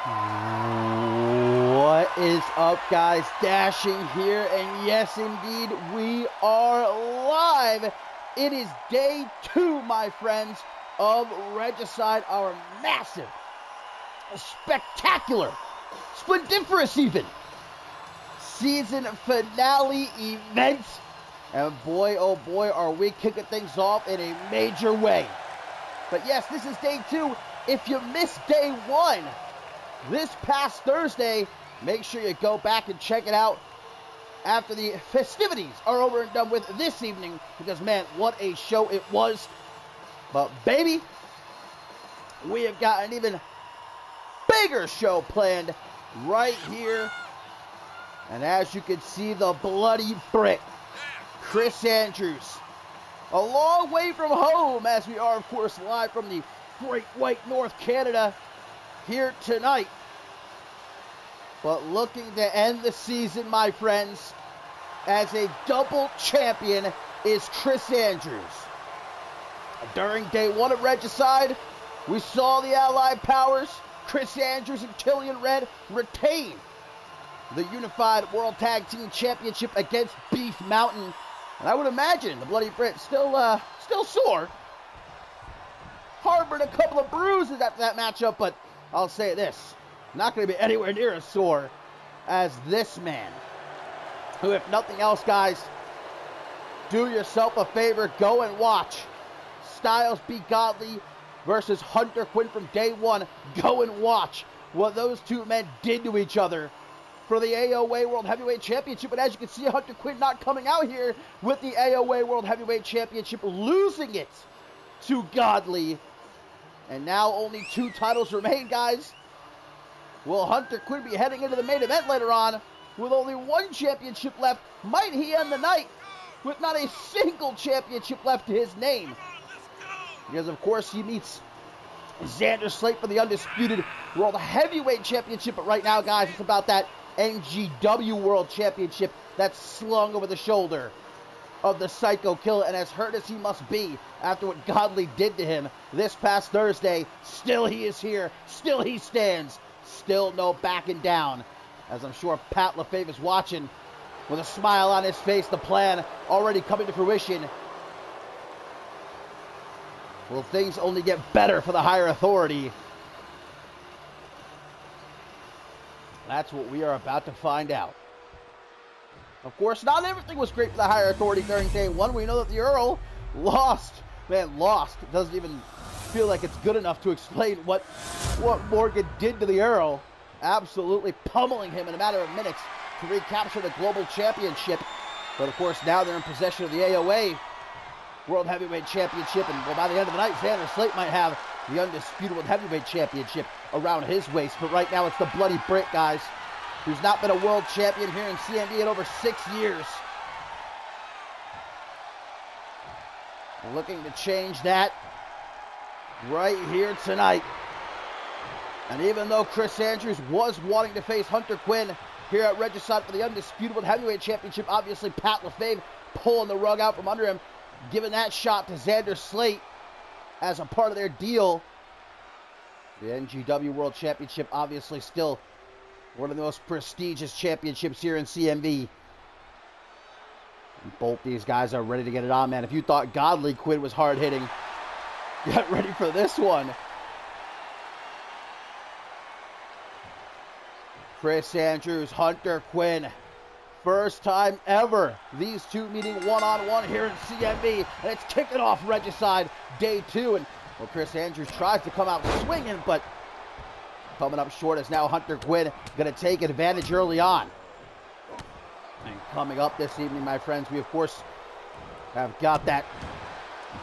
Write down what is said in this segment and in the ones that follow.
What is up, guys? Dashing here, and yes, indeed, we are live. It is day 2, my friends, of Regicide, our massive, spectacular, splendiferous even, season finale event. And boy, oh boy, are we kicking things off in a major way. But yes, this is day 2. If you missed day 1, this past Thursday, make sure you go back and check it out after the festivities are over and done with this evening, because man, what a show it was. But baby, we have got an even bigger show planned right here. And as you can see, the bloody Brit, Chris Andrews, a long way from home, as we are, of course, live from the Great White North, Canada, here tonight. But looking to end the season, my friends, as a double champion is Chris Andrews. During day 1 of Regicide, we saw the Allied Powers, Chris Andrews and Killian Red, retain the Unified World Tag Team Championship against Beef Mountain. And I would imagine the Bloody Brit still sore, harbored a couple of bruises after that matchup, but I'll say this, not going to be anywhere near as sore as this man, who, if nothing else, guys, do yourself a favor, go and watch Styles Be Godly versus Hunter Quinn from day 1. Go and watch what those two men did to each other for the AOA World Heavyweight Championship. But as you can see, Hunter Quinn not coming out here with the AOA World Heavyweight Championship, losing it to Godly. And now only 2 titles remain, guys. Will Hunter Quinn be heading into the main event later on with only 1 championship left? Might he end the night with not a single championship left to his name? Because, of course, he meets Xander Slate for the Undisputed World Heavyweight Championship. But right now, guys, it's about that NGW World Championship that's slung over the shoulder of the Psycho Killer. And as hurt as he must be after what Godly did to him this past Thursday, still he is here, still he stands, still no backing down. As I'm sure Pat LaFave is watching with a smile on his face, the plan already coming to fruition. Will things only get better for the higher authority? That's what we are about to find out. Of course, not everything was great for the higher authority during day 1. We know that the Earl lost. Man, lost. It doesn't even feel like it's good enough to explain what Morgan did to the Earl. Absolutely pummeling him in a matter of minutes to recapture the Global Championship. But of course, now they're in possession of the AOA World Heavyweight Championship. And well, by the end of the night, Xander Slate might have the Undisputed World Heavyweight Championship around his waist. But right now, it's the Bloody Brit, guys, who's not been a world champion here in CMV in over 6 years. Looking to change that right here tonight. And even though Chris Andrews was wanting to face Hunter Quinn here at Regicide for the Undisputed World Heavyweight Championship, obviously Pat LaFave pulling the rug out from under him, giving that shot to Xander Slate as a part of their deal. The NGW World Championship, obviously still one of the most prestigious championships here in CMV. And both these guys are ready to get it on, man. If you thought Godly Quinn was hard-hitting, get ready for this one. Chris Andrews, Hunter Quinn. First time ever these two meeting one-on-one here in CMV. And it's kicking off Regicide day 2. And well, Chris Andrews tries to come out swinging, but coming up short is now Hunter Quinn going to take advantage early on. And coming up this evening, my friends, we of course have got that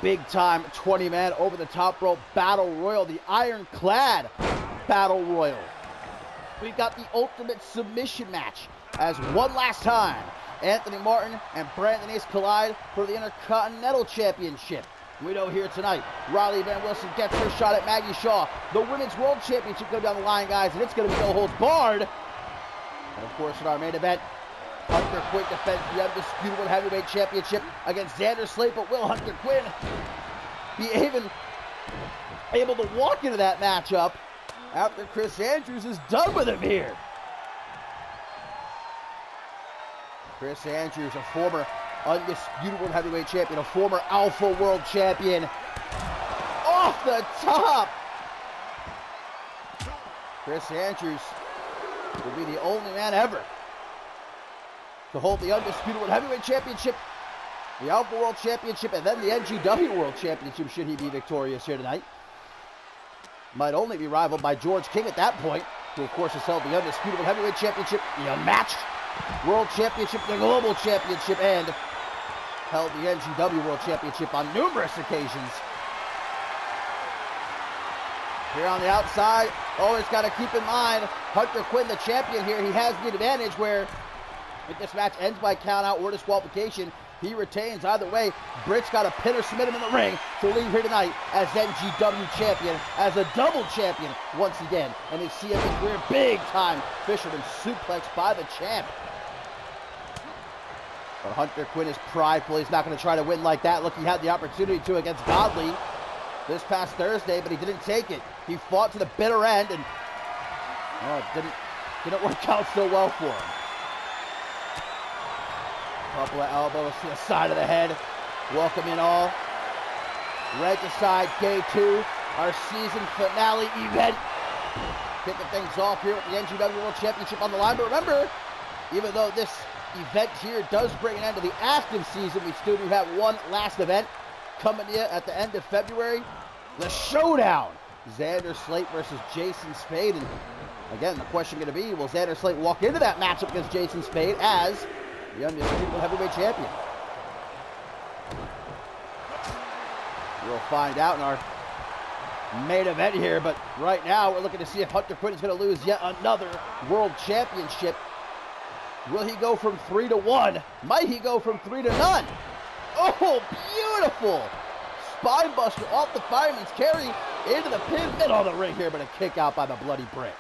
big-time 20-man over-the-top rope battle royal, the ironclad battle royal. We've got the ultimate submission match as one last time Anthony Martin and Brandon Ace collide for the Intercontinental Championship. We know here tonight, Riley Van Wilson gets her shot at Maggie Shaw. The Women's World Championship going down the line, guys, and it's going to be no holds barred. And of course, in our main event, Hunter Quinn defends the Undisputed World Heavyweight Championship against Xander Slate, but will Hunter Quinn be able to walk into that matchup after Chris Andrews is done with him here. Chris Andrews, a former undisputed world heavyweight champion, a former Alpha World champion. Off the top! Chris Andrews will be the only man ever to hold the undisputed world heavyweight championship, the Alpha World championship, and then the NGW World championship should he be victorious here tonight. Might only be rivaled by George King at that point, who of course has held the undisputed world heavyweight championship, the unmatched world championship, the global championship, and held the NGW World Championship on numerous occasions. Here on the outside, always got to keep in mind, Hunter Quinn, the champion here, he has the advantage where if this match ends by count out or disqualification, he retains either way. Britt's got to pin or submit him in the ring to leave here tonight as NGW champion, as a double champion once again, and his CMV career big time fisherman suplex by the champ. But Hunter Quinn is prideful. He's not going to try to win like that. Look, he had the opportunity to against Godley this past Thursday, but he didn't take it. He fought to the bitter end, and it didn't work out so well for him. Couple of elbows to the side of the head. Welcome in all. Regicide Day 2, our season finale event. Kicking things off here with the NGW World Championship on the line. But remember, even though this event here does bring an end to the active season, we still do have one last event coming to you at the end of February. The Showdown. Xander Slate versus Jason Spade. And again, the question going to be, will Xander Slate walk into that matchup against Jason Spade as the undisputed heavyweight champion? We'll find out in our main event here, but right now we're looking to see if Hunter Quinn is going to lose yet another world championship. Will he go from 3-1? Might he go from 3 to none? Oh, beautiful! Spine buster off the fireman's carry into the pin, middle of the ring here, but a kick out by the Bloody Brick.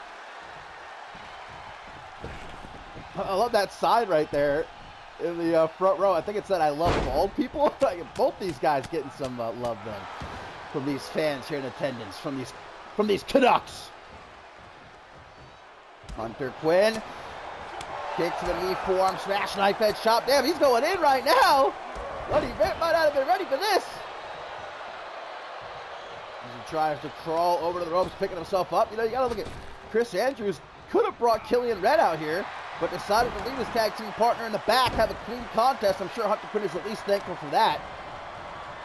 I love that sign right there in the front row. I think it said, "I love bald people." Both these guys getting some love then from these fans here in attendance, from these Canucks. Hunter Quinn, kick to the knee, forearm smash, knife edge chop. Damn, he's going in right now. Bloody Brick might not have been ready for this. As he tries to crawl over to the ropes, picking himself up. You know, you got to look at Chris Andrews. Could have brought Killian Red out here, but decided to leave his tag team partner in the back, have a clean contest. I'm sure Hunter Quinn is at least thankful for that.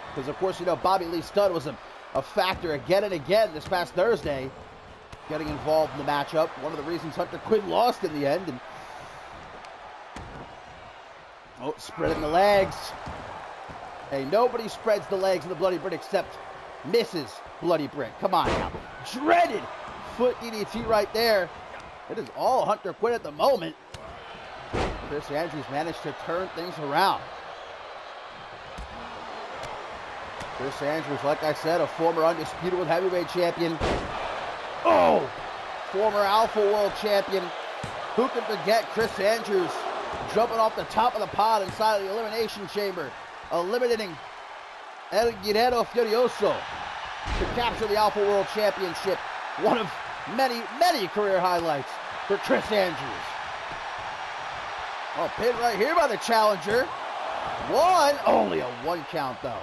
Because, of course, you know, Bobby Lee Studd was a factor again and again this past Thursday, getting involved in the matchup. One of the reasons Hunter Quinn lost in the end. And spreading the legs. Hey, nobody spreads the legs of the Bloody Brick except Mrs. Bloody Brick. Come on now. Dreaded foot DDT right there. It is all Hunter Quinn at the moment. Chris Andrews managed to turn things around. Chris Andrews, like I said, a former undisputed world heavyweight champion. Oh! Former Alpha World champion. Who can forget Chris Andrews jumping off the top of the pod inside of the Elimination Chamber, eliminating El Guerrero Furioso to capture the Alpha World Championship. One of many, many career highlights for Chris Andrews. Oh, pinned right here by the challenger. One, only a 1 count though.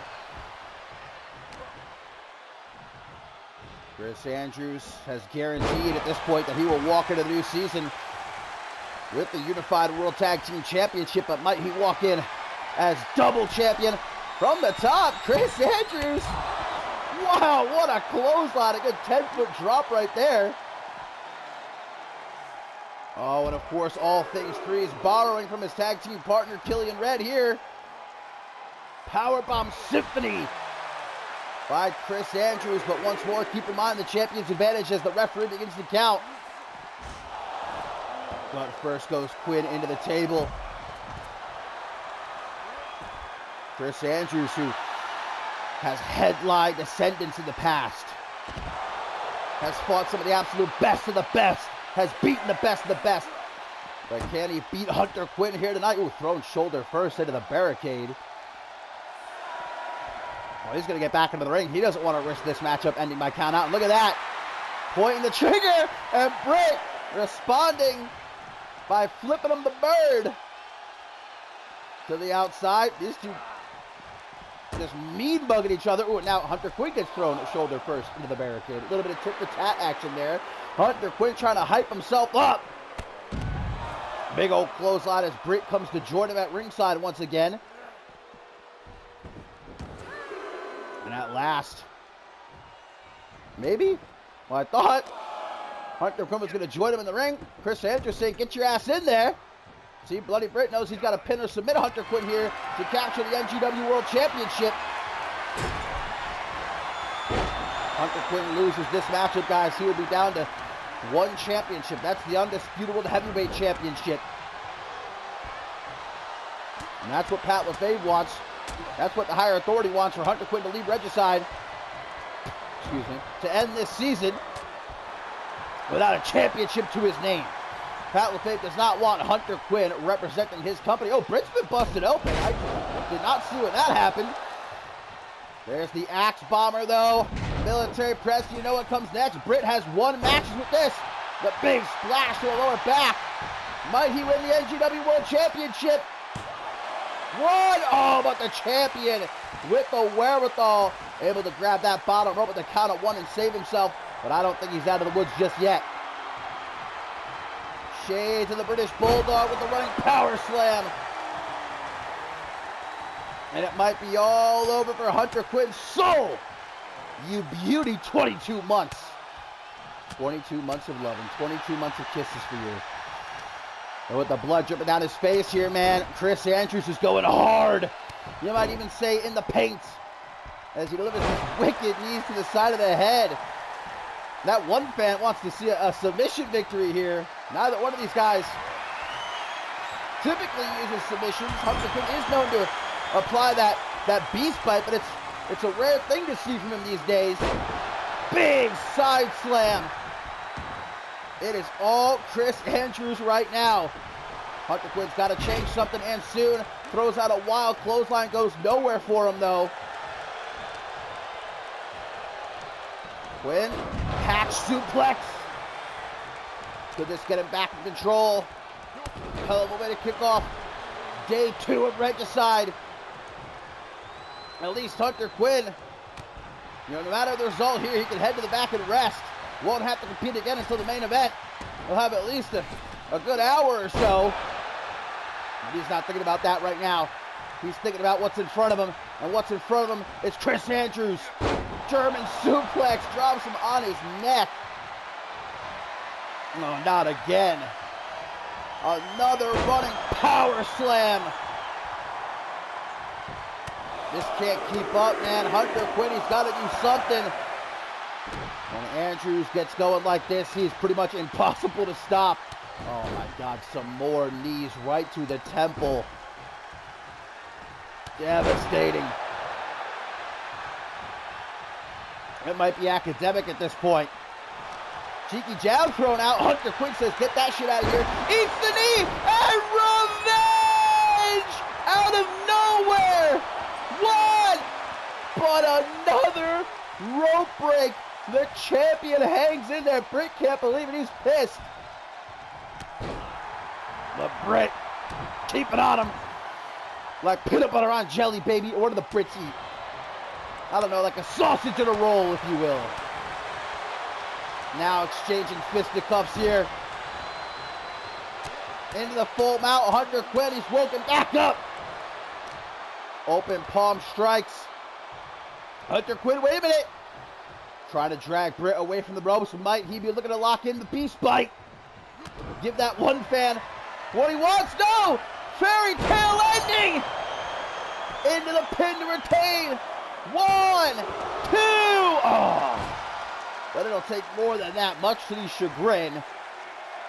Chris Andrews has guaranteed at this point that he will walk into the new season with the Unified World Tag Team Championship, but might he walk in as double champion from the top? Chris Andrews. Wow, what a clothesline. A good 10-foot drop right there. Oh, and of course, all things three is borrowing from his tag team partner, Killian Red here. Powerbomb Symphony by Chris Andrews, but once more, keep in mind the champion's advantage as the referee begins to count. But first goes Quinn into the table. Chris Andrews, who has headlined Ascendance in the past, has fought some of the absolute best of the best, has beaten the best of the best. But can he beat Hunter Quinn here tonight? Ooh, thrown shoulder first into the barricade. Well, he's going to get back into the ring. He doesn't want to risk this matchup ending by count out. And look at that. pointing the trigger, and Britt responding by flipping him the bird to the outside. These two just mean bugging each other. Ooh, now Hunter Quinn gets thrown shoulder first into the barricade. A little bit of tit-for-tat action there. Hunter Quinn trying to hype himself up. Big old clothesline as Britt comes to join him at ringside once again. And at last, maybe? Well, I thought Hunter Quinn was going to join him in the ring. Chris Andrews saying, get your ass in there. See, Bloody Britt knows he's got to pin or submit Hunter Quinn here to capture the NGW World Championship. Hunter Quinn loses this matchup, guys. He will be down to one championship. That's the Undisputed Heavyweight Championship. And that's what Pat LaFave wants. That's what the higher authority wants for Hunter Quinn to leave Regicide. Excuse me. To end this season without a championship to his name. Pat LaFave does not want Hunter Quinn representing his company. Oh, Britt's been busted open. I did not see when that happened. There's the Axe Bomber, though. Military press, you know what comes next. Britt has won matches with this. The big splash to the lower back. Might he win the NGW World Championship? One! Oh, but the champion with the wherewithal able to grab that bottom rope at the count of one and save himself. But I don't think he's out of the woods just yet. Shades of the British Bulldog with the running power slam. And it might be all over for Hunter Quinn's soul. You beauty, 22 months. 22 months of love and 22 months of kisses for you. And with the blood dripping down his face here, man, Chris Andrews is going hard. You might even say in the paint as he delivers his wicked knees to the side of the head. That one fan wants to see a submission victory here. Neither one of these guys typically uses submissions. Hunter Quinn is known to apply that beast bite, but it's a rare thing to see from him these days. Big side slam. It is all Chris Andrews right now. Hunter Quinn's got to change something, and soon. Throws out a wild clothesline, goes nowhere for him though. Quinn, hack suplex. Could this get him back in control? Hell of a way to kick off day 2 of Regicide. At least Hunter Quinn, no matter the result here, he can head to the back and rest. Won't have to compete again until the main event. He'll have at least a good hour or so. But he's not thinking about that right now. He's thinking about what's in front of him. And what's in front of him is Chris Andrews. German suplex, drops him on his neck. No, not again. Another running power slam. This can't keep up, man. Hunter Quinn, he's got to do something. When Andrews gets going like this, he's pretty much impossible to stop. Oh my God, some more knees right to the temple. Devastating. It might be academic at this point. Cheeky jab thrown out. Hunter Quinn says, get that shit out of here. Eats the knee, and revenge out of nowhere. One, but another rope break. The champion hangs in there. Britt can't believe it. He's pissed. But Britt, keep it on him. Like peanut butter on jelly, baby. Or what do the Brits eat? I don't know, like a sausage in a roll, if you will. Now exchanging fisticuffs here. Into the full mount. Hunter Quinn, he's woken back up. Open palm strikes. Hunter Quinn, wait a minute. Trying to drag Britt away from the ropes. Might he be looking to lock in the beast bite? Give that one fan what he wants. No! Fairy tale ending! Into the pin to retain. 1, 2. Oh! But it'll take more than that, much to the chagrin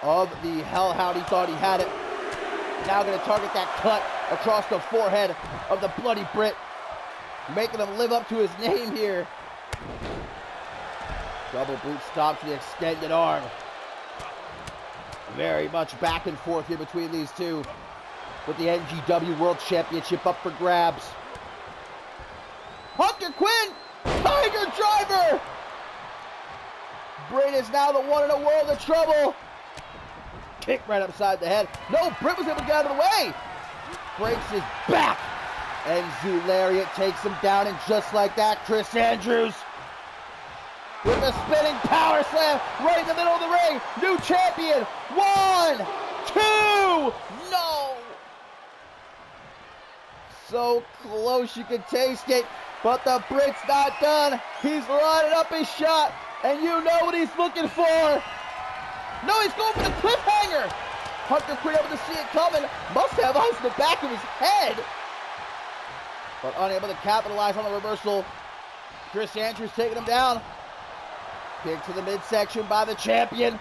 of the hellhound. He thought he had it. Now going to target that cut across the forehead of the Bloody Britt, making him live up to his name here. Double boot stop to the extended arm. Very much back and forth here between these two, with the NGW World Championship up for grabs. Hunter Quinn, Tiger Driver! Britt is now the one in a world of trouble. Kick right upside the head. No, Britt was able to get out of the way. Breaks his back. Enzu Lariat takes him down, and just like that, Chris Andrews with a spinning power slam right in the middle of the ring. New champion. 1, 2, no. So close you can taste it, but the Brit's not done. He's lining up his shot, and you know what he's looking for. No, he's going for the cliffhanger. Hunter Quinn able to see it coming. Must have eyes in the back of his head, but unable to capitalize on the reversal. Chris Andrews taking him down. Kick to the midsection by the champion.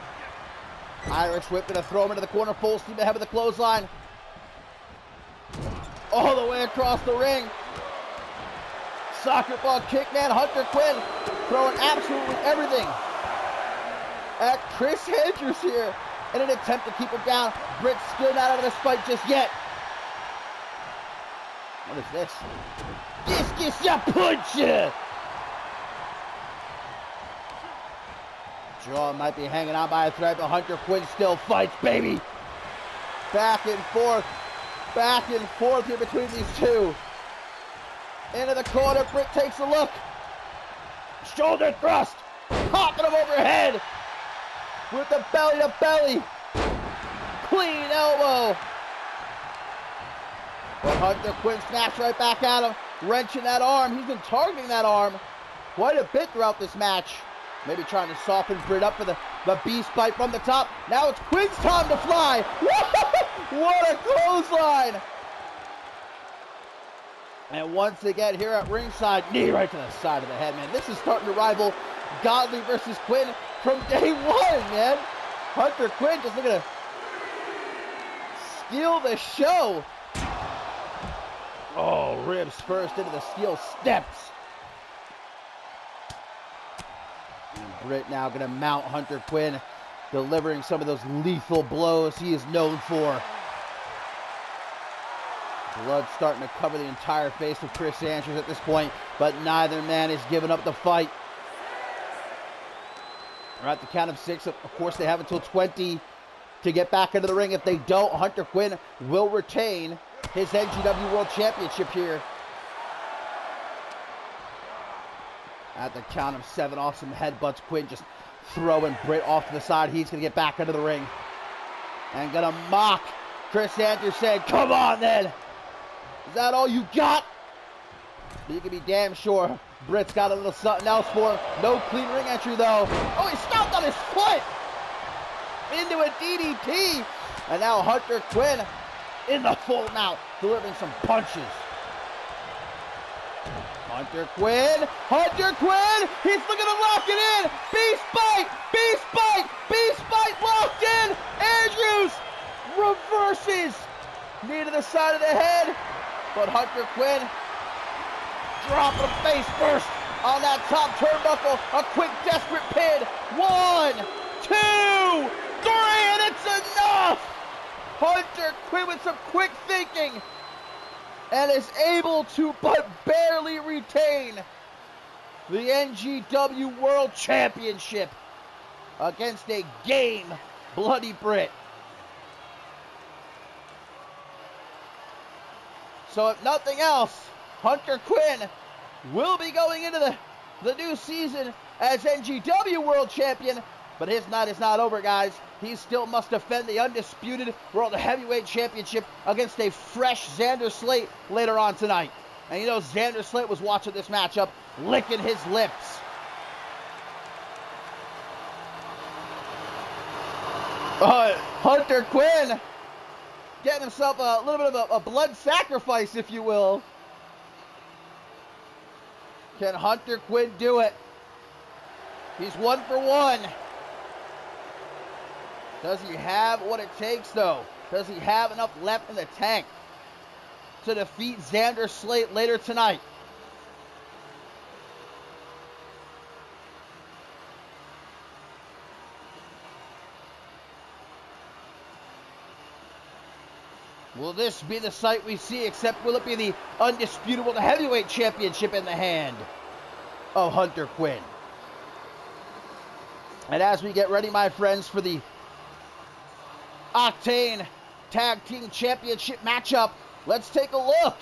Irish whip, gonna throw him into the corner, full steam ahead with the clothesline. All the way across the ring. Soccer ball kick, man. Hunter Quinn throwing absolutely everything at Chris Andrews here in an attempt to keep him down. Britt's still not out of this fight just yet. What is this? This ya punch ya! Jaw might be hanging on by a thread, but Hunter Quinn still fights, baby. Back and forth here between these two. Into the corner, Britt takes a look. Shoulder thrust, popping him overhead with the belly to belly. Clean elbow. But Hunter Quinn snaps right back at him, wrenching that arm. He's been targeting that arm quite a bit throughout this match. Maybe trying to soften Britt up for the beast bite from the top. Now it's Quinn's time to fly. What a clothesline. And once again here at ringside, knee right to the side of the head, man. This is starting to rival Godley versus Quinn from day one, man. Hunter Quinn just looking to steal the show. Oh, ribs first into the steel steps. And Britt now going to mount Hunter Quinn, delivering some of those lethal blows he is known for. Blood starting to cover the entire face of Chris Andrews at this point, but neither man is giving up the fight. We're at the count of 6. Of course, they have until 20 to get back into the ring. If they don't, Hunter Quinn will retain his NGW World Championship here. At the count of 7, awesome headbutts. Quinn just throwing Britt off to the side. He's going to get back into the ring and going to mock Chris Andrews, saying, "Come on then. Is that all you got?" But you can be damn sure Britt's got a little something else for him. No clean ring entry though. Oh, he stomped on his foot into a DDT. And now Hunter Quinn in the full mount, delivering some punches. Hunter Quinn, he's looking to lock it in. Beast bite, locked in. Andrews reverses, knee to the side of the head, but Hunter Quinn dropping him face first on that top turnbuckle. A quick, desperate pin. 1, 2, 3, and it's enough. Hunter Quinn with some quick thinking and is able to but barely retain the NGW World Championship against a game Bloody Britt. So if nothing else, Hunter Quinn will be going into the new season as NGW World Champion, but his night is not over, guys. He still must defend the undisputed World Heavyweight Championship against a fresh Xander Slate later on tonight. And you know Xander Slate was watching this matchup, licking his lips. Hunter Quinn getting himself a little bit of a blood sacrifice, if you will. Can Hunter Quinn do it? He's 1 for 1. Does he have what it takes, though? Does he have enough left in the tank to defeat Xander Slate later tonight? Will this be the sight we see, except will it be the undisputed World Heavyweight Championship in the hand of Hunter Quinn? And as we get ready, my friends, for the Octane Tag Team Championship matchup, let's take a look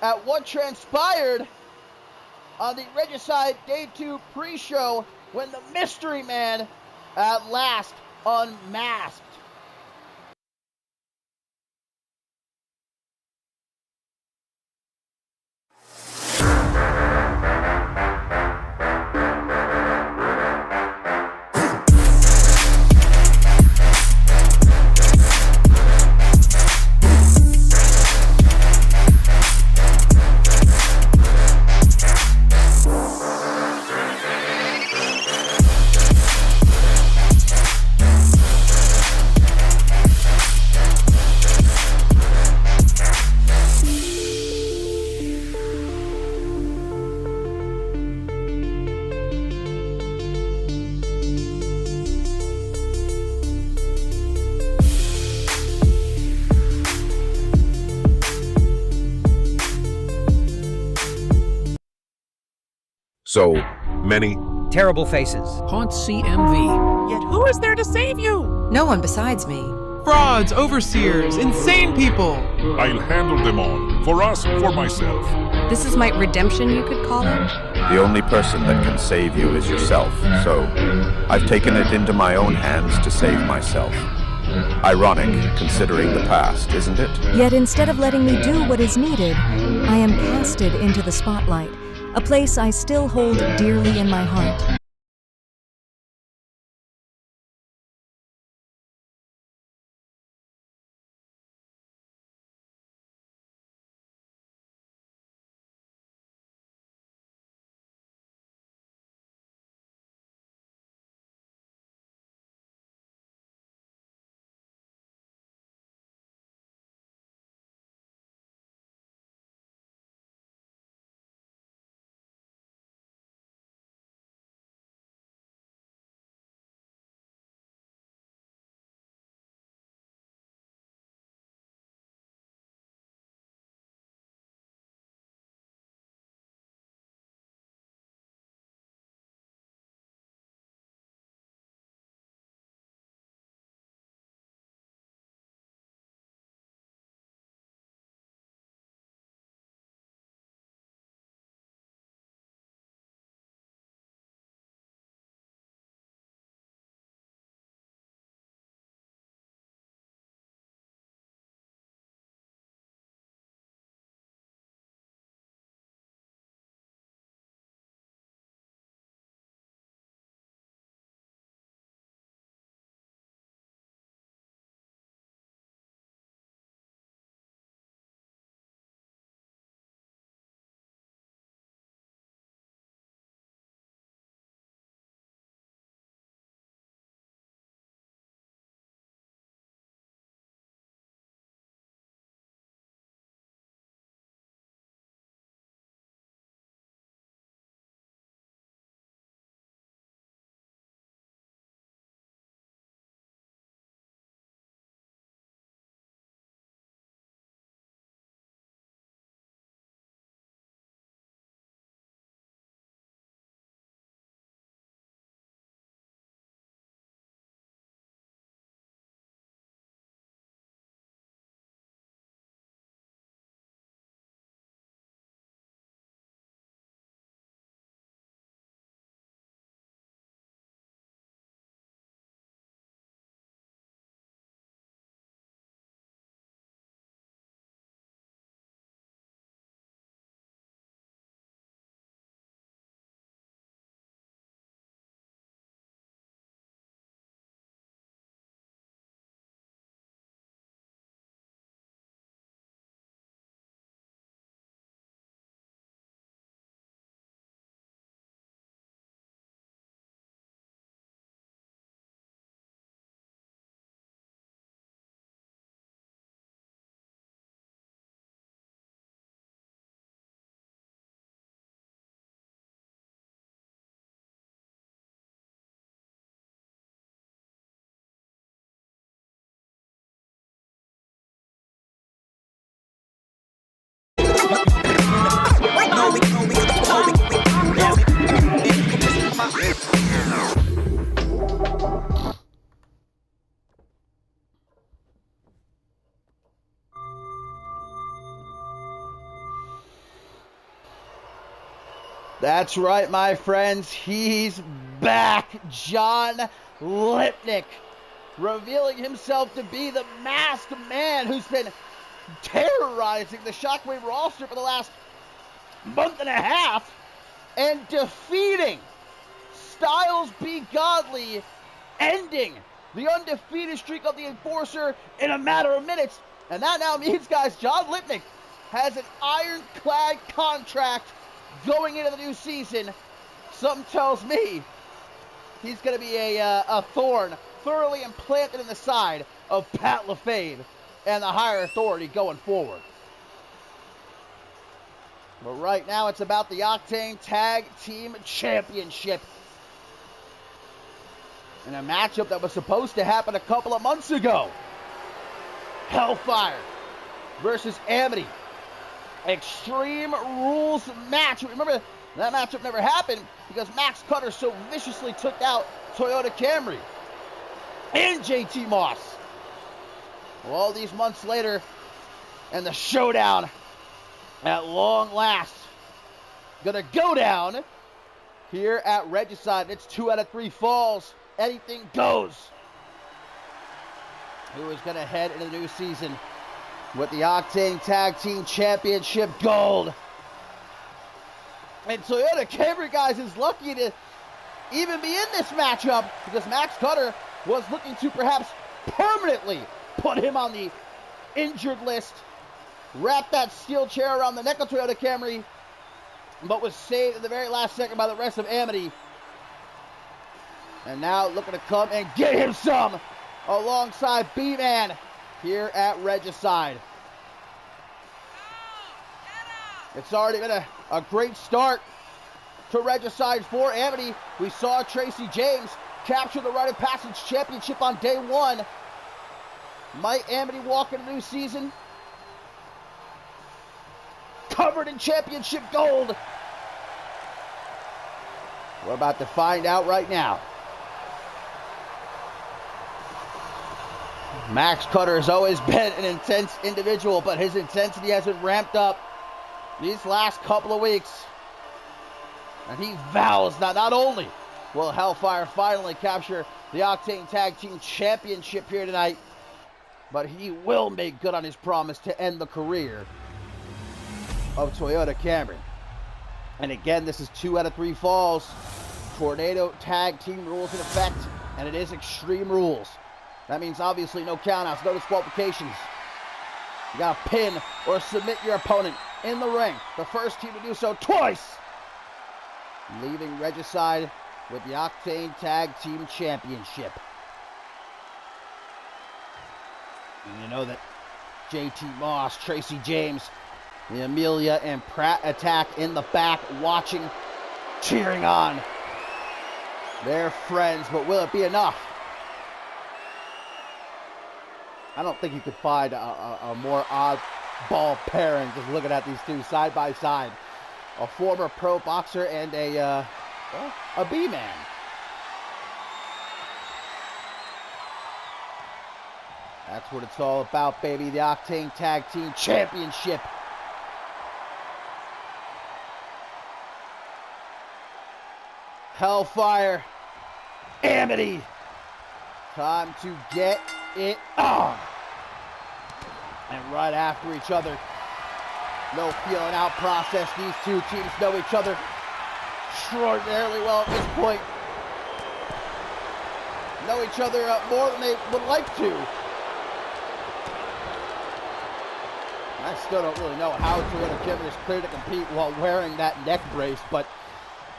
at what transpired on the Regicide Day 2 pre-show when the Mystery Man at last unmasked. So many terrible faces haunt CMV. Yet who is there to save you? No one besides me. Frauds, overseers, insane people. I'll handle them all. For us, for myself. This is my redemption, you could call it. The only person that can save you is yourself, so I've taken it into my own hands to save myself. Ironic, considering the past, isn't it? Yet instead of letting me do what is needed, I am casted into the spotlight, a place I still hold dearly in my heart. That's right, my friends. He's back. John Lipnick, revealing himself to be the masked man who's been terrorizing the Shockwave roster for the last month and a half and defeating Styles Be Godly, ending the undefeated streak of the Enforcer in a matter of minutes. And that now means, guys, John Lipnick has an ironclad contract going into the new season. Something tells me he's going to be a thorn thoroughly implanted in the side of Pat LaFave and the higher authority going forward. But right now it's about the Octane Tag Team Championship. In a matchup that was supposed to happen a couple of months ago. Hellfire versus Amity. Extreme Rules match. Remember, that matchup never happened because Max Cutter so viciously took out Toyota Camry and JT Moss. Well, all these months later, and the showdown at long last gonna go down here at Regicide. It's 2 out of 3 falls. Anything goes. Who is gonna head into the new season with the Octane Tag Team Championship gold? And Toyota Camry, guys, is lucky to even be in this matchup because Max Cutter was looking to perhaps permanently put him on the injured list, wrap that steel chair around the neck of Toyota Camry, but was saved in the very last second by the rest of Amity. And now looking to come and get him some alongside B-Man here at Regicide. It's already been a great start to Regicide for Amity. We saw Tracy James capture the Rite of Passage Championship on day 1. Might Amity walk into the new season covered in championship gold? We're about to find out right now. Max Cutter has always been an intense individual, but his intensity has been ramped up these last couple of weeks. And he vows that not only will Hellfire finally capture the Octane Tag Team Championship here tonight, but he will make good on his promise to end the career of Toyota Camry. And again, this is 2 out of 3 falls. Tornado Tag Team rules in effect, and it is Extreme Rules. That means obviously no countouts, no disqualifications. You gotta pin or submit your opponent in the ring. The first team to do so twice. Leaving Regicide with the Octane Tag Team Championship. And you know that JT Moss, Tracy James, the Amelia and Pratt attack in the back, watching, cheering on their friends. But will it be enough? I don't think you could find a more oddball pairing just looking at these two side by side. A former pro boxer and a B-man. That's what it's all about, baby. The Octane Tag Team Championship. Hellfire. Amity. Time to get it on. And right after each other. No feeling out process. These two teams know each other extraordinarily well at this point. Know each other more than they would like to. I still don't really know how Toyota Camry is clear to compete while wearing that neck brace, but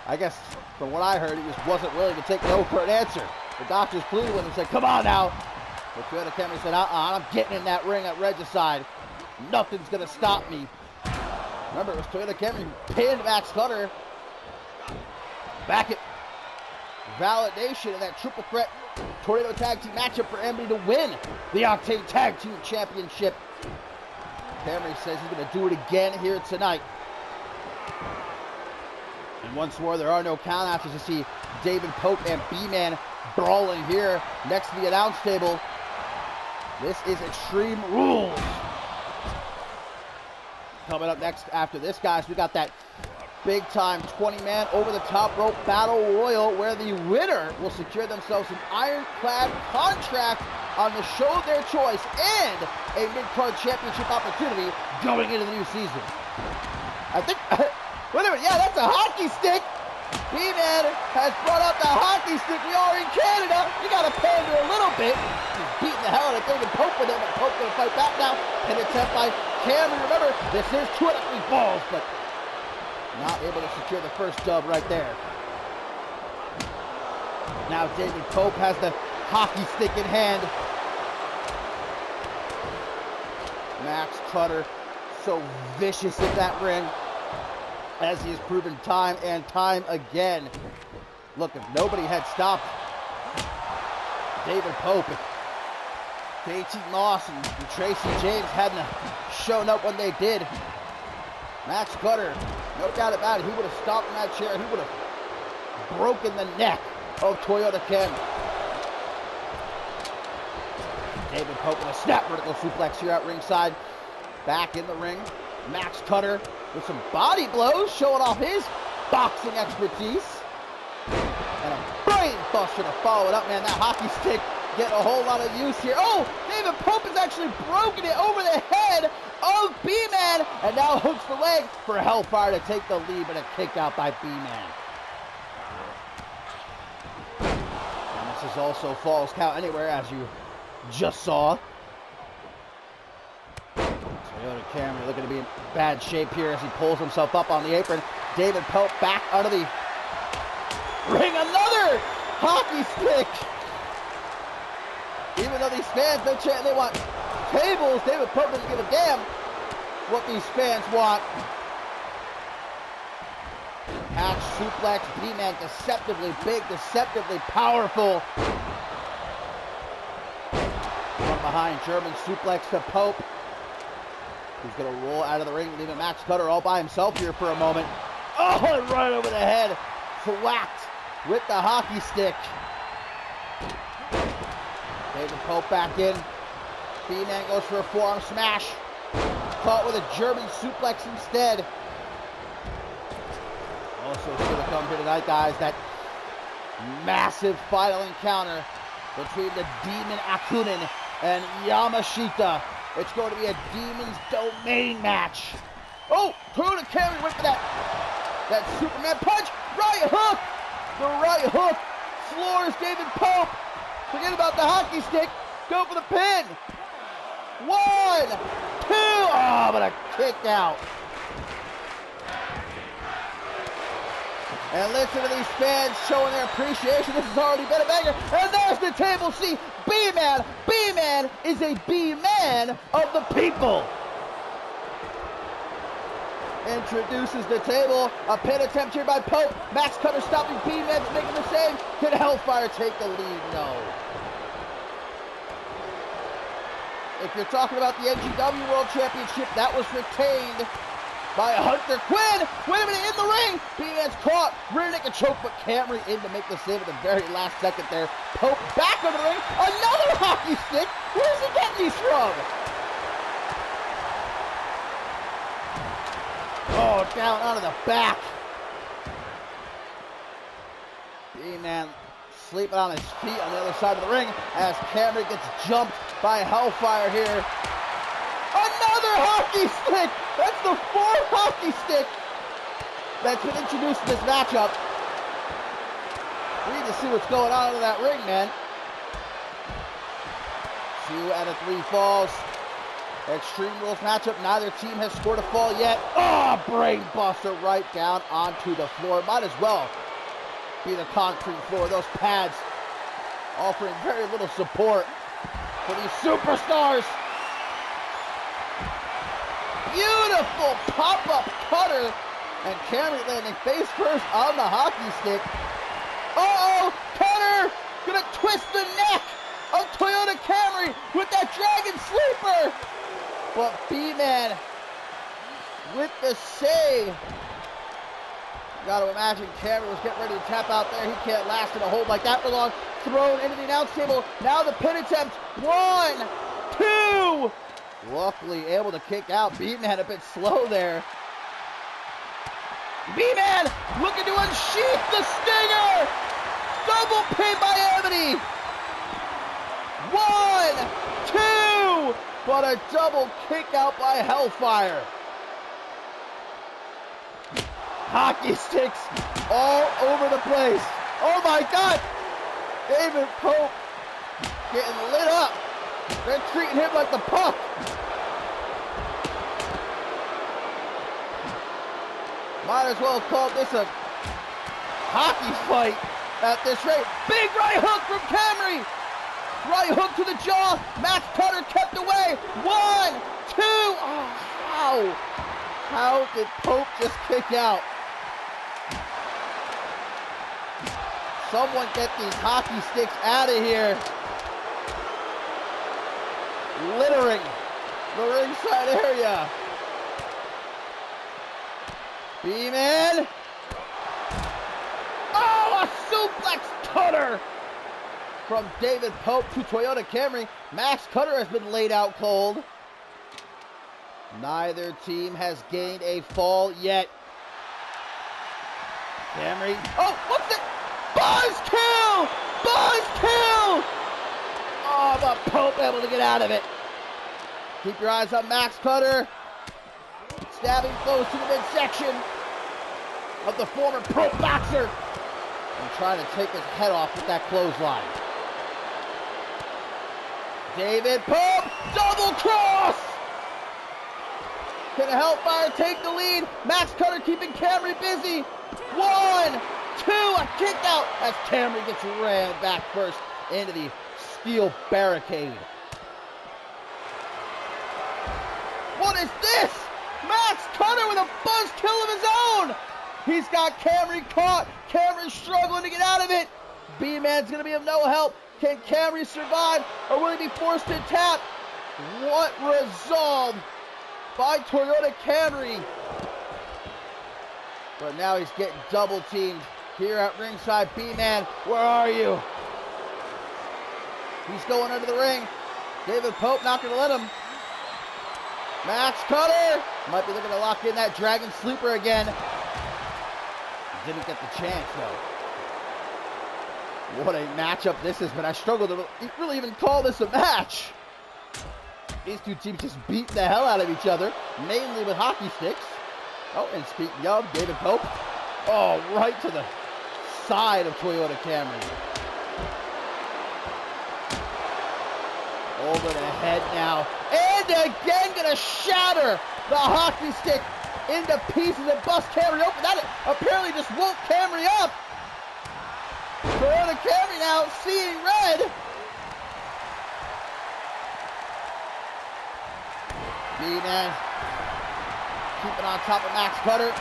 I guess from what I heard, he just wasn't willing to take no for an answer. The doctors pleaded with him and said, come on now. But Toyota Camry said, I'm getting in that ring at Regicide. Nothing's going to stop me. Remember, it was Toyota Camry who pinned Max Cutter back at Validation in that triple threat Tornado Tag Team matchup for Amity to win the Octane Tag Team Championship. Camry says he's going to do it again here tonight. And once more, there are no countouts as you see David Pope and B-Man brawling here next to the announce table. This is Extreme Rules. Coming up next after this, guys, we got that big time 20-man over-the-top rope battle royal where the winner will secure themselves an ironclad contract on the show of their choice and a mid-card championship opportunity going into the new season. I think, wait a minute, yeah, that's a hockey stick. B-Man has brought out the hockey stick. We are in Canada. You got to pander a little bit. He's beating the hell out of David Pope with him, but Pope going to fight back now. Pin attempt by Cameron. Remember, this is 2 out of 3 falls, but not able to secure the first dub right there. Now David Pope has the hockey stick in hand. Max Cutter, so vicious in that ring, as he has proven time and time again. Look, if nobody had stopped David Pope, JT Moss and Tracy James hadn't shown up when they did, Max Cutter, no doubt about it, he would have stopped in that chair. He would have broken the neck of Toyota Camry. David Pope with a snap vertical suplex here at ringside. Back in the ring, Max Cutter with some body blows, showing off his boxing expertise. And a brain buster to follow it up, man. That hockey stick getting a whole lot of use here. Oh, David Pope has actually broken it over the head of B-Man, and now hooks the leg for Hellfire to take the lead, but a kick out by B-Man. And this is also Falls Count Anywhere, as you just saw. Toyota Camry looking to be in bad shape here as he pulls himself up on the apron. David Pope back under the ring. Another hockey stick. Even though these fans, they want tables, David Pope doesn't give a damn what these fans want. Hatch suplex, B-Man deceptively big, deceptively powerful. From behind, German suplex to Pope. He's going to roll out of the ring, leaving Max Cutter all by himself here for a moment. Oh, and right over the head. Thwacked with the hockey stick. David Pope back in. B-Man goes for a forearm smash. Caught with a German suplex instead. Also should have come here tonight, guys, that massive final encounter between the Demon Akunin and Yamashita. It's going to be a Demon's Domain match. Oh, Toyota Camry went for that Superman punch. Right hook. The right hook floors David Pope. Forget about the hockey stick. Go for the pin. 1, 2. Oh, but a kick out. And listen to these fans showing their appreciation. This has already been a banger. And there's the table. See, B-Man. B-Man is a B-Man of the people. Introduces the table. A pin attempt here by Pope. Max Cutter stopping B-Man, making the save. Can Hellfire take the lead? No. If you're talking about the NGW World Championship, that was retained by Hunter Quinn. Wait a minute, in the ring. B-Man's caught. Rear naked choke, but Camry in to make the save at the very last second there. Pope back under the ring. Another hockey stick. Where's he getting these from? Oh, down onto the back. B-Man sleeping on his feet on the other side of the ring as Camry gets jumped by Hellfire here. Another hockey stick! That's the 4th hockey stick that's been introduced in this matchup. We need to see what's going on in that ring, man. 2 out of 3 falls. Extreme Rules matchup. Neither team has scored a fall yet. Oh, brain buster right down onto the floor. Might as well be the concrete floor. Those pads offering very little support for these superstars. Beautiful pop-up cutter, and Camry landing face first on the hockey stick. Uh-oh, Cutter gonna twist the neck of Toyota Camry with that Dragon Sleeper. But B-Man with the save. Gotta imagine Camry was getting ready to tap out there. He can't last in a hold like that for long. Thrown into the announce table. Now the pin attempt. 1, 2. Luckily able to kick out. B-Man a bit slow there. B-Man looking to unsheath the Stinger. Double pin by Amity. 1, 2, but a double kick out by Hellfire. Hockey sticks all over the place. Oh my God! David Pope getting lit up. They're treating him like the puck. Might as well have called this a hockey fight at this rate. Big right hook from Camry. Right hook to the jaw. Max Cutter kept away. 1, 2. Oh, wow. How did Pope just kick out? Someone get these hockey sticks out of here. Littering the ringside area. B-Man. Oh, a suplex cutter from David Pope to Toyota Camry. Max Cutter has been laid out cold. Neither team has gained a fall yet. Camry. Oh, what's it? Buzzkill! Buzzkill! Oh, but Pope able to get out of it. Keep your eyes on Max Cutter. Stabbing close to the midsection of the former pro boxer. And trying to take his head off with that clothesline. David Pope, double cross! Can Hellfire take the lead? Max Cutter keeping Camry busy. 1, 2, a kick out as Camry gets rammed back first into the steel barricade. What is this? Max Cutter with a buzzkill of his own. He's got Camry caught. Camry's struggling to get out of it. B-Man's going to be of no help. Can Camry survive or will he be forced to tap? What resolve by Toyota Camry. But now he's getting double teamed here at ringside. B-Man, where are you? He's going under the ring. David Pope not going to let him. Max Cutter might be looking to lock in that Dragon Sleeper again. Didn't get the chance though. What a matchup this has been. I struggle to really even call this a match. These two teams just beating the hell out of each other, mainly with hockey sticks. Oh, and speaking of, David Pope. Oh, right to the side of Toyota Camry. Over the head now. And again gonna shatter the hockey stick into pieces and bust Camry open. That apparently just woke Camry up. Toyota Camry now seeing red. B-Man keeping on top of Max Cutter.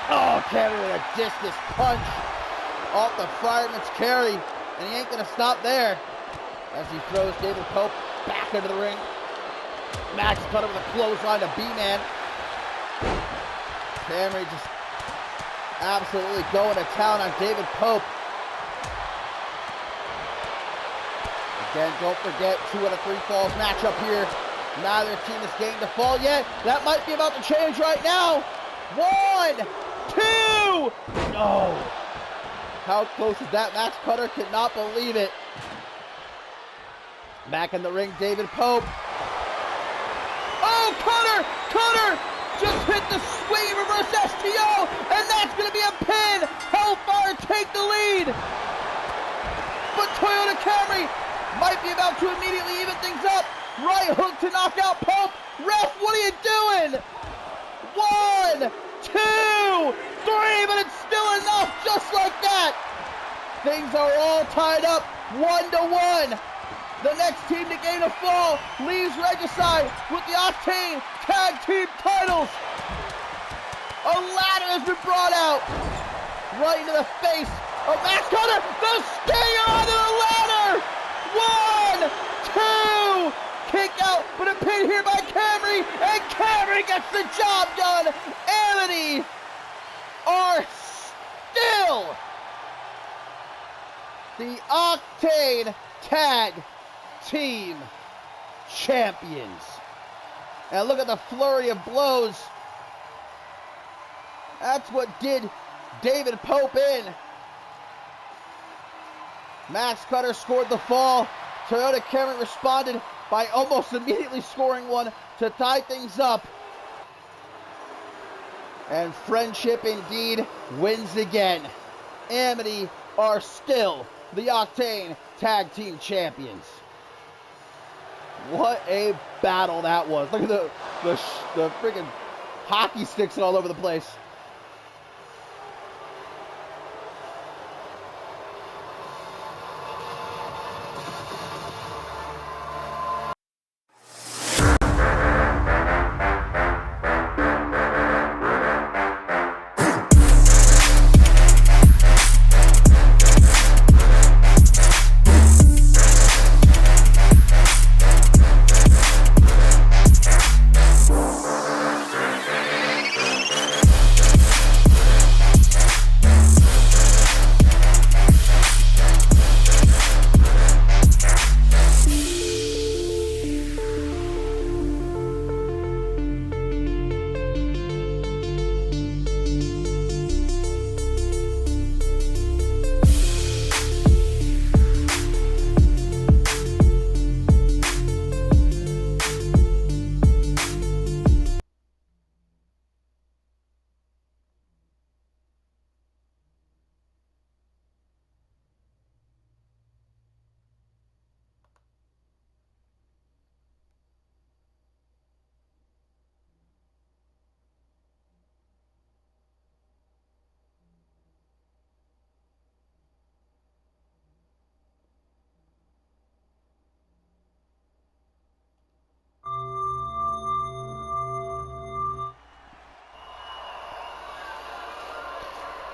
Oh, Camry with a discus punch off the fireman's carry. And he ain't gonna stop there as he throws David Pope back into the ring. Max Cutter with a clothesline to B-Man. Camry just absolutely going to town on David Pope. Again, don't forget, 2 out of 3 falls matchup here. Neither team has gained a fall yet. That might be about to change right now. 1, 2. No. How close is that? Max Cutter cannot believe it. Back in the ring, David Pope. Oh, Cutter just hit the swinging reverse STO, and that's going to be a pin. Hellfire take the lead. But Toyota Camry might be about to immediately even things up. Right hook to knock out Pope. Ref, what are you doing? 1, 2, 3, but it's still enough just like that. Things are all tied up 1-1. The next team to gain a fall leaves Regicide with the Octane Tag Team titles. A ladder has been brought out right into the face of Max Cutter. The Stinger onto the ladder. 1, 2. Kick out, but a pin here by Camry, and Camry gets the job done. Amity are still the Octane Tag Team champions. And look at the flurry of blows That's what did David Pope in. Max Cutter scored the fall. Toyota Camry responded by almost immediately scoring one to tie things up. And friendship indeed wins again. Amity are still the Octane Tag Team Champions. What a battle that was. Look at the freaking hockey sticks all over the place.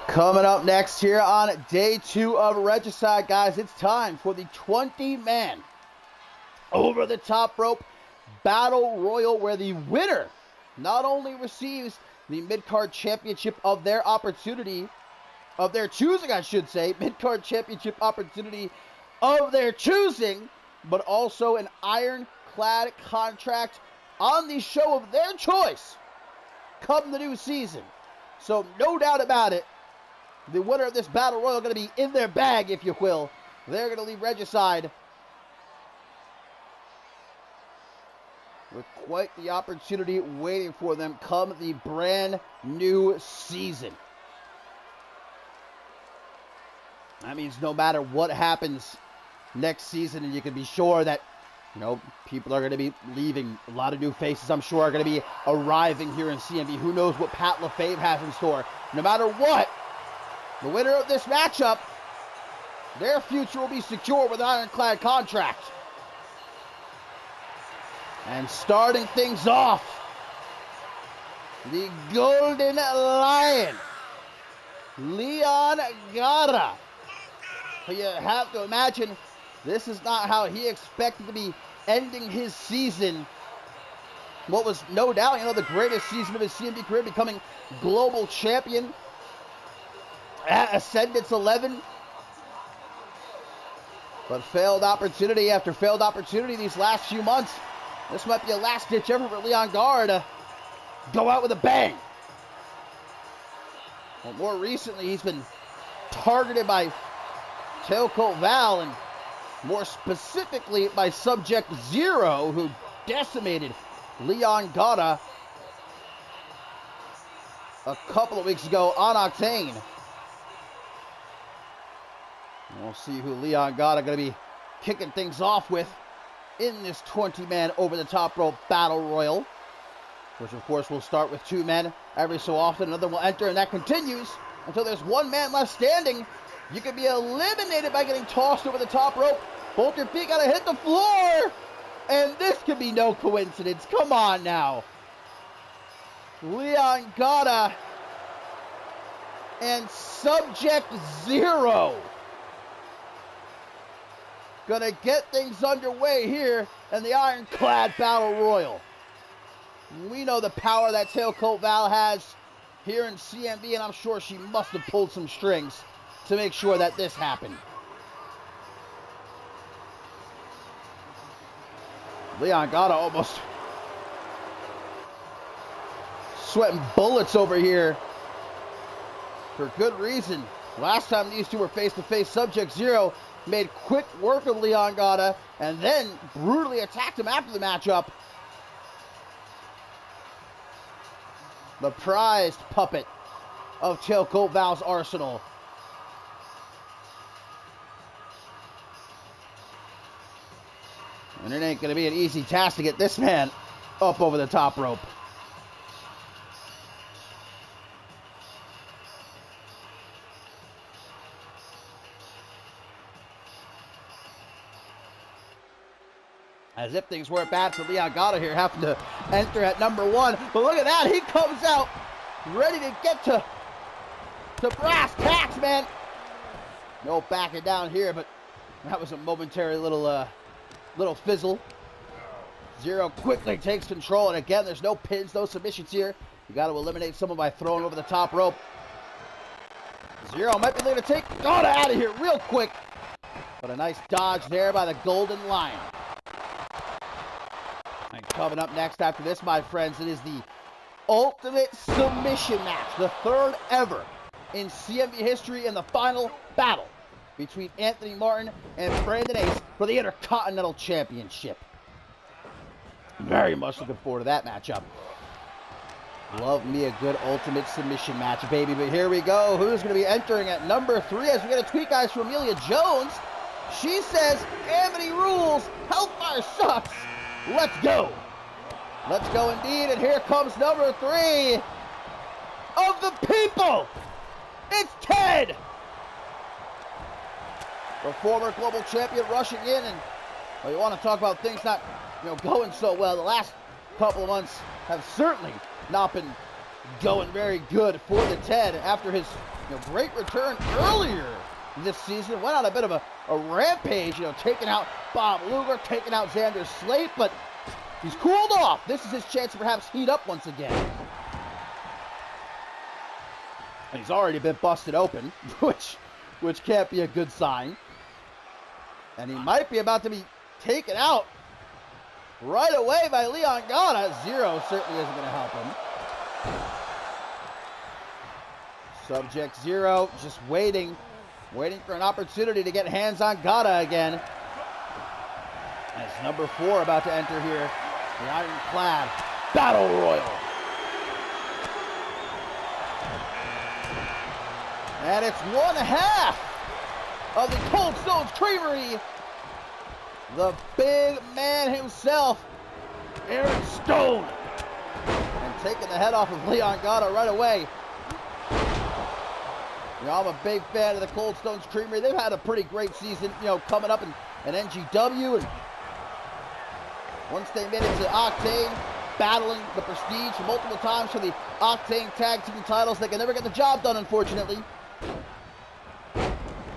Coming up next here on day 2 of Regicide, guys, it's time for the 20-man over the top rope battle royal, where the winner not only receives the mid-card championship of their opportunity, of their choosing, I should say, mid-card championship opportunity of their choosing, but also an ironclad contract on the show of their choice come the new season. So no doubt about it, the winner of this battle royal is going to be in their bag, if you will. They're going to leave Regicide with quite the opportunity waiting for them come the brand new season. That means no matter what happens next season, and you can be sure that, people are going to be leaving. A lot of new faces, I'm sure, are going to be arriving here in CMV. Who knows what Pat LaFave has in store. No matter what, the winner of this matchup, their future will be secure with an ironclad contract. And starting things off, the Golden Lion, Leon Gara. So you have to imagine this is not how he expected to be ending his season. What was no doubt, the greatest season of his CMV career, becoming global champion at Ascendance 11. But failed opportunity after failed opportunity these last few months. This might be a last-ditch effort for Leon Gara to go out with a bang. Well, more recently, he's been targeted by Tailcoat Val, and more specifically by Subject Zero, who decimated Leon Gara a couple of weeks ago on Octane. We'll see who Leon Gara going to be kicking things off with in this 20-man over-the-top rope battle royal, which of course will start with 2 men. Every so often another will enter, and that continues until there's 1 man left standing. You can be eliminated by getting tossed over the top rope. Both your feet gotta hit the floor, and this could be no coincidence. Come on now. Leon Gara and Subject Zero gonna get things underway here in the Ironclad Battle Royal. We know the power that Tailcoat Val has here in CMV, and I'm sure she must have pulled some strings to make sure that this happened. Leon Gara almost sweating bullets over here for good reason. Last time these two were face-to-face, Subject Zero made quick work of Leon Gata and then brutally attacked him after the matchup. The prized puppet of Chael Val's arsenal. And it ain't going to be an easy task to get this man up over the top rope. As if things weren't bad for Leon Gata here, having to enter at number 1. But look at that, he comes out ready to get to brass tacks, man. No backing down here, but that was a momentary little fizzle. Zero quickly takes control, and again, there's no pins, no submissions here. You got to eliminate someone by throwing over the top rope. Zero might be looking to take Gata out of here real quick. But a nice dodge there by the Golden Lion. And coming up next after this, my friends, it is the ultimate submission match, the third ever in CMV history, in the final battle between Anthony Martin and Brandon Ace for the Intercontinental Championship. Very much looking forward to that matchup. Love me a good ultimate submission match, baby. But here we go. Who's going to be entering at number 3? As we get a tweet, guys, from Amelia Jones. She says, Amity rules, Hellfire sucks. Let's go. Let's go indeed. And here comes number 3 of the people. It's Ted. The former global champion rushing in. And well, you want to talk about things not going so well. The last couple of months have certainly not been going very good for the Ted after his great return earlier this season. Went on a bit of a rampage, taking out Bob Luger, taking out Xander Slate, but he's cooled off. This is his chance to perhaps heat up once again. And he's already been busted open, which can't be a good sign. And he might be about to be taken out right away by Leon Gata. Zero certainly isn't going to help him. Subject Zero just waiting for an opportunity to get hands on Gata again. As number 4 about to enter here, the Ironclad Battle Royal. And it's one half of the Cold Stones Creamery. The big man himself, Aaron Stone. And taking the head off of Leon Gata right away. I'm a big fan of the Cold Stones Creamery. They've had a pretty great season, coming up in NGW. And once they made it to Octane, battling the Prestige multiple times for the Octane Tag Team titles, they can never get the job done, unfortunately.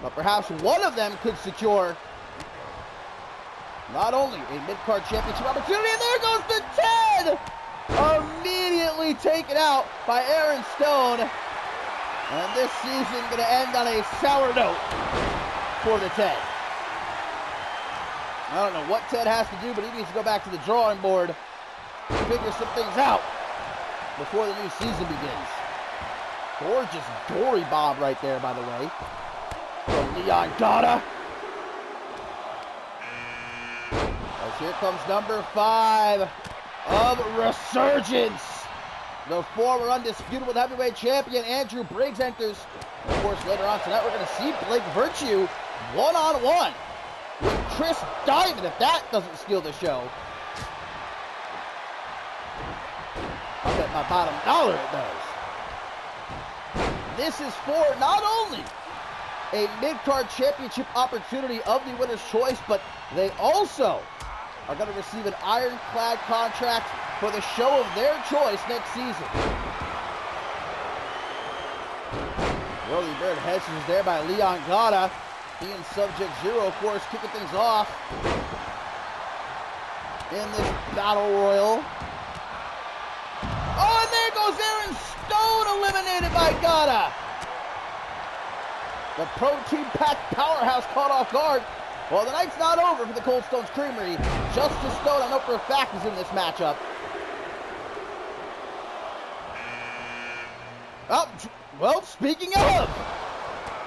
But perhaps one of them could secure not only a mid-card championship opportunity, and there goes the Ted! Immediately taken out by Aaron Stone. And this season going to end on a sour note for the Ted. I don't know what Ted has to do, but he needs to go back to the drawing board and figure some things out before the new season begins. Gorgeous gory bomb right there, by the way, from Leon Gata. As here comes number 5 of Resurgence. The former undisputed heavyweight champion, Andrew Briggs, enters. Of course, later on tonight, we're going to see Blake Virtue one-on-one with Chris Diamond, if that doesn't steal the show. I'll bet my bottom dollar it does. This is for not only a mid-card championship opportunity of the winner's choice, but they also are going to receive an ironclad contract for the show of their choice next season. Whirly Bird Heads is there by Leon Gata. He and Subject Zero, of course, kicking things off in this battle royal. Oh, and there goes Aaron Stone, eliminated by Gata. The protein-packed powerhouse caught off guard. Well, the night's not over for the Cold Stones Creamery. Justice Stone, I know for a fact, is in this matchup. Oh, Well, speaking of,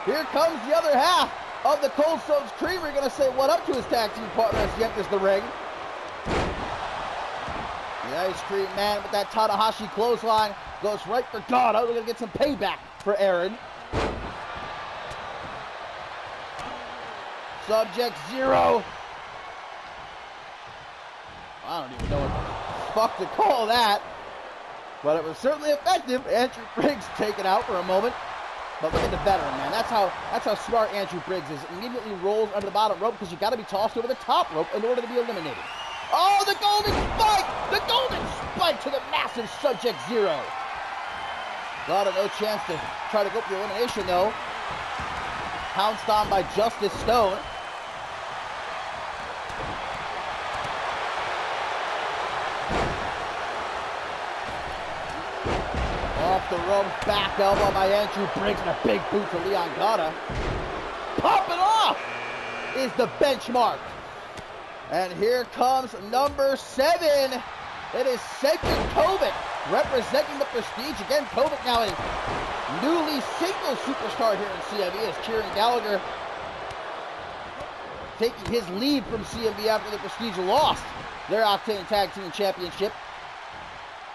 here comes the other half of the Cold Stone's Creamer. Going to say what up to his tag team partner as he enters the ring. The Ice Cream Man with that Tanahashi clothesline goes right for Gata. We're going to get some payback for Aaron. Sub-Zero. I don't even know what the fuck to call that. But it was certainly effective. Andrew Briggs taken out for a moment. But look at the veteran, man. That's how smart Andrew Briggs is. Immediately rolls under the bottom rope because you got to be tossed over the top rope in order to be eliminated. Oh, the golden spike! The golden spike to the massive Sub-Zero. Got no chance to try to go for the elimination, though. Pounced on by Justice Stone. Off the ropes, back elbow by Andrew Briggs and a big boot to Leon Gata. Popping off is the benchmark. And here comes number 7. It is Cedric Kovic representing the Prestige. Again, Kovic now a newly single superstar here in CMV as Kieran Gallagher taking his lead from CMV after the Prestige lost their Octane Tag Team Championship.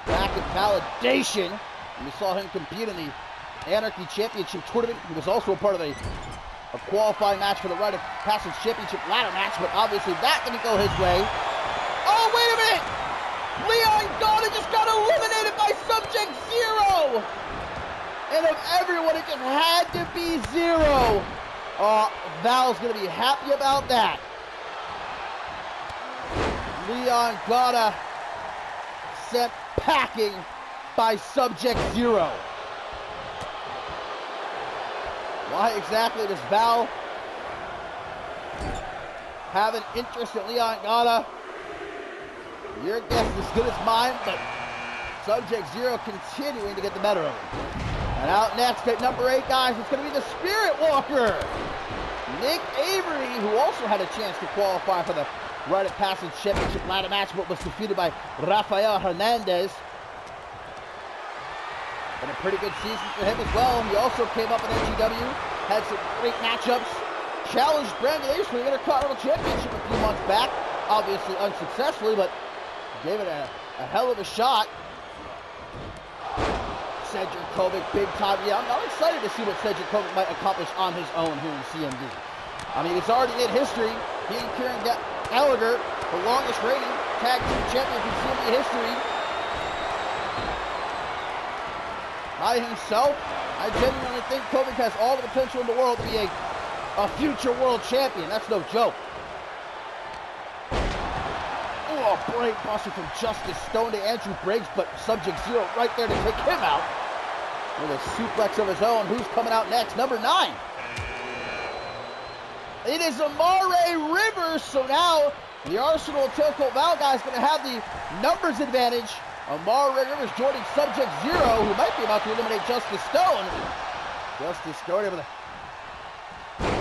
Back in Validation. And we saw him compete in the Anarchy Championship Tournament. He was also a part of a qualifying match for the Rite of Passage Championship ladder match, but obviously that didn't go his way. Oh, wait a minute! Leon Gata just got eliminated by Sub-Zero! And of everyone, it just had to be Zero. Val's going to be happy about that. Leon Gata sent packing by Sub-Zero. Why exactly does Val have an interest in Leon Gata? Your guess is as good as mine, but Sub-Zero continuing to get the better of him. And out next at number 8, guys, it's going to be the Spirit Walker. Nick Avery, who also had a chance to qualify for the Rite of Passage Championship ladder match, but was defeated by Rafael Hernandez. And a pretty good season for him as well. He also came up in NGW, had some great matchups, challenged Brandon Ace for the Intercontinental Championship a few months back, obviously unsuccessfully, but gave it a hell of a shot. Cedric Kovic, big time. Yeah, I'm excited to see what Cedric Kovic might accomplish on his own here in CMV. I mean, he's already made history. He and Kieran Gallagher, the longest reigning tag team champions in CMV history. By himself, I genuinely think Kovic has all the potential in the world to be a future world champion. That's no joke. Oh, a brain buster from Justice Stone to Andrew Briggs, but Sub-Zero right there to take him out. With a suplex of his own. Who's coming out next? Number 9. It is Amare Rivers. So now the Arsenal of Tailcoat Val guy is going to have the numbers advantage. Amare Rivers joining Sub-Zero, who might be about to eliminate Justice Stone. Justice Stone able to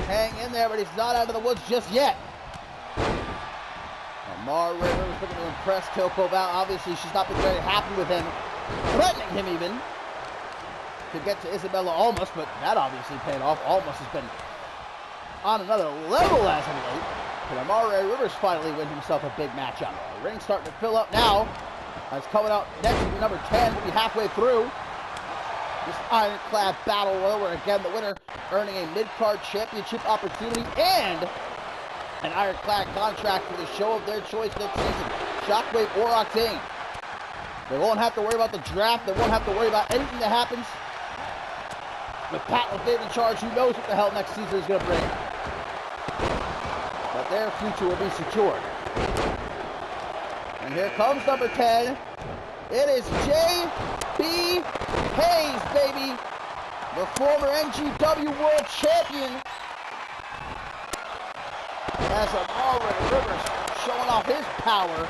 hang in there, but he's not out of the woods just yet. Amare Rivers looking to impress Tailcoat Val. Obviously, she's not been very happy with him, threatening him even to get to Isabella Almas, but that obviously paid off. Almas has been on another level as of late. But Amare Rivers finally win himself a big matchup. The ring's starting to fill up now. As coming out next will be number 10. We'll be halfway through this ironclad battle royal, where again the winner earning a mid-card championship opportunity and an ironclad contract for the show of their choice next season, Shockwave or Octane. They won't have to worry about the draft. They won't have to worry about anything that happens. With Pat LaFave in charge, who knows what the hell next season is going to bring. But their future will be secured. And here comes number 10. It is J.B. Hayes, baby. The former NGW World Champion. As Amare Rivers showing off his power.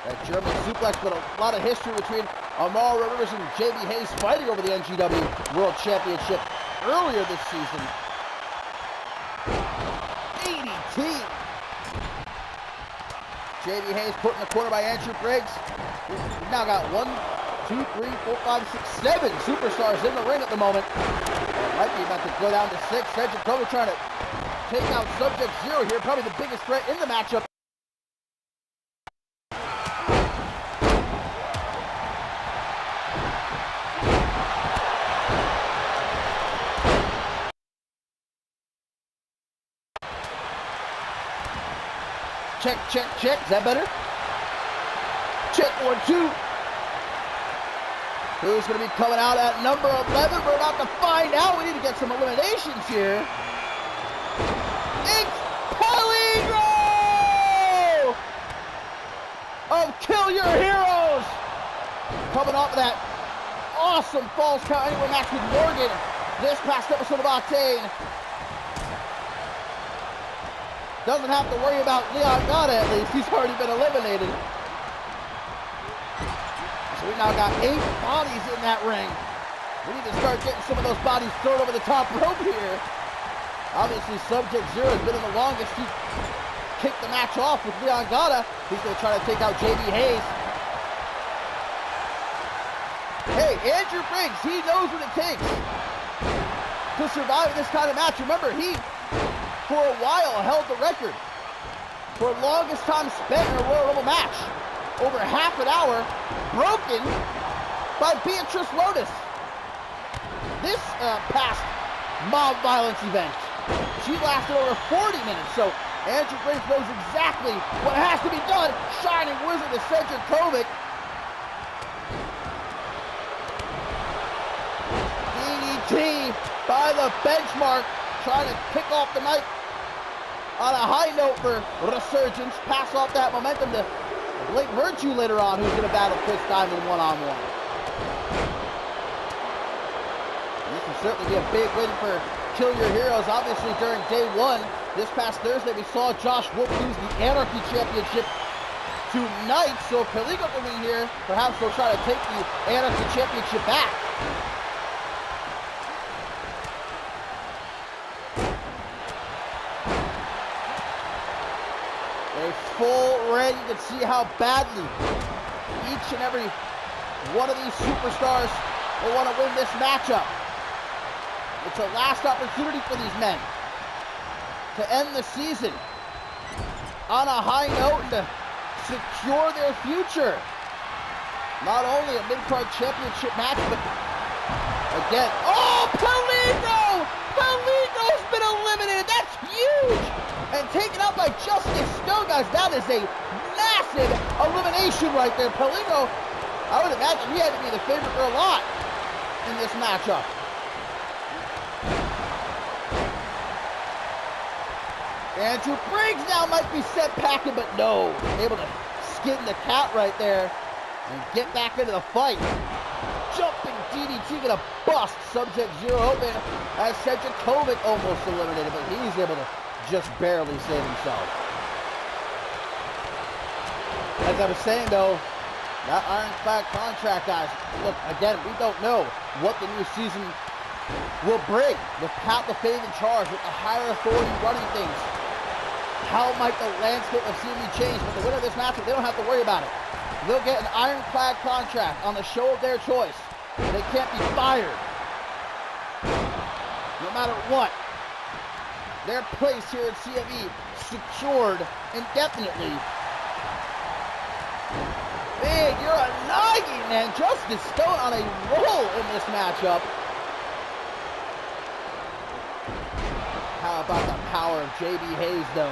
That German suplex, but a lot of history between Amare Rivers and J.B. Hayes fighting over the NGW World Championship earlier this season. ADT. J.B. Hayes put in the corner by Andrew Briggs. We've now got 1, 2, 3, 4, 5, 6, 7 superstars in the ring at the moment. It might be about to go down to 6. Cedric Kobe trying to take out Sub-Zero here. Probably the biggest threat in the matchup. Check, check, check. Is that better? Check 1, 2. Who's going to be coming out at number 11? We're about to find out. We need to get some eliminations here. It's Peligro of Kill Your Heroes. Coming off of that awesome Falls Count Anywhere match with Morgan this past episode of Octane. Doesn't have to worry about Leon Gata at least. He's already been eliminated. So we now got 8 bodies in that ring. We need to start getting some of those bodies thrown over the top rope here. Obviously, Sub-Zero has been in the longest. He kicked the match off with Leon Gata. He's going to try to take out JB Hayes. Hey, Andrew Briggs, he knows what it takes to survive this kind of match. Remember, he, for a while, held the record for longest time spent in a Royal Rumble match. Over half an hour, broken by Beatrice Lotus. This past mob violence event, she lasted over 40 minutes, so Andrew Briggs knows exactly what has to be done. Shining Wizard to Cedric Kovic. DDT by the benchmark, trying to kick off the night on a high note for Resurgence. Pass off that momentum to Blake Virtue later on, who's going to battle Chris Diamond one-on-one. This will certainly be a big win for Kill Your Heroes. Obviously, during day 1, this past Thursday, we saw Josh Wolf lose the Anarchy Championship tonight. So if Peligro can win here, perhaps they'll try to take the Anarchy Championship back. Full red, you can see how badly each and every one of these superstars will want to win this matchup. It's a last opportunity for these men to end the season on a high note and to secure their future. Not only a mid-card championship match, but again, oh, Peligro! Peligro's been eliminated. That's huge! And taken out by Justice Stone, guys. That is a massive elimination right there. Peligro, I would imagine he had to be the favorite for a lot in this matchup. Andrew Briggs now might be set packing, but no. Able to skin the cat right there and get back into the fight. Jumping DDT gonna bust Sub-Zero open as Cedric Kovic almost eliminated, but he's able to just barely save himself. As I was saying though, that ironclad contract, guys, look, again, we don't know what the new season will bring with Pat LaFave in charge, with the higher authority running things. How might the landscape of CMV change? But the winner of this matchup, they don't have to worry about it. They'll get an ironclad contract on the show of their choice. They can't be fired. No matter what. Their place here at CMV secured indefinitely. Big, you're a noggin, man. Justice Stone on a roll in this matchup. How about the power of JB Hayes, though?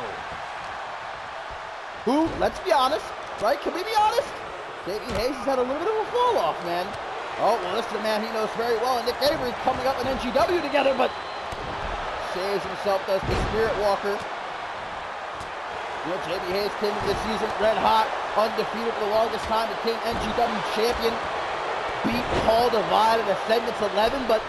Who, let's be honest, right? Can we be honest? JB Hayes has had a little bit of a fall off, man. Oh, well, this is a man he knows very well. And Nick Avery coming up in NGW together, but saves himself, does the Spirit Walker. You know, JB Hayes came into the season red hot, undefeated for the longest time, became NGW champion, beat Paul Divide in a segments 11, but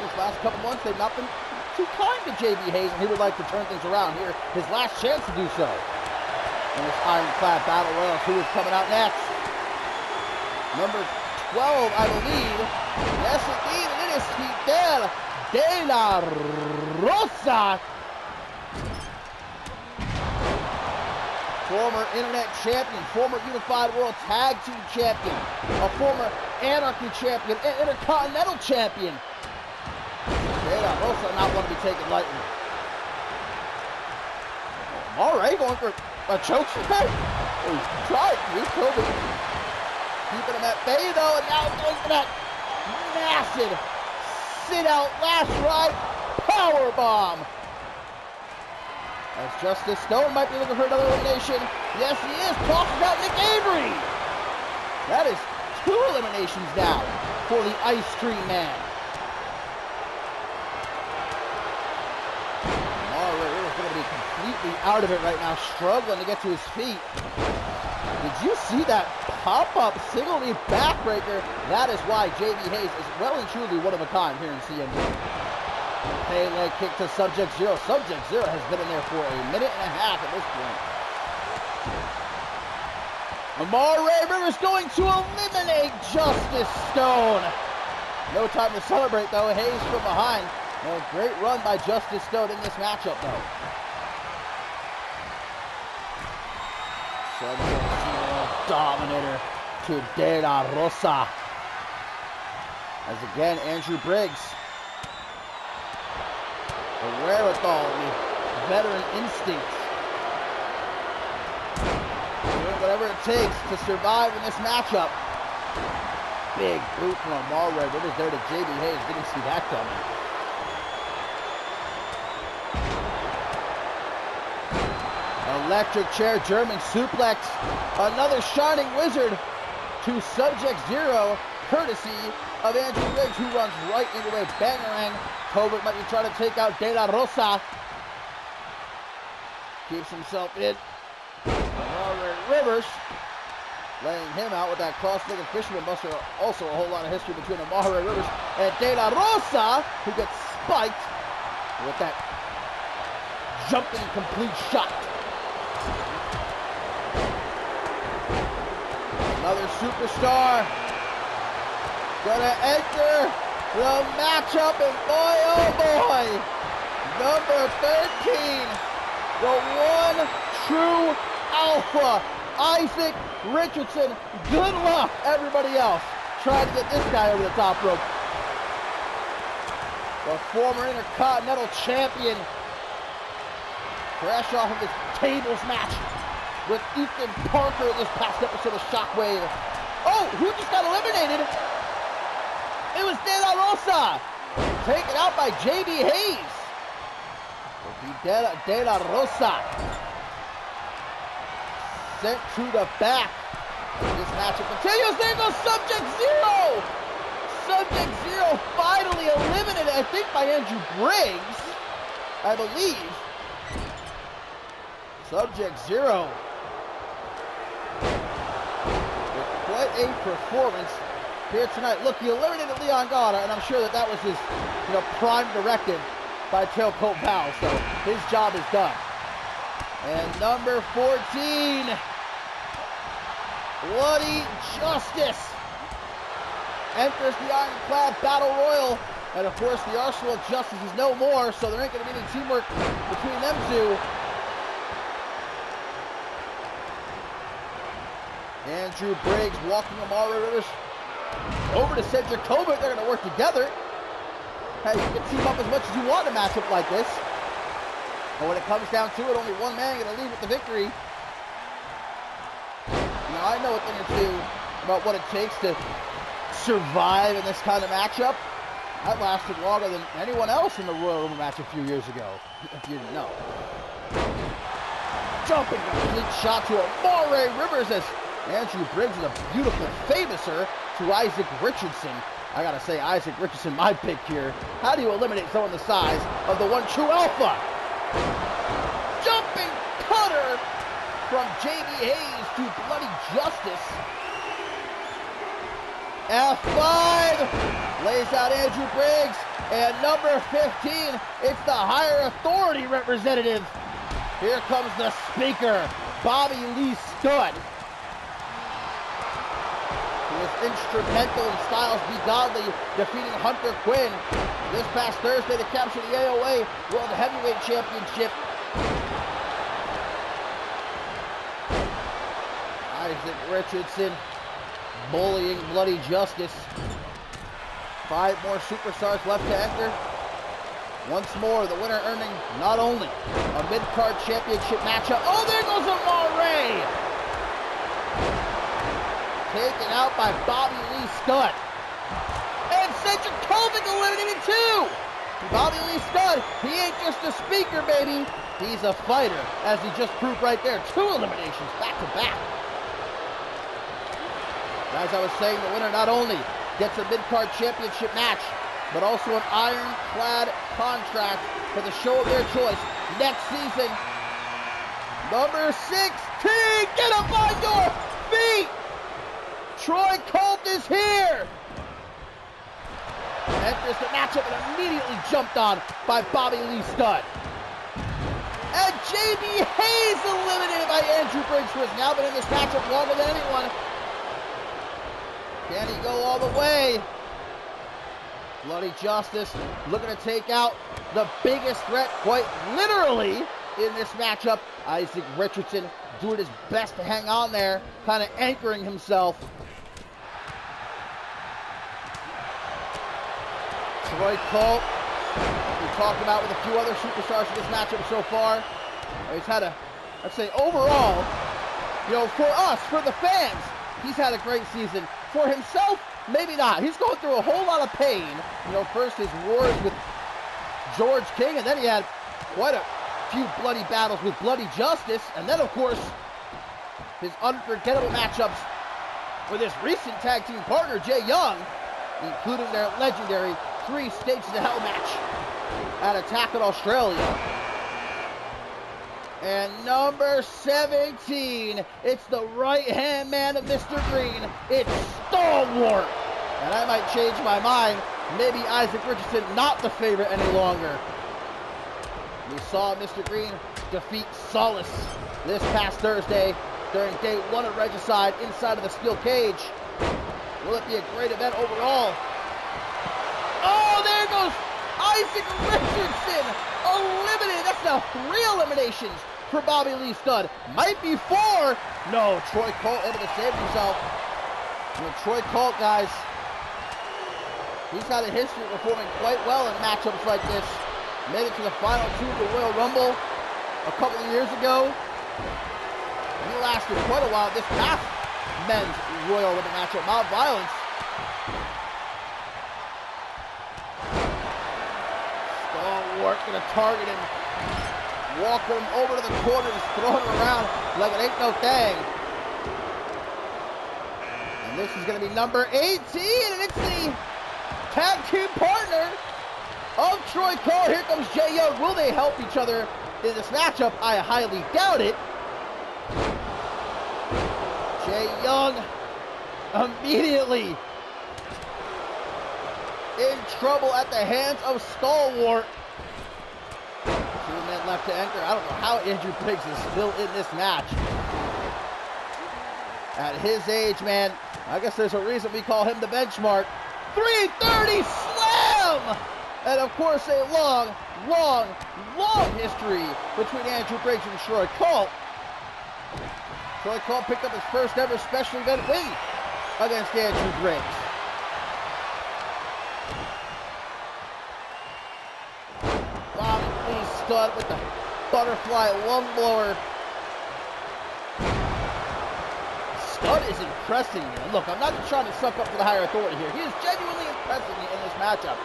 these last couple months they've not been too kind to JB Hayes, and he would like to turn things around here. His last chance to do so in this ironclad battle royal. Who is coming out next? Number 12, I believe. Yes, indeed, it is Fidel de la Rosa. Former Internet Champion, former Unified World Tag Team Champion, a former Anarchy champion and Intercontinental champion. De La Rosa not want to be taken lightly. All right, going for a choke slam. He's trying to use Kobe. Keeping him at bay though, and now going for that massive sit-out last ride power bomb. As Justice Stone might be looking for another elimination. Yes, he is. Tosses out Nick Avery. That is 2 eliminations now for the Ice Cream Man. Rivers going to be completely out of it right now, struggling to get to his feet. Did you see that pop-up single knee backbreaker? That is why JB Hayes is well and truly one of a kind here in CMV. Hey, leg kick to Subject Zero. Subject Zero has been in there for a minute and a half at this point. Amare Rivers going to eliminate Justice Stone. No time to celebrate though. Hayes from behind. A great run by Justice Stone in this matchup though. Subject Zero Dominator to De La Rosa. As again, Andrew Briggs. The wherewithal, the veteran instinct. Doing whatever it takes to survive in this matchup. Big boot from Amare Rivers there to JB Hayes. Didn't see that coming. Electric chair German suplex. Another shining wizard to Subject Zero, courtesy of Andrew Briggs, who runs right into a bangerang. Colbert might be trying to take out De La Rosa. Keeps himself in. Rivers laying him out with that cross-legged fisherman buster. Also a whole lot of history between Amare Rivers and De La Rosa, who gets spiked with that jumping complete shot. Another superstar gonna enter the matchup, and boy, oh boy, number 13, the one true alpha, Isaac Richardson. Good luck, everybody else, trying to get this guy over the top rope. The former Intercontinental champion, fresh off of his tables match with Ethan Parker in this past episode of Shockwave. Oh, who just got eliminated? It was De La Rosa, taken out by JB Hayes. De La Rosa sent to the back. This matchup continues. There goes Subject Zero. Subject Zero finally eliminated, I think, by Andrew Briggs, I believe. Subject Zero with quite a performance here tonight. Look, he eliminated Leon Gada, and I'm sure that was his, prime directive by Tailcoat Val, so his job is done. And number 14, Bloody Justice enters the Ironclad Battle Royal, and of course the Arsenal of Justice is no more, so there ain't going to be any teamwork between them two. Andrew Briggs walking Amare Rivers over to Cedric Colbert. They're going to work together. Hey, you can team up as much as you want in a matchup like this. And when it comes down to it, only one man going to leave with the victory. Now, I know a thing or two about what it takes to survive in this kind of matchup. That lasted longer than anyone else in the Royal Rumble match a few years ago, if you didn't know. Jumping complete shot to Amare Rivers as Andrew Briggs with a beautiful famouser to Isaac Richardson. I gotta say, Isaac Richardson, my pick here. How do you eliminate someone the size of the one true alpha? Jumping cutter from JB Hayes to Bloody Justice. F5 lays out Andrew Briggs, and number 15, it's the higher authority representative. Here comes the speaker, Bobby Lee Stud. Was instrumental in Styles Be Godly defeating Hunter Quinn this past Thursday to capture the AOA World Heavyweight Championship. Isaac Richardson bullying Bloody Justice. 5 more superstars left to enter. Once more, the winner earning not only a mid-card championship matchup. Oh, there goes Amar Ray! Taken out by Bobby Lee Studd. And Cedric Kovic eliminated too! Bobby Lee Studd, he ain't just a speaker, baby. He's a fighter, as he just proved right there. 2 eliminations back to back. As I was saying, the winner not only gets a mid-card championship match, but also an ironclad contract for the show of their choice next season. Number 16, get up on your feet! Troy Colt is here! Enters the matchup and immediately jumped on by Bobby Lee Studd. And JB Hayes eliminated by Andrew Briggs, who has now been in this matchup longer than anyone. Can he go all the way? Bloody Justice looking to take out the biggest threat, quite literally, in this matchup. Isaac Richardson doing his best to hang on there, kind of anchoring himself. Troy Colt, we talked about with a few other superstars in this matchup so far. He's had I'd say overall, for us, for the fans, he's had a great season. For himself, maybe not. He's going through a whole lot of pain. First his wars with George King, and then he had quite a few bloody battles with Bloody Justice, and then, of course, his unforgettable matchups with his recent tag team partner, Jay Young, including their legendary 3 Stages of Hell match at Attack in Australia. And number 17, it's the right-hand man of Mr. Green. It's Stalwart. And I might change my mind. Maybe Isaac Richardson not the favorite any longer. We saw Mr. Green defeat Solace this past Thursday during day 1 of Regicide inside of the steel cage. Will it be a great event overall? Oh, there goes Isaac Richardson eliminated. That's now 3 eliminations for Bobby Lee Studd. Might be 4. No, Troy Colt able to save himself. Troy Colt, guys, he's had a history of performing quite well in matchups like this. Made it to the final 2 of the Royal Rumble a couple of years ago. And he lasted quite a while this past men's Royal Rumble matchup. Mild Violence. Stalwart gonna target him. Walking him over to the corner, just throwing him around like it ain't no thing. And this is gonna be number 18, and it's the tag team partner of Troy Colt. Here comes Jay Young. Will they help each other in this matchup? I highly doubt it. Jay Young immediately in trouble at the hands of Stalwart. 2 men left to enter. I don't know how Andrew Briggs is still in this match. At his age, man, I guess there's a reason we call him the benchmark. 330 slam! And of course, a long, long, long history between Andrew Briggs and Troy Colt. Troy Colt picked up his first ever special event win against Andrew Briggs. Bobby Lee Studd with the butterfly lung blower. Studd is impressing me. Look, I'm not just trying to suck up to the higher authority here. He is genuinely impressing me in this matchup.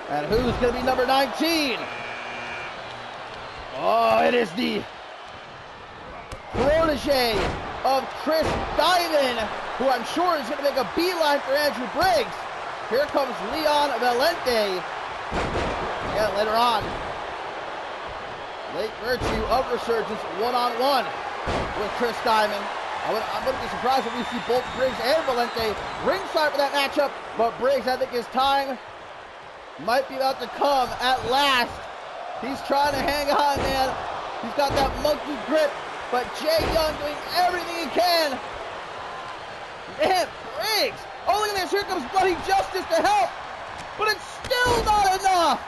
And who's going to be number 19? Oh, it is the protege of Chris Diamond, who I'm sure is going to make a beeline for Andrew Briggs. Here comes Leon Valente. Yeah, later on. Late Virtue of Resurgence one-on-one with Chris Diamond. I'm going to be surprised if we see both Briggs and Valente ringside for that matchup, but Briggs, I think his time might be about to come at last. He's trying to hang on, man. He's got that monkey grip, but Jay Young doing everything he can. Man, Briggs. Oh, look at this. Here comes Bloody Justice to help, but it's still not enough.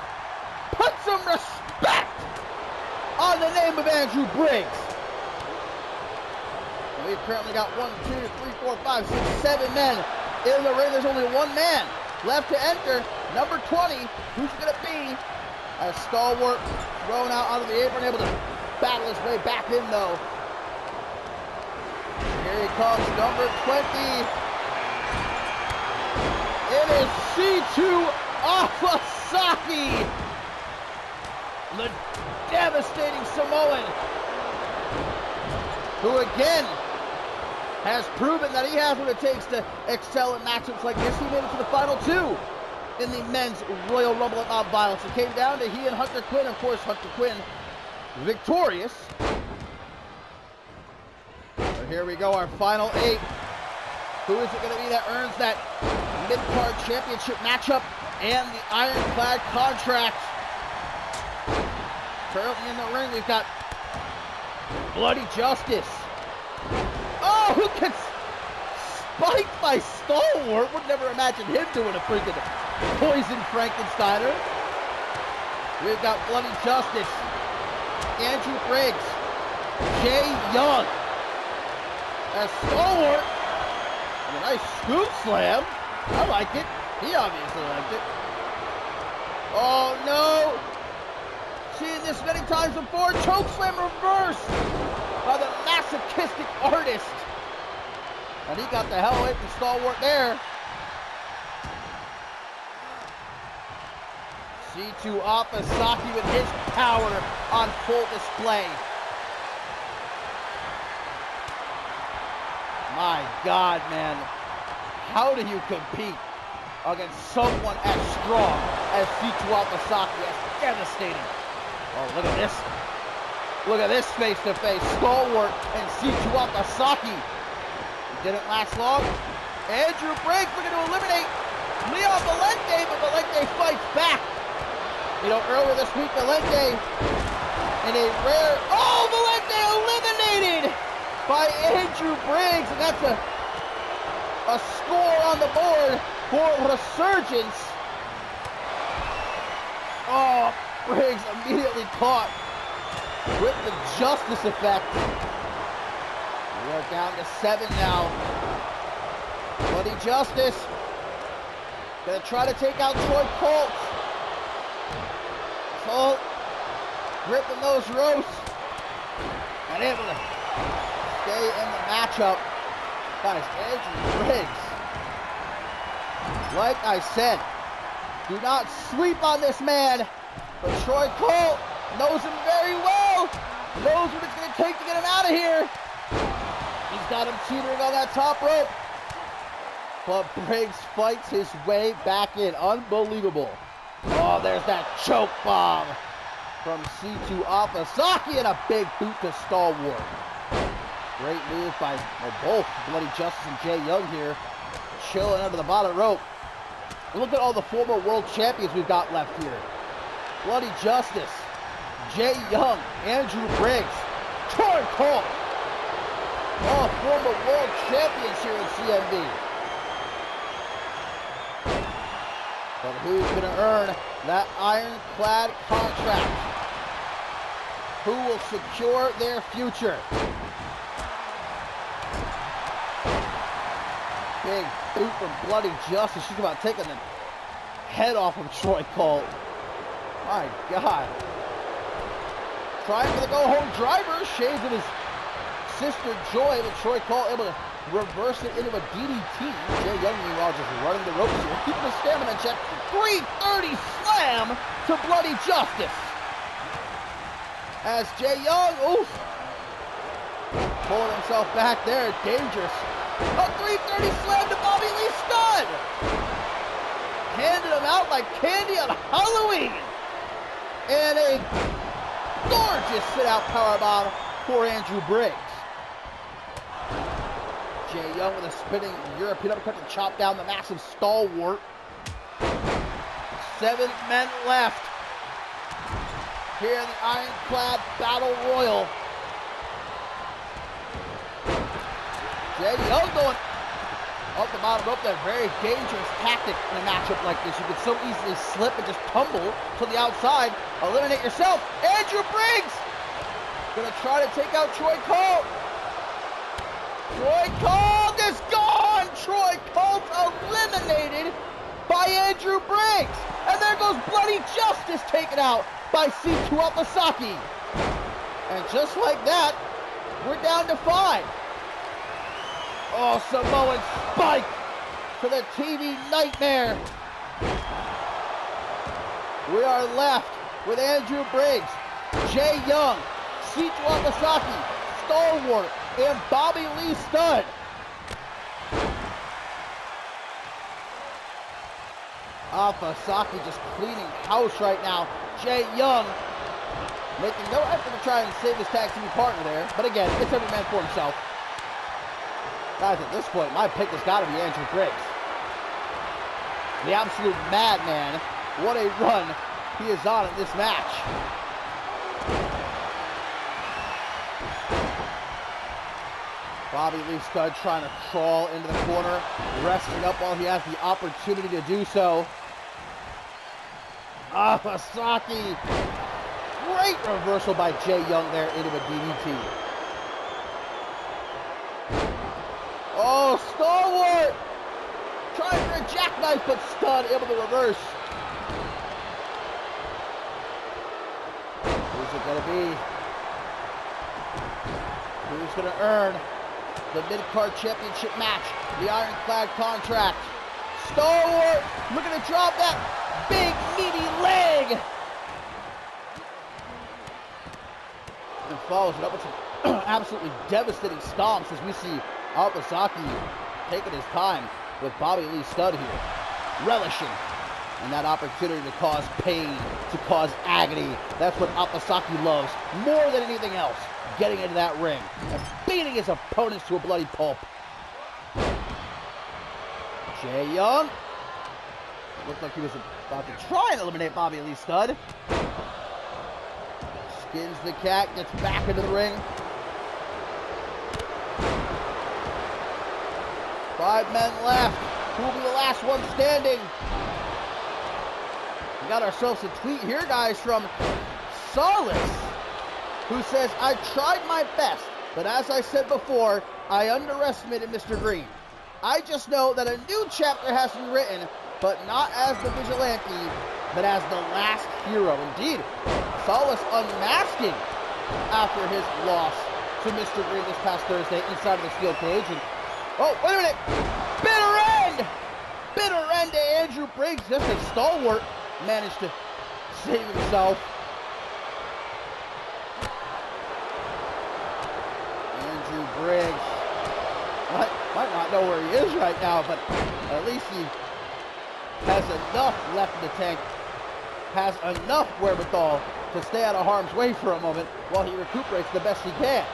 Put some respect on the name of Andrew Briggs. We've currently got 1, 2, 3, 4, 5, 6, 7 men in the ring. There's only one man left to enter. Number 20. Who's it going to be? As Stalwart thrown out onto the apron, able to battle his way back in though. Here he comes, number 20. It is C2 Afasaki, the devastating Samoan, who again has proven that he has what it takes to excel in matchups like this. He made it to the final 2 in the men's Royal Rumble at Mount Violence. It came down to he and Hunter Quinn. Of course, Hunter Quinn victorious. But here we go, our final 8. Who is it going to be that earns that mid-card championship matchup and the ironclad contract? Currently in the ring, we've got Bloody Justice. Oh, who gets spiked by Stalwart? Would never imagine him doing a freaking poison Frankensteiner. We've got Bloody Justice, Andrew Briggs, Jay Young, as Stalwart. A nice scoop slam. I like it. He obviously liked it. Oh no! Seen this many times before. Chokeslam reversed by the masochistic artist. And he got the hell away from Stalwart there. C2 Afasaki with his power on full display. My God, man. How do you compete against someone as strong as C2 Afasaki? That's devastating. Oh, look at this. Look at this face-to-face. Stalwart and C2 Afasaki. It didn't last long. Andrew Briggs looking to eliminate Leon Valente, but Valente fights back. You know, earlier this week, Valente in a rare... Oh, Valente eliminated by Andrew Briggs, and that's a score on the board for Resurgence. Oh, Briggs immediately caught with the Justice effect. We are down to 7 now. Bloody Justice gonna try to take out Troy Colt. Colt gripping those ropes and able to stay in the matchup. Guys, Andrew Briggs, like I said, do not sleep on this man. But Troy Colt knows him very well, knows what it's going to take to get him out of here. He's got him teetering on that top rope. But Briggs fights his way back in. Unbelievable. Oh, there's that choke bomb from C2 Afasaki and a big boot to Stalwart. Great move by both Bloody Justice and Jay Young here, chilling under the bottom rope. Look at all the former world champions we've got left here. Bloody Justice, Jay Young, Andrew Briggs, Troy Colt. All former world champions here in CMV. But who's going to earn that ironclad contract? Who will secure their future? Big boot from Bloody Justice. She's about taking the head off of Troy Colt. My God. Trying for the go-home driver. Shades of his sister Joy, but Troy Colt able to reverse it into a DDT. Jay Young, meanwhile, just running the ropes here, keeping his stamina in check. 330 slam to Bloody Justice. As Jay Young, oof, pulling himself back there, dangerous. A 330 slam to Bobby Lee Stud. Handed him out like candy on Halloween. And a gorgeous sit-out powerbomb for Andrew Briggs. Jay Young with a spinning European uppercut to chop down the massive Stalwart. 7 men left here in the Ironclad Battle Royal. Jay Young going up the bottom rope. That very dangerous tactic in a matchup like this. You could so easily slip and just tumble to the outside. Eliminate yourself. Andrew Briggs gonna try to take out Troy Colt. Troy Colt is gone! Troy Colt eliminated by Andrew Briggs. And there goes Bloody Justice taken out by C2 Alpasaki. And just like that, we're down to 5. Oh, Samoan Spike for the TV nightmare. We are left with Andrew Briggs, Jay Young, C2 Alpasaki, Stalwart, and Bobby Lee Stud. Alpasaki just cleaning house right now. Jay Young making no effort to try and save his tag team partner there. But again, it's every man for himself. Guys, at this point, my pick has got to be Andrew Briggs. The absolute madman. What a run he is on in this match. Bobby Lee Stud trying to crawl into the corner, resting up while he has the opportunity to do so. Alpasaki. Great reversal by Jay Young there into a DDT. Oh, Stalwart! Trying for a jackknife, but Stud able to reverse. Who's it going to be? Who's going to earn the mid-card championship match? The ironclad contract. Stalwart looking to drop that big, meaty leg. And follows it up with some absolutely devastating stomps as we see Alpasaki taking his time with Bobby Lee Stud here, relishing in that opportunity to cause pain, to cause agony. That's what Alpasaki loves more than anything else, getting into that ring and beating his opponents to a bloody pulp. Jay Young, it looked like he was about to try and eliminate Bobby Lee Stud. Skins the cat, gets back into the ring. 5 men left. Who will be the last one standing? We got ourselves a tweet here, guys, from Solace, who says, I tried my best, but as I said before, I underestimated Mr. Green. I just know that a new chapter has to be written, but not as the vigilante, but as the last hero. Indeed, Solace unmasking after his loss to Mr. Green this past Thursday inside of the steel cage. And oh, wait a minute! Bitter end! Bitter end to Andrew Briggs, just as Stalwart managed to save himself. Andrew Briggs might not know where he is right now, but at least he has enough left in the tank, has enough wherewithal to stay out of harm's way for a moment while he recuperates the best he can.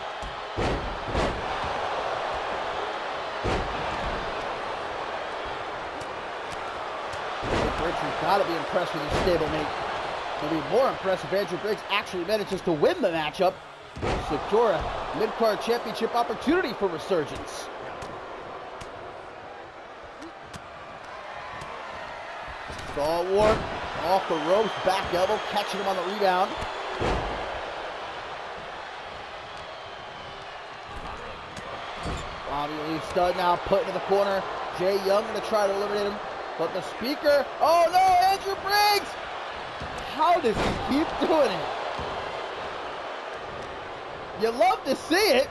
Richard's got to be impressed with his stablemate. It'll be more impressive if Andrew Briggs actually manages to win the matchup, secure a mid-card championship opportunity for Resurgence. Stalwart off the ropes, back elbow, catching him on the rebound. Bobby Lee Stud now put into the corner. Jay Young going to try to eliminate him. But the speaker, oh no, Andrew Briggs! How does he keep doing it? You love to see it.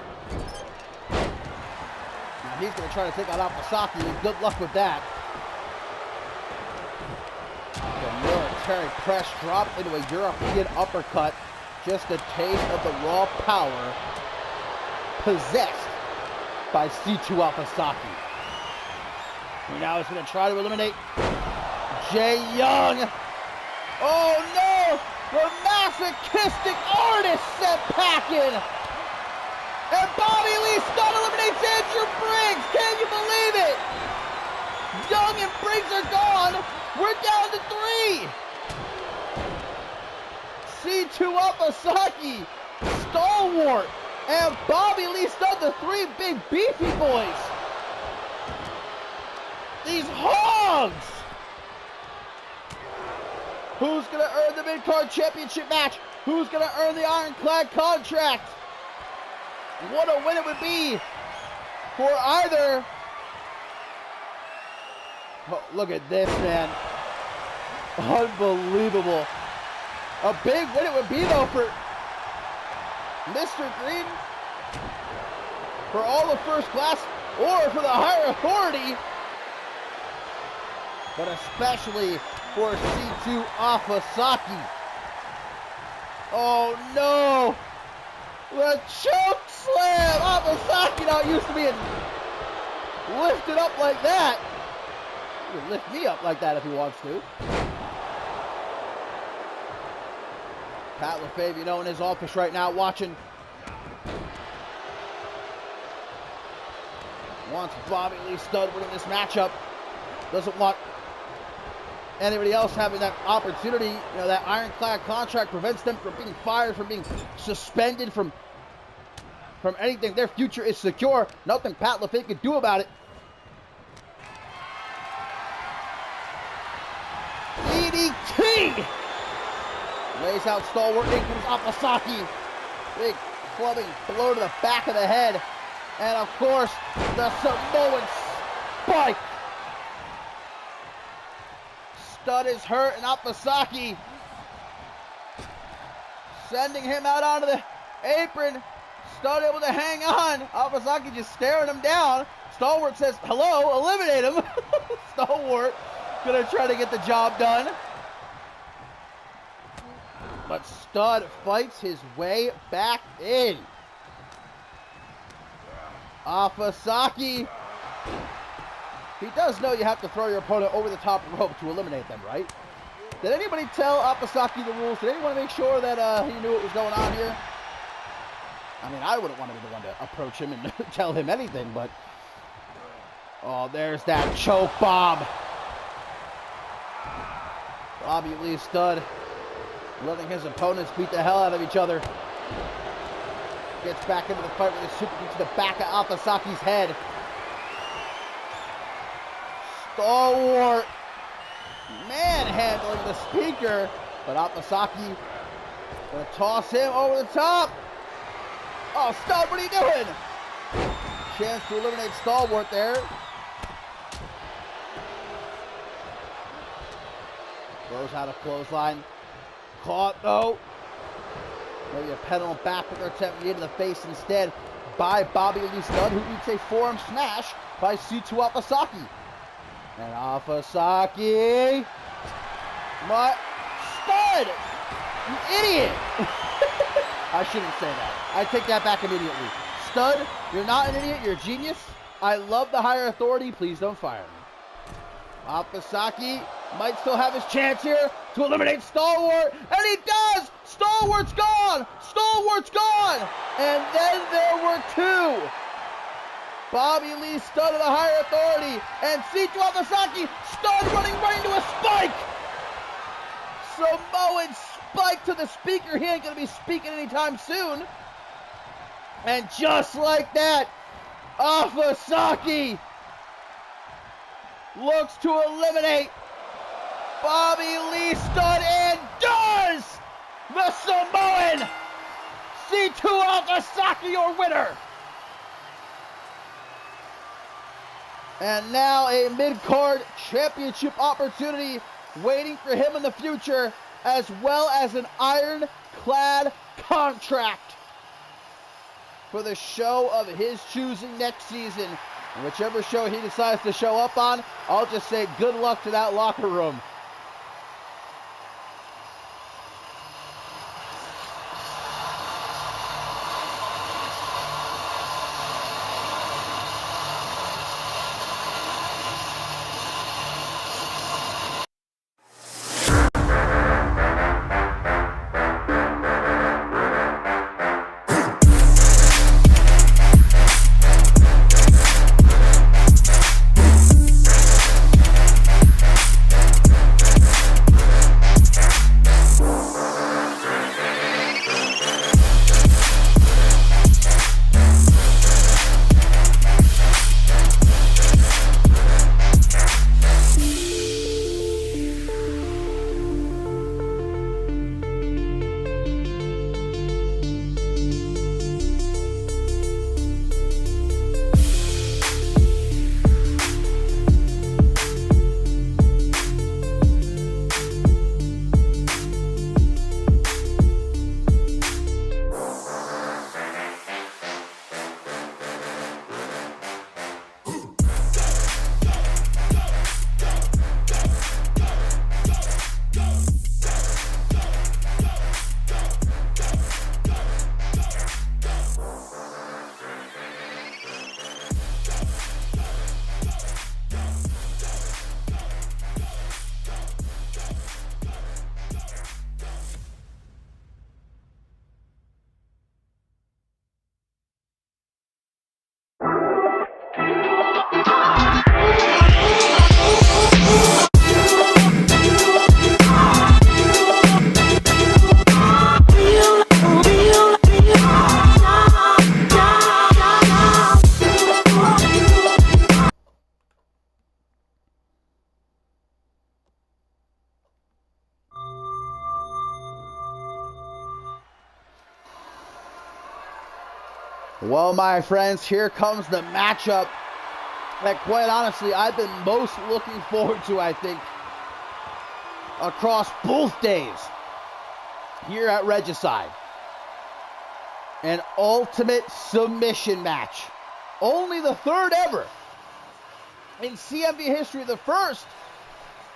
Now he's going to try to take out Alpasaki. Good luck with that. The military press drop into a European uppercut. Just a taste of the raw power possessed by C2 Alpasaki. Who now is going to try to eliminate Jay Young. Oh no! The masochistic artist sent packing! And Bobby Lee Stud eliminates Andrew Briggs! Can you believe it? Young and Briggs are gone! We're down to 3! C2 Alpasaki, Stalwart, and Bobby Lee Stud, the 3 big beefy boys! These hogs! Who's going to earn the mid-card championship match? Who's going to earn the ironclad contract? What a win it would be for either. Oh, look at this, man. Unbelievable. A big win it would be, though, for Mr. Green, for all the first class, or for the higher authority, but especially for C2 Afasaki. Oh no! The choke slam! Afasaki not used to being lifted up like that. He can lift me up like that if he wants to. Pat LaFave, you know, in his office right now watching. Wants Bobby Lee Stud winning this matchup. Doesn't want anybody else having that opportunity. You know, that ironclad contract prevents them from being fired, from being suspended, from anything. Their future is secure. Nothing Pat LaFave can do about it. DDT! Lays out stalwart. In comes Afasaki. Big clubbing blow to the back of the head. And of course, the Samoan spike. Stud is hurt, and Afasaki sending him out onto the apron. Stud able to hang on. Afasaki just staring him down. Stalwart says, hello, eliminate him. Stalwart gonna try to get the job done. But Stud fights his way back in. Afasaki. He does know you have to throw your opponent over the top rope to eliminate them, right? Did anybody tell Afasaki the rules? Did anyone make sure that he knew what was going on here? I mean, I wouldn't want to be the one to approach him and tell him anything, but... Oh, there's that choke bomb. Bobby Lee Stud letting his opponents beat the hell out of each other. Gets back into the fight with a super kick to the back of Afasaki's head. Stalwart manhandling the speaker, but Afasaki gonna toss him over the top. Oh, Stud, what are you doing? Chance to eliminate Stalwart there. Throws out a clothesline. Caught though. Maybe a pedal back with their attempt into the face instead by Bobby Lee Stud, who eats a forearm smash by C2 Afasaki. And Afasaki. What? Stud! You idiot! I shouldn't say that. I take that back immediately. Stud, you're not an idiot, you're a genius. I love the higher authority, please don't fire me. Afasaki might still have his chance here to eliminate Stalwart, and he does! Stalwart's gone! Stalwart's gone! And then there were two. Bobby Lee Stud of the higher authority, and C2 Afasaki, Stud running right into a spike! Samoan spike to the speaker. He ain't gonna be speaking anytime soon. And just like that, Afasaki looks to eliminate Bobby Lee Stud, and does! The Samoan C2 Afasaki, your winner! And now a mid-card championship opportunity waiting for him in the future, as well as an ironclad contract for the show of his choosing next season. And whichever show he decides to show up on, I'll just say good luck to that locker room. Well, my friends, here comes the matchup that, quite honestly, I've been most looking forward to, I think, across both days here at Regicide. An ultimate submission match. Only the third ever in CMV history. The first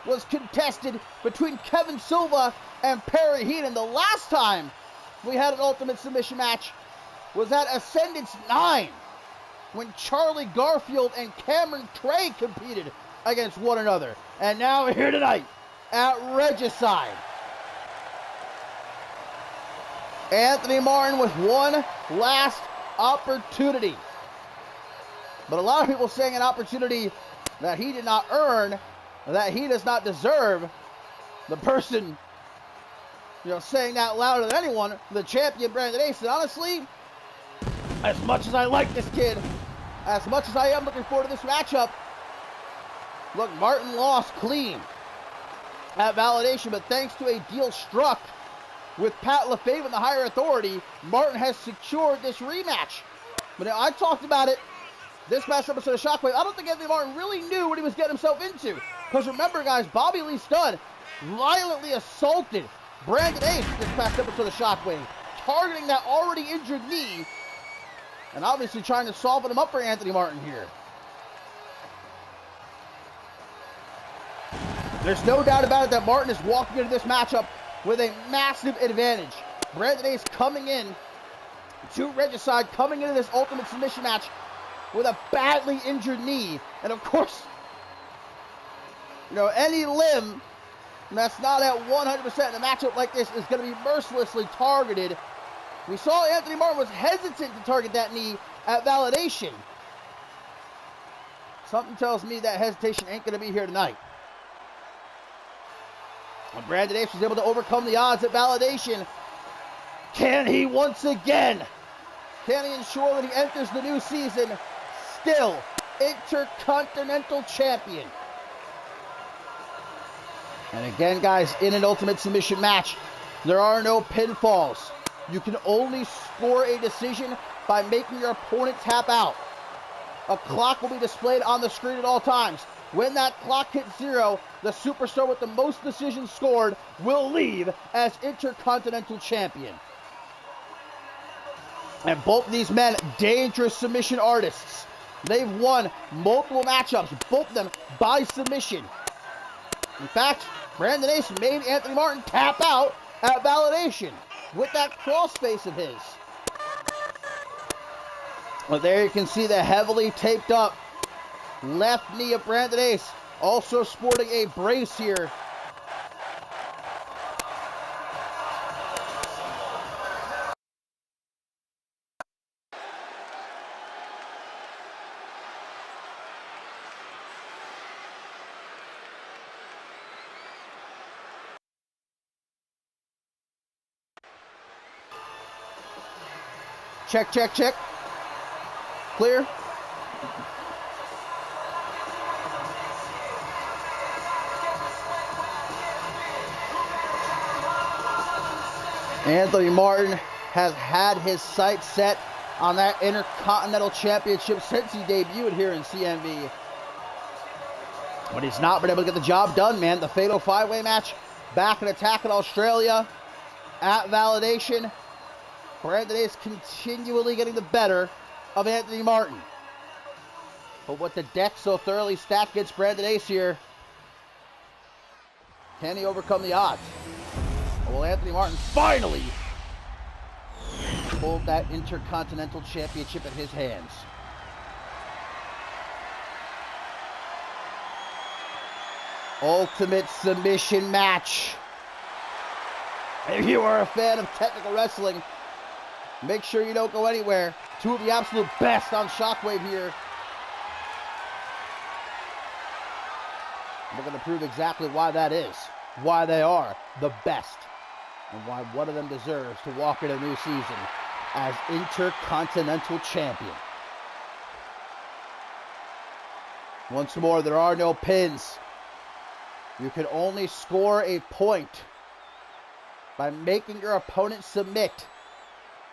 was contested between Kevin Silva and Perry Heenan. The last time we had an ultimate submission match was at Ascendance 9, when Charlie Garfield and Cameron Craig competed against one another. And now we're here tonight at Regicide. Anthony Martin with one last opportunity. But a lot of people saying an opportunity that he did not earn, that he does not deserve. The person, saying that louder than anyone, the champion Brandon Ace. And honestly, as much as I like this kid, as much as I am looking forward to this matchup, look, Martin lost clean at Validation, but thanks to a deal struck with Pat LaFave and the higher authority, Martin has secured this rematch. But I talked about it this past episode of Shockwave. I don't think Anthony Martin really knew what he was getting himself into. Because remember, guys, Bobby Lee Studd violently assaulted Brandon Ace this past episode of Shockwave, targeting that already injured knee, and obviously trying to soften him up for Anthony Martin here. There's no doubt about it that Martin is walking into this matchup with a massive advantage. Brandon Ace coming in to Regicide, coming into this ultimate submission match with a badly injured knee. And of course, any limb that's not at 100% in a matchup like this is going to be mercilessly targeted. We saw Anthony Martin was hesitant to target that knee at Validation. Something tells me that hesitation ain't going to be here tonight. When Brandon Ace was able to overcome the odds at Validation, can he once again? Can he ensure that he enters the new season still Intercontinental Champion? And again, guys, in an ultimate submission match, there are no pinfalls. You can only score a decision by making your opponent tap out. A clock will be displayed on the screen at all times. When that clock hits 0, the superstar with the most decisions scored will leave as Intercontinental Champion. And both of these men, dangerous submission artists. They've won multiple matchups, both of them by submission. In fact, Brandon Ace made Anthony Martin tap out at Validation with that crossface of his. Well, there you can see the heavily taped up left knee of Brandon Ace, also sporting a brace here. Check, check, check. Clear. Anthony Martin has had his sights set on that Intercontinental Championship since he debuted here in CMV. But he's not been able to get the job done, man. The Fatal 5-Way match back in Attack in Australia at Validation. Brandon Ace continually getting the better of Anthony Martin. But with the deck so thoroughly stacked against Brandon Ace here, can he overcome the odds? Or will Anthony Martin finally hold that Intercontinental Championship in his hands? Ultimate submission match. If you are a fan of technical wrestling, make sure you don't go anywhere. Two of the absolute best on Shockwave here. We're going to prove exactly why that is. Why they are the best. And why one of them deserves to walk in a new season as Intercontinental Champion. Once more, there are no pins. You can only score a point by making your opponent submit.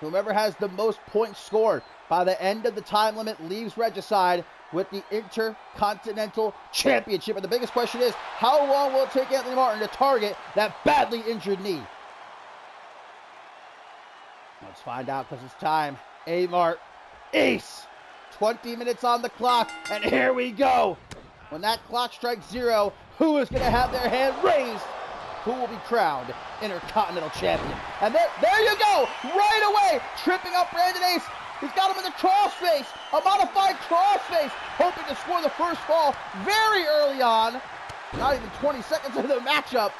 Whomever has the most points scored by the end of the time limit, leaves Regicide with the Intercontinental Championship. And the biggest question is, how long will it take Anthony Martin to target that badly injured knee? Let's find out, because it's time. A-Mart, Ace, 20 minutes on the clock, and here we go. When that clock strikes 0, who is going to have their hand raised? Who will be crowned Intercontinental Champion? And there you go, right away, tripping up Brandon Ace. He's got him in the crossface, a modified crossface, hoping to score the first fall very early on. Not even 20 seconds into the matchup.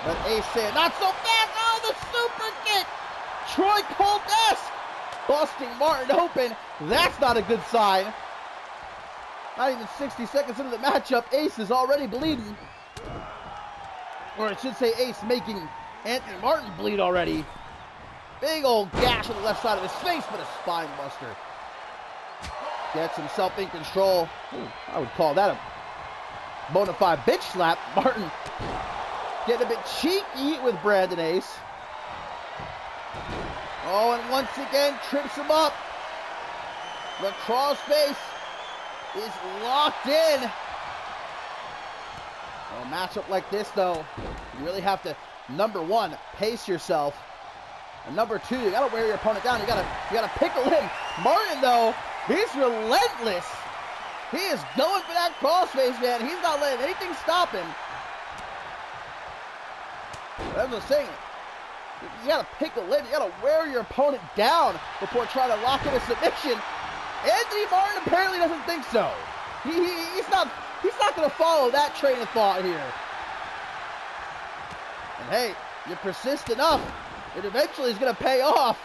But Ace saying, not so fast. Oh, the super kick. Troy Colt-esque, busting Martin open. That's not a good sign. Not even 60 seconds into the matchup, Ace is already bleeding. Or I should say Ace making Anthony Martin bleed already. Big old gash on the left side of his face, but a spine buster. Gets himself in control. I would call that a bona fide bitch slap. Martin getting a bit cheeky with Brandon Ace. Oh, and once again, trips him up. The crossface is locked in. A matchup like this, though, you really have to, number one, pace yourself. And number two, you gotta wear your opponent down. You gotta pickle him. Martin, though, he's relentless. He is going for that crossface, man. He's not letting anything stop him. As I was saying, you gotta pickle him. You gotta wear your opponent down before trying to lock in a submission. Anthony Martin apparently doesn't think so. He's not going to follow that train of thought here. And hey, you persist enough, it eventually is going to pay off.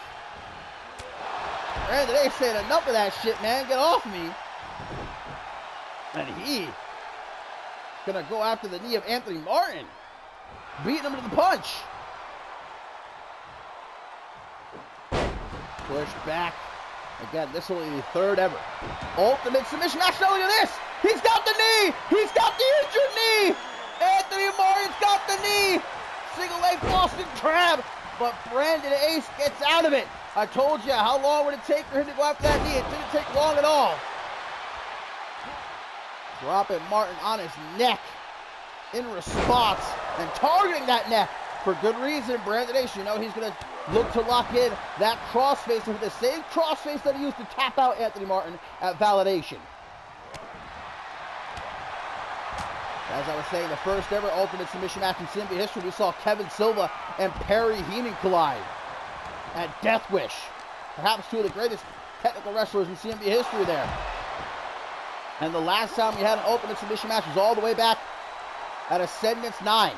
Brandon Ace saying, enough of that shit, man. Get off me. And he going to go after the knee of Anthony Martin, beating him to the punch. Push back. Again, this will be the third ever Ultimate Submission match. Now look at this. He's got the knee. He's got the injured knee. Anthony Martin's got the knee. Single leg Boston Crab. But Brandon Ace gets out of it. I told you, how long would it take for him to go after that knee? It didn't take long at all. Dropping Martin on his neck in response and targeting that neck for good reason. Brandon Ace, you know he's going to look to lock in that crossface with the same crossface that he used to tap out Anthony Martin at Validation. As I was saying, the first ever Ultimate Submission match in CMV history, we saw Kevin Silva and Perry Heenan collide at Death Wish. Perhaps two of the greatest technical wrestlers in CMV history there. And the last time we had an Ultimate Submission match was all the way back at Ascendance 9,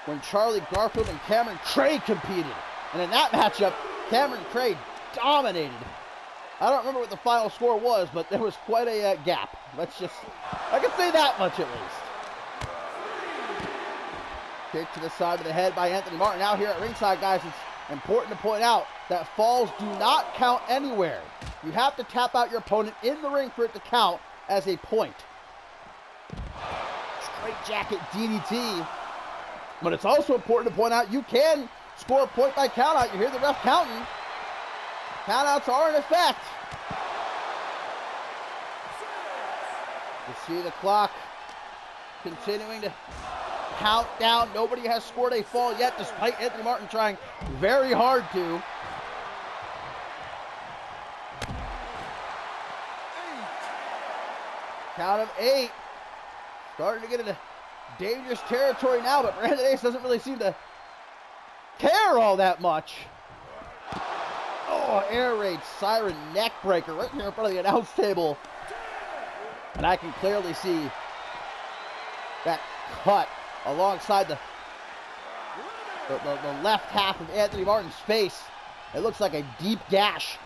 when Charlie Garfield and Cameron Craig competed. And in that matchup, Cameron Craig dominated. I don't remember what the final score was, but there was quite a gap. I can say that much at least. Kick to the side of the head by Anthony Martin. Now here at ringside, guys, it's important to point out that falls do not count anywhere. You have to tap out your opponent in the ring for it to count as a point. Straight jacket DDT. But it's also important to point out you can score a point by count out. You hear the ref counting. Countouts are in effect. You see the clock continuing to count down. Nobody has scored a fall yet, despite Anthony Martin trying very hard to. Count of 8. Starting to get into dangerous territory now, but Brandon Ace doesn't really seem to care all that much. Oh, air raid siren neck breaker right here in front of the announce table. And I can clearly see that cut alongside the left half of Anthony Martin's face. It looks like a deep gash.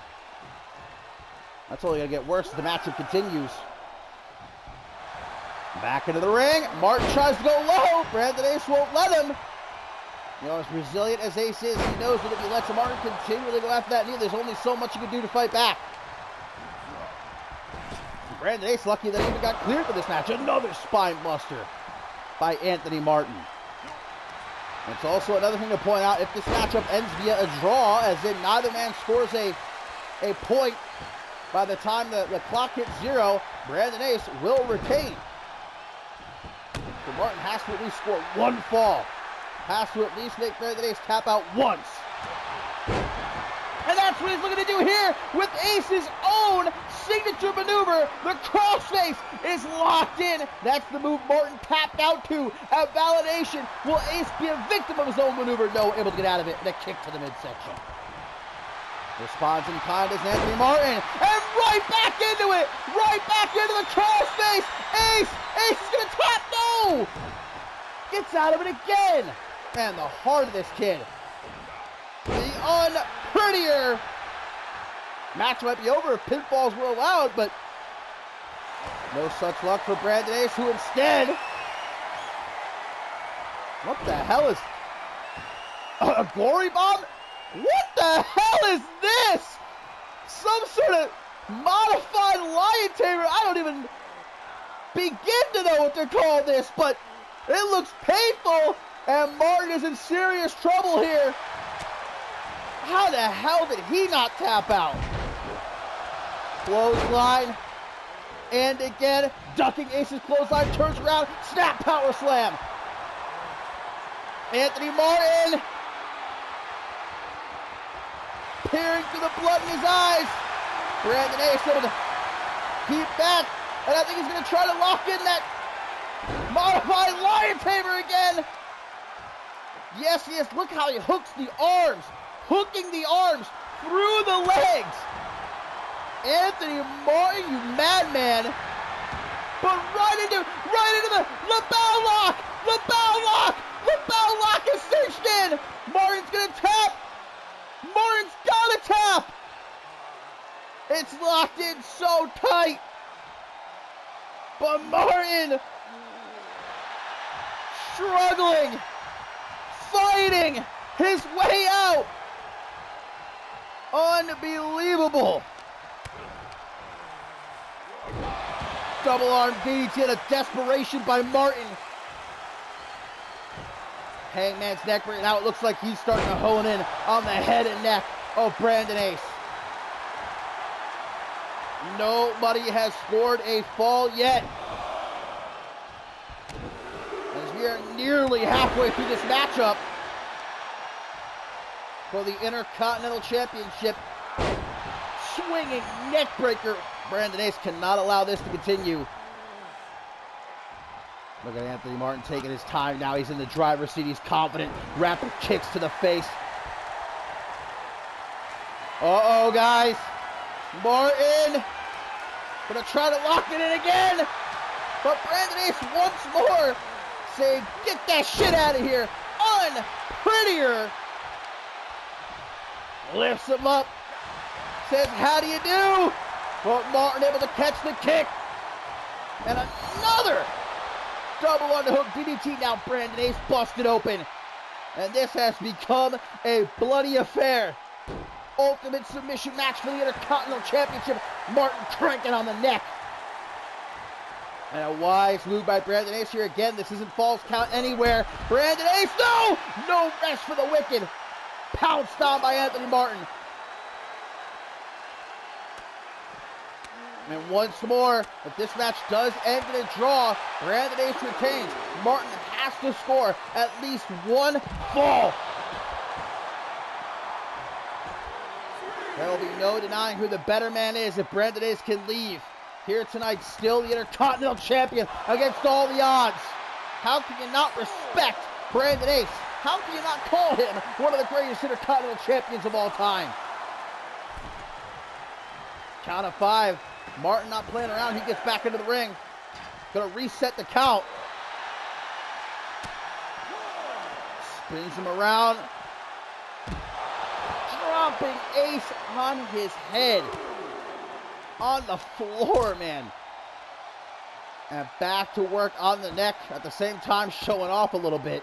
That's only going to get worse as the matchup continues. Back into the ring. Martin tries to go low. Brandon Ace won't let him. You know, as resilient as Ace is, he knows that if he lets Martin continually go after that knee, there's only so much he can do to fight back. And Brandon Ace lucky that he even got cleared for this match. Another spine buster by Anthony Martin. It's also another thing to point out, if this matchup ends via a draw, as in neither man scores a a point by the time the clock hits 0. Brandon Ace will retain. So Martin has to at least score 1 fall. Has to at least make Brandon Ace tap out once. And that's what he's looking to do here with Ace's own signature maneuver. The crossface is locked in. That's the move Martin tapped out to at validation. Will Ace be a victim of his own maneuver? No, able to get out of it. And a kick to the midsection. Responds in kind as Anthony Martin. And right back into it. Right back into the crossface. Ace is going to tap. No! Gets out of it again. Man, the heart of this kid. The unprettier match might be over if pinfalls were allowed, but no such luck for Brandon Ace, who instead... What the hell is... a glory bomb? What the hell is this? Some sort of modified lion tamer. I don't even begin to know what to call this, but it looks painful, and Martin is in serious trouble here. How the hell did he not tap out? Clothesline. And again, ducking Ace's clothesline, turns around, snap power slam. Anthony Martin. Peering through the blood in his eyes. Brandon Ace able to keep back. And I think he's going to try to lock in that modified lion tamer again. Yes, he is. Look how he hooks the arms. Hooking the arms through the legs. Anthony Martin, you madman. But right into the lapel lock. Lapel lock is cinched in. Martin's gonna tap. Martin's gotta tap. It's locked in so tight. But Martin struggling, fighting his way out. Unbelievable. Double arm DDT out of desperation by Martin. Hangman's neck breaker. Now it looks like he's starting to hone in on the head and neck of Brandon Ace. Nobody has scored a fall yet. As we are nearly halfway through this matchup for the Intercontinental Championship. Swinging neck breaker. Brandon Ace cannot allow this to continue. Look at Anthony Martin taking his time now. He's in the driver's seat. He's confident. Rapid kicks to the face. Uh-oh, guys. Martin gonna try to lock it in again. But Brandon Ace once more saying, get that shit out of here. Unprettier. Lifts him up. Says, how do you do? But Martin able to catch the kick. And another double underhook DDT. Now Brandon Ace busted open. And this has become a bloody affair. Ultimate submission match for the Intercontinental Championship. Martin cranking on the neck. And a wise move by Brandon Ace here again. This isn't false count anywhere. Brandon Ace, no! No rest for the wicked. Pounced on by Anthony Martin. And once more, if this match does end in a draw, Brandon Ace retains. Martin has to score at least 1 fall. There will be no denying who the better man is if Brandon Ace can leave. Here tonight, still the Intercontinental Champion against all the odds. How can you not respect Brandon Ace? How can you not call him one of the greatest Intercontinental Champions of all time? Count of 5. Martin not playing around. He gets back into the ring. Gonna reset the count. Spins him around. Dropping Ace on his head. On the floor, man. And back to work on the neck. At the same time, showing off a little bit.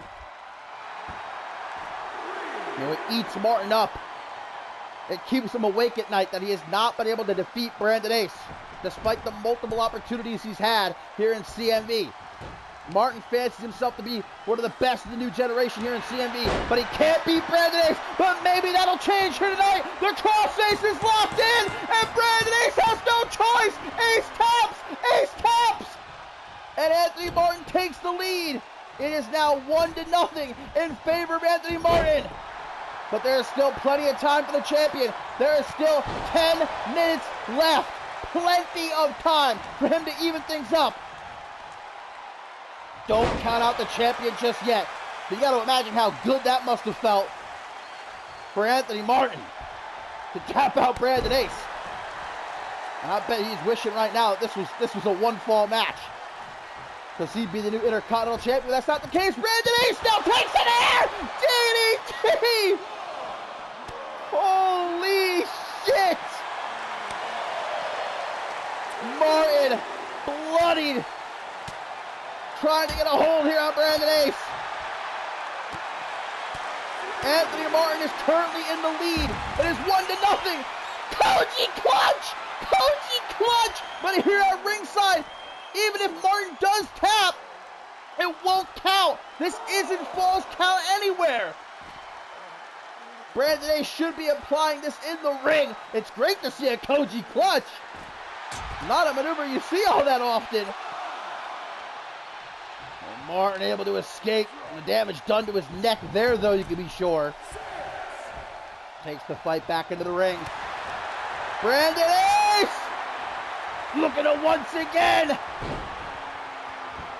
You know, it eats Martin up. It keeps him awake at night that he has not been able to defeat Brandon Ace, despite the multiple opportunities he's had here in CMV. Martin fancies himself to be one of the best in the new generation here in CMV, but he can't beat Brandon Ace, but maybe that'll change here tonight. The crossface is locked in, and Brandon Ace has no choice. Ace taps, and Anthony Martin takes the lead. It is now 1-0 in favor of Anthony Martin. But there is still plenty of time for the champion. There is still 10 minutes left. Plenty of time for him to even things up. Don't count out the champion just yet. But you got to imagine how good that must have felt for Anthony Martin to tap out Brandon Ace. And I bet he's wishing right now that this was a one-fall match, because he'd be the new Intercontinental Champion. That's not the case. Brandon Ace now takes it air! DDT! Holy shit! Martin, bloodied, trying to get a hold here on Brandon Ace. Anthony Martin is currently in the lead. It is 1-0. Koji clutch! But here at ringside, even if Martin does tap, it won't count. This isn't Falls Count Anywhere. Brandon Ace should be applying this in the ring. It's great to see a Koji clutch. Not a maneuver you see all that often. And Martin able to escape. And the damage done to his neck there, though, you can be sure. Takes the fight back into the ring. Brandon Ace! Looking to once again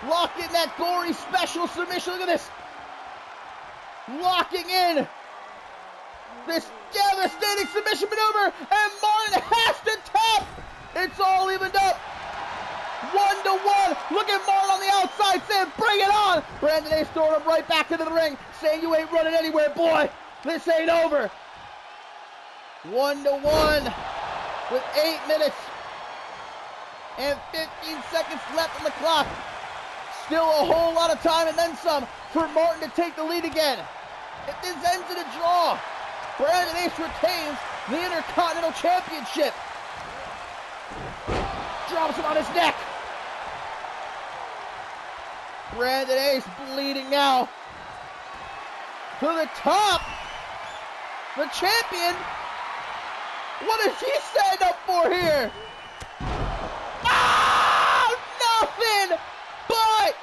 lock in that gory special submission. Look at this. Locking in this devastating submission maneuver, and Martin has to tap. It's all evened up. 1-1. Look at Martin on the outside saying, bring it on. Brandon Ace throwing him right back into the ring, saying, you ain't running anywhere, boy. This ain't over. 1-1 with 8 minutes and 15 seconds left on the clock. Still a whole lot of time and then some for Martin to take the lead again. If this ends in a draw, Brandon Ace retains the Intercontinental Championship. Drops him on his neck. Brandon Ace bleeding now. To the top. The champion. What does he stand up for here? Ah! Nothing but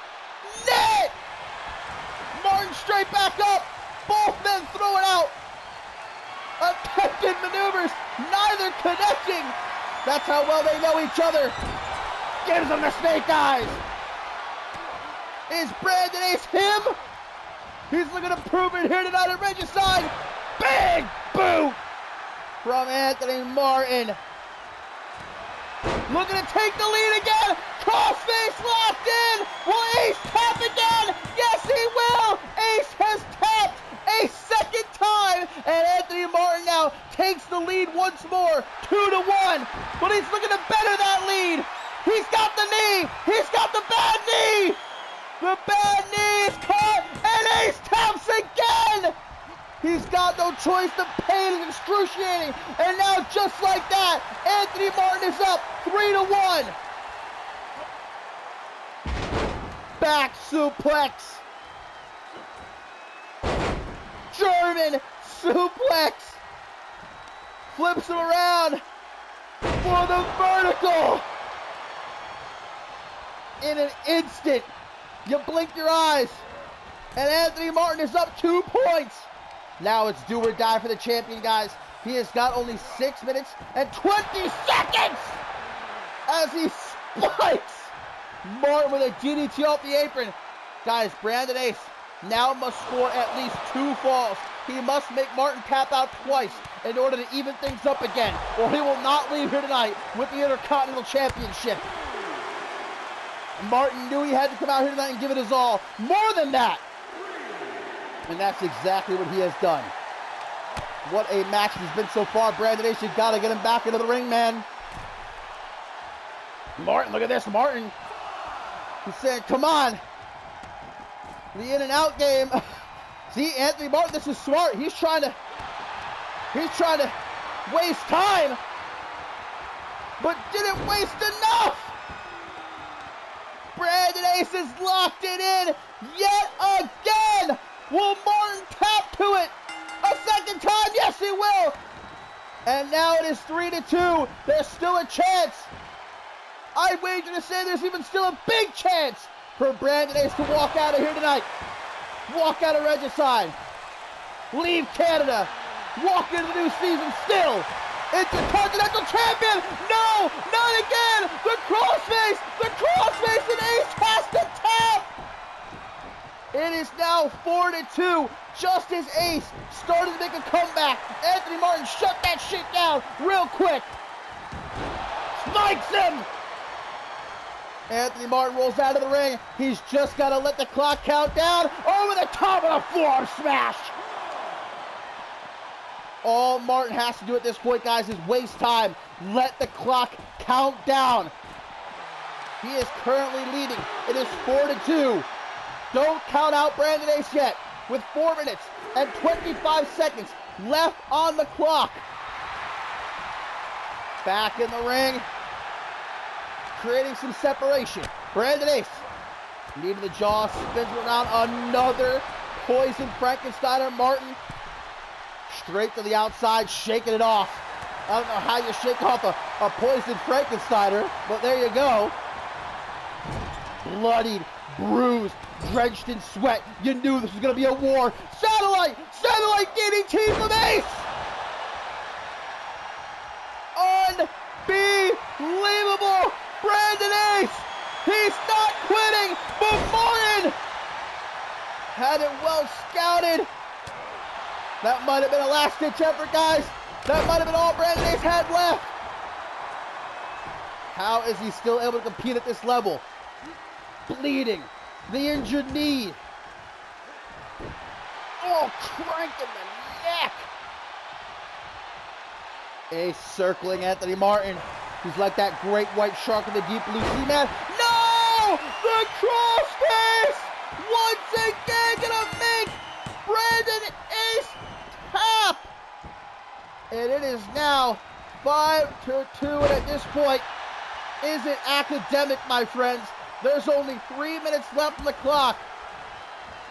net. Martin straight back up. Both men throw it out. Attempted maneuvers, neither connecting. That's how well they know each other. Gives him the snake eyes. Is Brandon Ace him? He's looking to prove it here tonight at Regicide. Big boot from Anthony Martin. Looking to take the lead again. Crossface locked in. Will Ace tap again? Yes, he will. Ace has tapped a second time, and Anthony Martin now takes the lead once more, 2-1. But he's looking to better that lead. He's got the knee. He's got the bad knee. The bad knee is caught, and Ace taps again. He's got no choice. The pain is excruciating. And now, just like that, Anthony Martin is up 3-1. Back suplex. German suplex. Flips him around for the vertical. In an instant, you blink your eyes, and Anthony Martin is up 2 points. Now it's do or die for the champion, guys. He has got only 6 minutes and 20 seconds as he spikes Martin with a DDT off the apron. Guys, Brandon Ace now must score at least 2 falls. He must make Martin tap out twice in order to even things up again, or he will not leave here tonight with the Intercontinental Championship. Martin knew he had to come out here tonight and give it his all. More than that. And that's exactly what he has done. What a match it has been so far. Brandon Ace, you got to get him back into the ring, man. Martin, look at this, Martin. He's saying, come on. The in and out game. See, Anthony Martin, this is smart. He's trying to waste time, but didn't waste enough. Brandon Ace has locked it in yet again. Will Martin tap to it a second time? Yes, he will. And now it is 3-2. There's still a chance. I'd wager to say there's even still a big chance for Brandon Ace to walk out of here tonight. Walk out of Regicide. Leave Canada. Walk into the new season still Intercontinental Champion. No, not again. The crossface, and Ace has to tap. It is now 4-2. Just as Ace started to make a comeback, Anthony Martin shut that shit down real quick. Spikes him. Anthony Martin rolls out of the ring. He's just got to let the clock count down. Over the top of the forearm smash. All Martin has to do at this point, guys, is waste time. Let the clock count down. He is currently leading. It is 4-2. Don't count out Brandon Ace yet. With 4 minutes and 25 seconds left on the clock. Back in the ring. Creating some separation. Brandon Ace. Knee to the jaw. Spins around. Another poison Frankensteiner. Martin. Straight to the outside. Shaking it off. I don't know how you shake off a poisoned Frankensteiner. But there you go. Bloodied. Bruised. Drenched in sweat. You knew this was going to be a war. Satellite DDT from Ace. Unbelievable. Brandon Ace. He's not quitting. But Martin had it well scouted. That might have been a last-ditch effort, guys. That might have been all Brandon Ace had left. How is he still able to compete at this level? Bleeding. The injured knee. Oh, cranking the neck. Ace circling Anthony Martin. He's like that great white shark in the deep blue sea, man. No! The crossface! Once again gonna make Brandon Ace tap! And it is now 5-2, and at this point, is it academic, my friends? There's only 3 minutes left on the clock.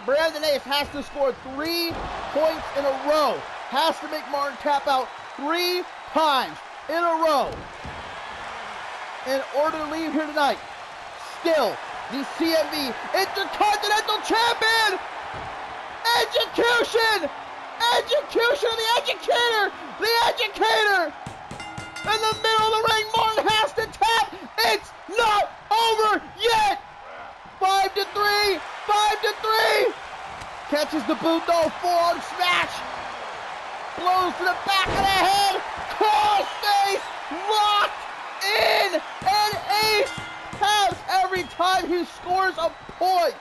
Brandon Ace has to score 3 points in a row. Has to make Martin tap out 3 times in a row in order to leave here tonight. Still, the CMV Intercontinental Champion! Execution! Execution of the Educator! The Educator! In the middle of the ring, Martin has to tap. It's not over yet. 5-3. Catches the boot though. Forearm smash. Blows to the back of the head. Crossface locked in. And Ace taps every time he scores a point.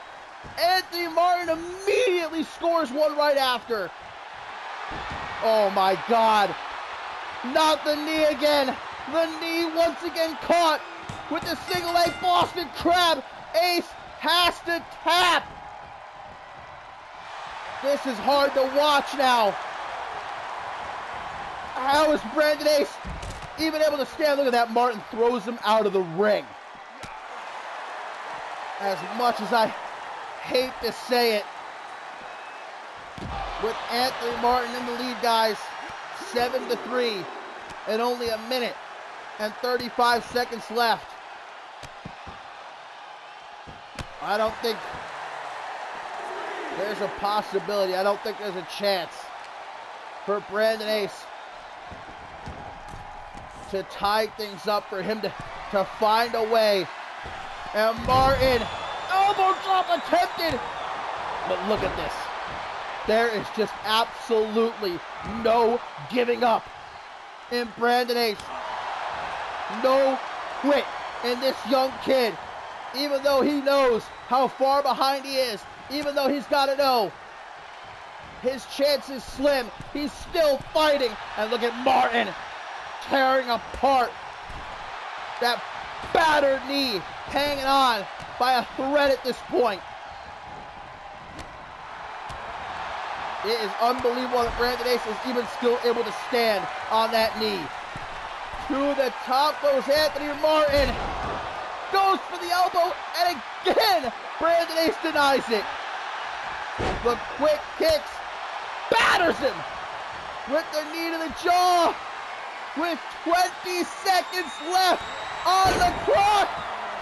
Anthony Martin immediately scores one right after. Oh my God. Not the knee again. The knee once again caught with the single leg Boston Crab. Ace has to tap. This is hard to watch now. How is Brandon Ace even able to stand? Look at that. Martin throws him out of the ring. As much as I hate to say it, with Anthony Martin in the lead, guys, 7-3, and only a minute and 35 seconds left. I don't think there's a possibility. I don't think there's a chance for Brandon Ace to tie things up, for him to find a way. And Martin, elbow drop attempted. But look at this. There is just absolutely no giving up in Brandon Ace. No quit in this young kid. Even though he knows how far behind he is, even though he's got to know his chance is slim, he's still fighting. And look at Martin tearing apart that battered knee, hanging on by a thread at this point. It is unbelievable that Brandon Ace is even still able to stand on that knee. To the top goes Anthony Martin. Goes goes for the elbow, and again, Brandon Ace denies it. The quick kicks, batters him with the knee to the jaw. With 20 seconds left on the clock,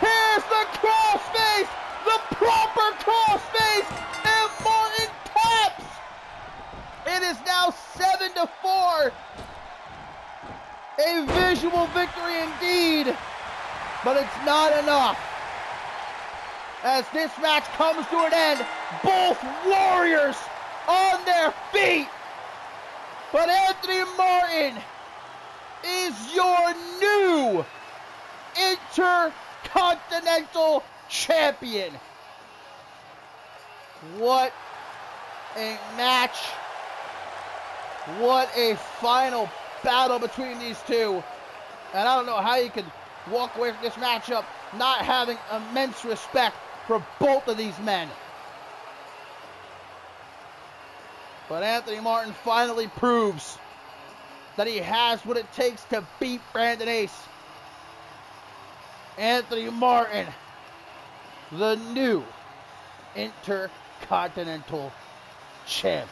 here's the crossface, the proper crossface, and Martin taps. It is now 7-4. A visual victory indeed, but it's not enough. As this match comes to an end, both warriors on their feet. But Anthony Martin is your new Intercontinental Champion. What a match. What a final battle between these two. And I don't know how you can walk away from this matchup not having immense respect for both of these men. But Anthony Martin finally proves that he has what it takes to beat Brandon Ace. Anthony Martin, the new Intercontinental Champion.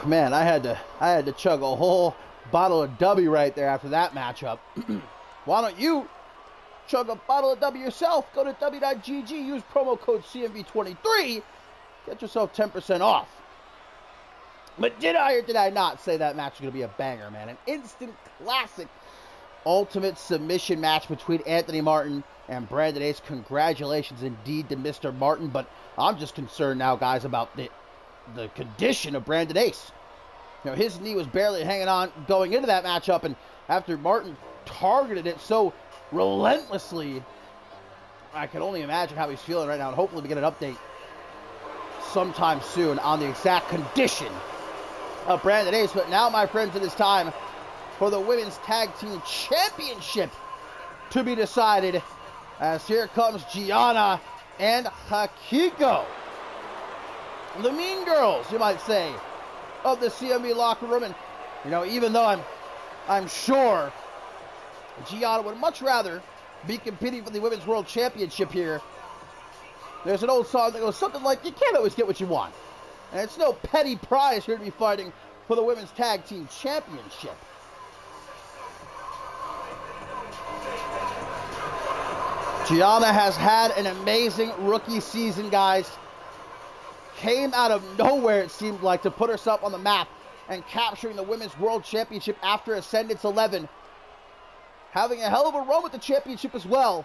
Man, I had to chug a whole bottle of W right there after that matchup. Why don't you chug a bottle of W yourself? Go to w.gg, use promo code CMV23, get yourself 10% off. But did I or did I not say that match was going to be a banger, man? An instant classic ultimate submission match between Anthony Martin and Brandon Ace. Congratulations indeed to Mr. Martin, but I'm just concerned now, guys, about the condition of Brandon Ace. You know, his knee was barely hanging on going into that matchup, and after Martin targeted it so relentlessly. I can only imagine how he's feeling right now, and hopefully we get an update sometime soon on the exact condition of Brandon Ace. But now, my friends, it is time for the Women's Tag Team Championship to be decided, as here comes Gianna and Hikiko, the mean girls, you might say, of the CMV locker room. And, you know, even though I'm sure Gianna would much rather be competing for the Women's World Championship here, there's an old song that goes something like, you can't always get what you want. And it's no petty prize here to be fighting for the Women's Tag Team Championship. Gianna has had an amazing rookie season, guys. Came out of nowhere, it seemed like, to put herself on the map and capturing the Women's World Championship after Ascendance 11. Having a hell of a run with the championship as well.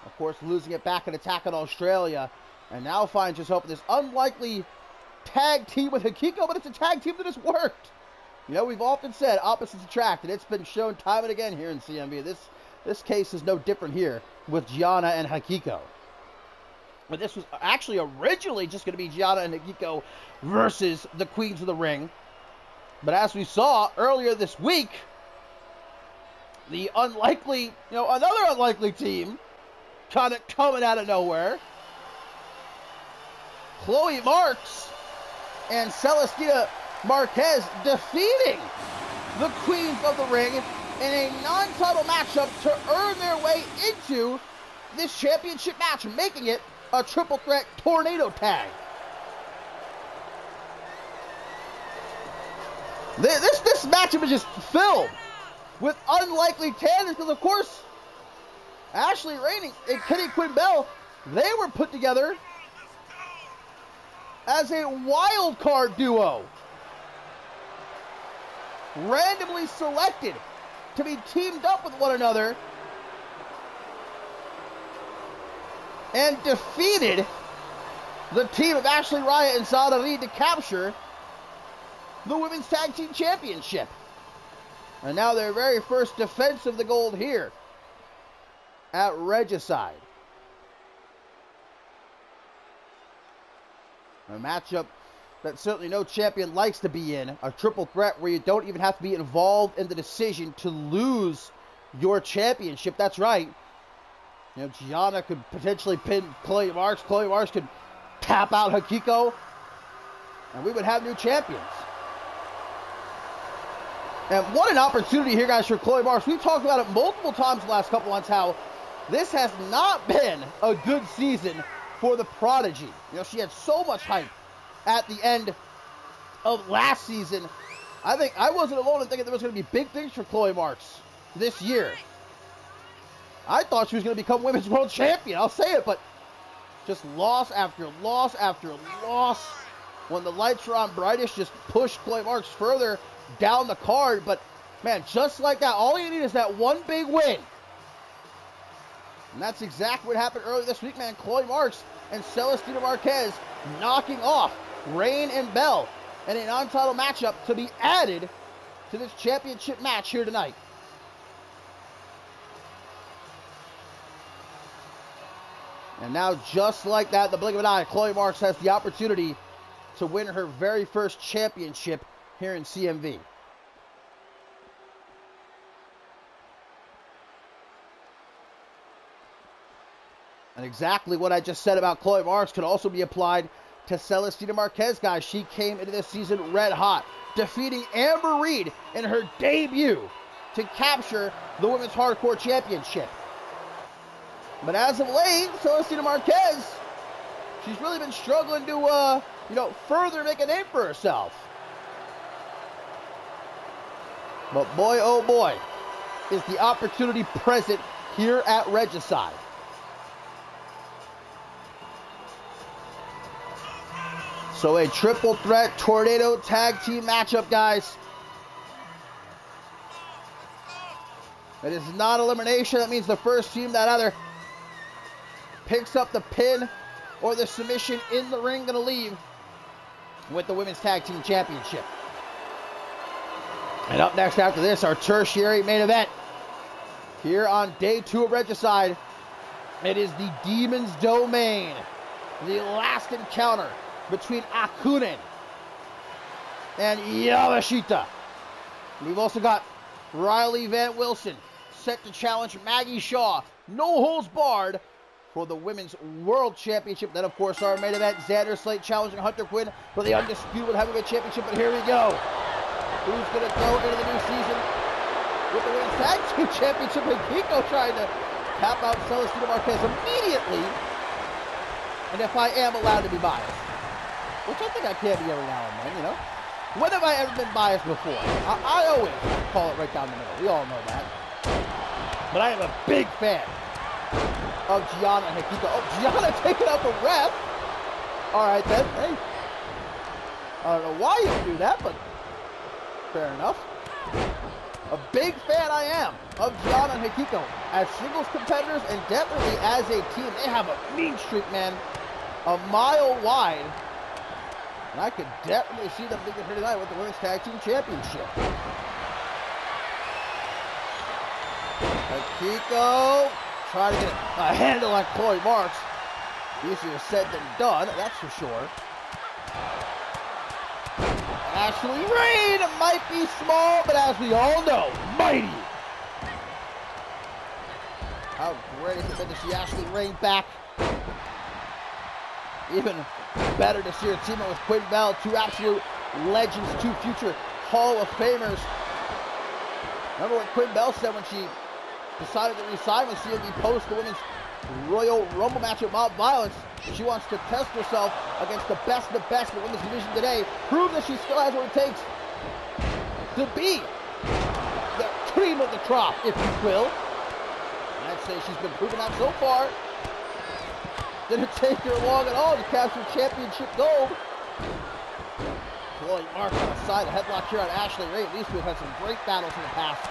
Of course, losing it back in Attack on Australia. And now finds herself in this unlikely tag team with Hikiko, but it's a tag team that has worked. You know, we've often said opposites attract, and it's been shown time and again here in CMV. This case is no different here with Gianna and Hikiko. But this was actually originally just going to be Gianna and Hikiko versus the Queens of the Ring. But as we saw earlier this week, the unlikely, another unlikely team kind of coming out of nowhere. Chloe Marks and Celestina Marquez defeating the Queens of the Ring in a non-title matchup to earn their way into this championship match, making it a triple threat tornado tag. This matchup is just filled with unlikely candidates because, of course, Ashley Rainey and Kenny Quinn Bell, they were put together as a wild card duo. Randomly selected to be teamed up with one another and defeated the team of Ashley Riot and Zara Reed to capture the Women's Tag Team Championship. And now their very first defense of the gold here at Regicide. A matchup that certainly no champion likes to be in. A triple threat where you don't even have to be involved in the decision to lose your championship. That's right. Gianna could potentially pin Chloe Marks. Chloe Marks could tap out Hikiko. And we would have new champions. And what an opportunity here, guys, for Chloe Marks. We've talked about it multiple times the last couple months, how this has not been a good season for the Prodigy. She had so much hype at the end of last season. I think I wasn't alone in thinking there was going to be big things for Chloe Marks this year. I thought she was going to become Women's World Champion, I'll say it, but just loss after loss after loss. When the lights were on brightest, just pushed Chloe Marks further down the card. But, man, just like that, all you need is that one big win. And that's exactly what happened earlier this week, man. Chloe Marks and Celestina Marquez knocking off Rain and Bell in a non-title matchup to be added to this championship match here tonight. And now, just like that, the blink of an eye, Chloe Marks has the opportunity to win her very first championship here in CMV. And exactly what I just said about Chloe Marks could also be applied to Celestina Marquez, guys. She came into this season red hot, defeating Amber Reed in her debut to capture the Women's Hardcore Championship. But as of late, Celestina Marquez, she's really been struggling to, further make a name for herself. But boy, oh boy, is the opportunity present here at Regicide. So a triple threat tornado tag team matchup, guys. It is not elimination. That means the first team that either picks up the pin or the submission in the ring going to leave with the Women's Tag Team Championship. And up next after this, our tertiary main event. Here on day 2 of Regicide, it is the Demon's Domain. The last encounter between Akunin and Yamashita. We've also got Riley Van Wilson set to challenge Maggie Shaw, no holds barred, for the Women's World Championship. Then, of course, our main event, Xander Slate challenging Hunter Quinn for the Undisputed Heavyweight Championship. But here we go. Who's going to go into the new season with the Women's Tag Team Championship? And Kiko trying to tap out Celestina Marquez immediately. And if I am allowed to be biased, which I think I can be every now and then, you know. When have I ever been biased before? I always call it right down the middle. We all know that. But I am a big fan of Gianna and Hikiko. Oh, Gianna taking out the ref. All right, then. Hey. I don't know why you would do that, but fair enough. A big fan I am of Gianna and Hikiko as singles competitors and definitely as a team. They have a mean streak, man. A mile wide. And I could definitely see them being here tonight with the Women's Tag Team Championship. Hikiko trying to get a handle on Chloe Marks. Easier said than done, that's for sure. Ashley Rain might be small, but as we all know, mighty. How great has it been to see Ashley Rain back? Even better to see her team up with Quinn Bell, 2 absolute legends, 2 future Hall of Famers. Remember what Quinn Bell said when she decided to resign with CMV post the Women's Royal Rumble match at Mob Violence? She wants to test herself against the best of the best in the women's division today. Prove that she still has what it takes to be the cream of the crop, if you will. And I'd say she's been proving that so far. Didn't take her long at all to capture championship gold. Chloe Marks on the side, a headlock here on Ashley Rain. These two have had some great battles in the past.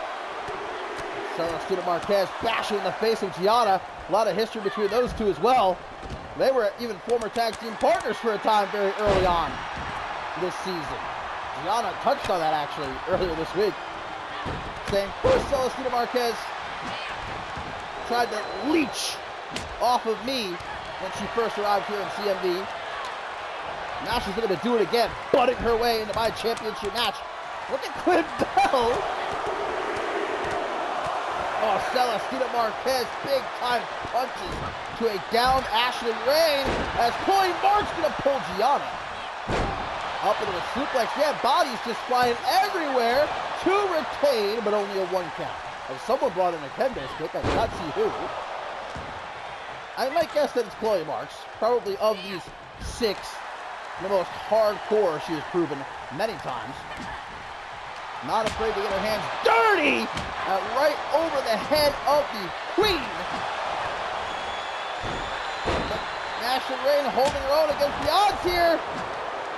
Celestina Marquez bashing in the face of Gianna. A lot of history between those two as well. They were even former tag team partners for a time very early on this season. Gianna touched on that actually earlier this week, saying first Celestina Marquez tried to leech off of me when she first arrived here in CMV. Now she's going to do it again, butting her way into my championship match. Look at Quinn Bell. Oh, Celestina Marquez, big time punches to a down Ashley Rain as Chloe Marks going to pull Gianna up into a suplex. Yeah, bodies just flying everywhere to retain, but only a 1 count. As someone brought in a kendo stick, I did not see who. I might guess that it's Chloe Marks, probably of these 6, the most hardcore she has proven many times. Not afraid to get her hands dirty right over the head of the Queen. But Ashley Rain holding her own against the odds here.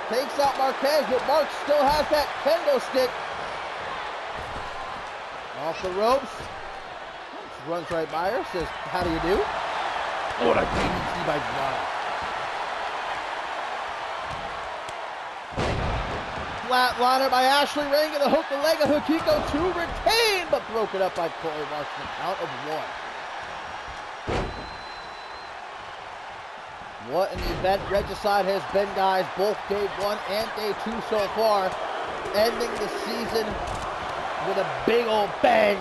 Takes out Marquez, but Marks still has that kendo stick. Off the ropes. Just runs right by her, says, how do you do? What a DDT by Gianna. Flatliner by Ashley Rain, gonna hook the leg of Hikiko to retain, but broken up by Chloe Marks in the count of 1. What an event Regicide has been, guys. Both day 1 and day 2 so far. Ending the season with a big old bang.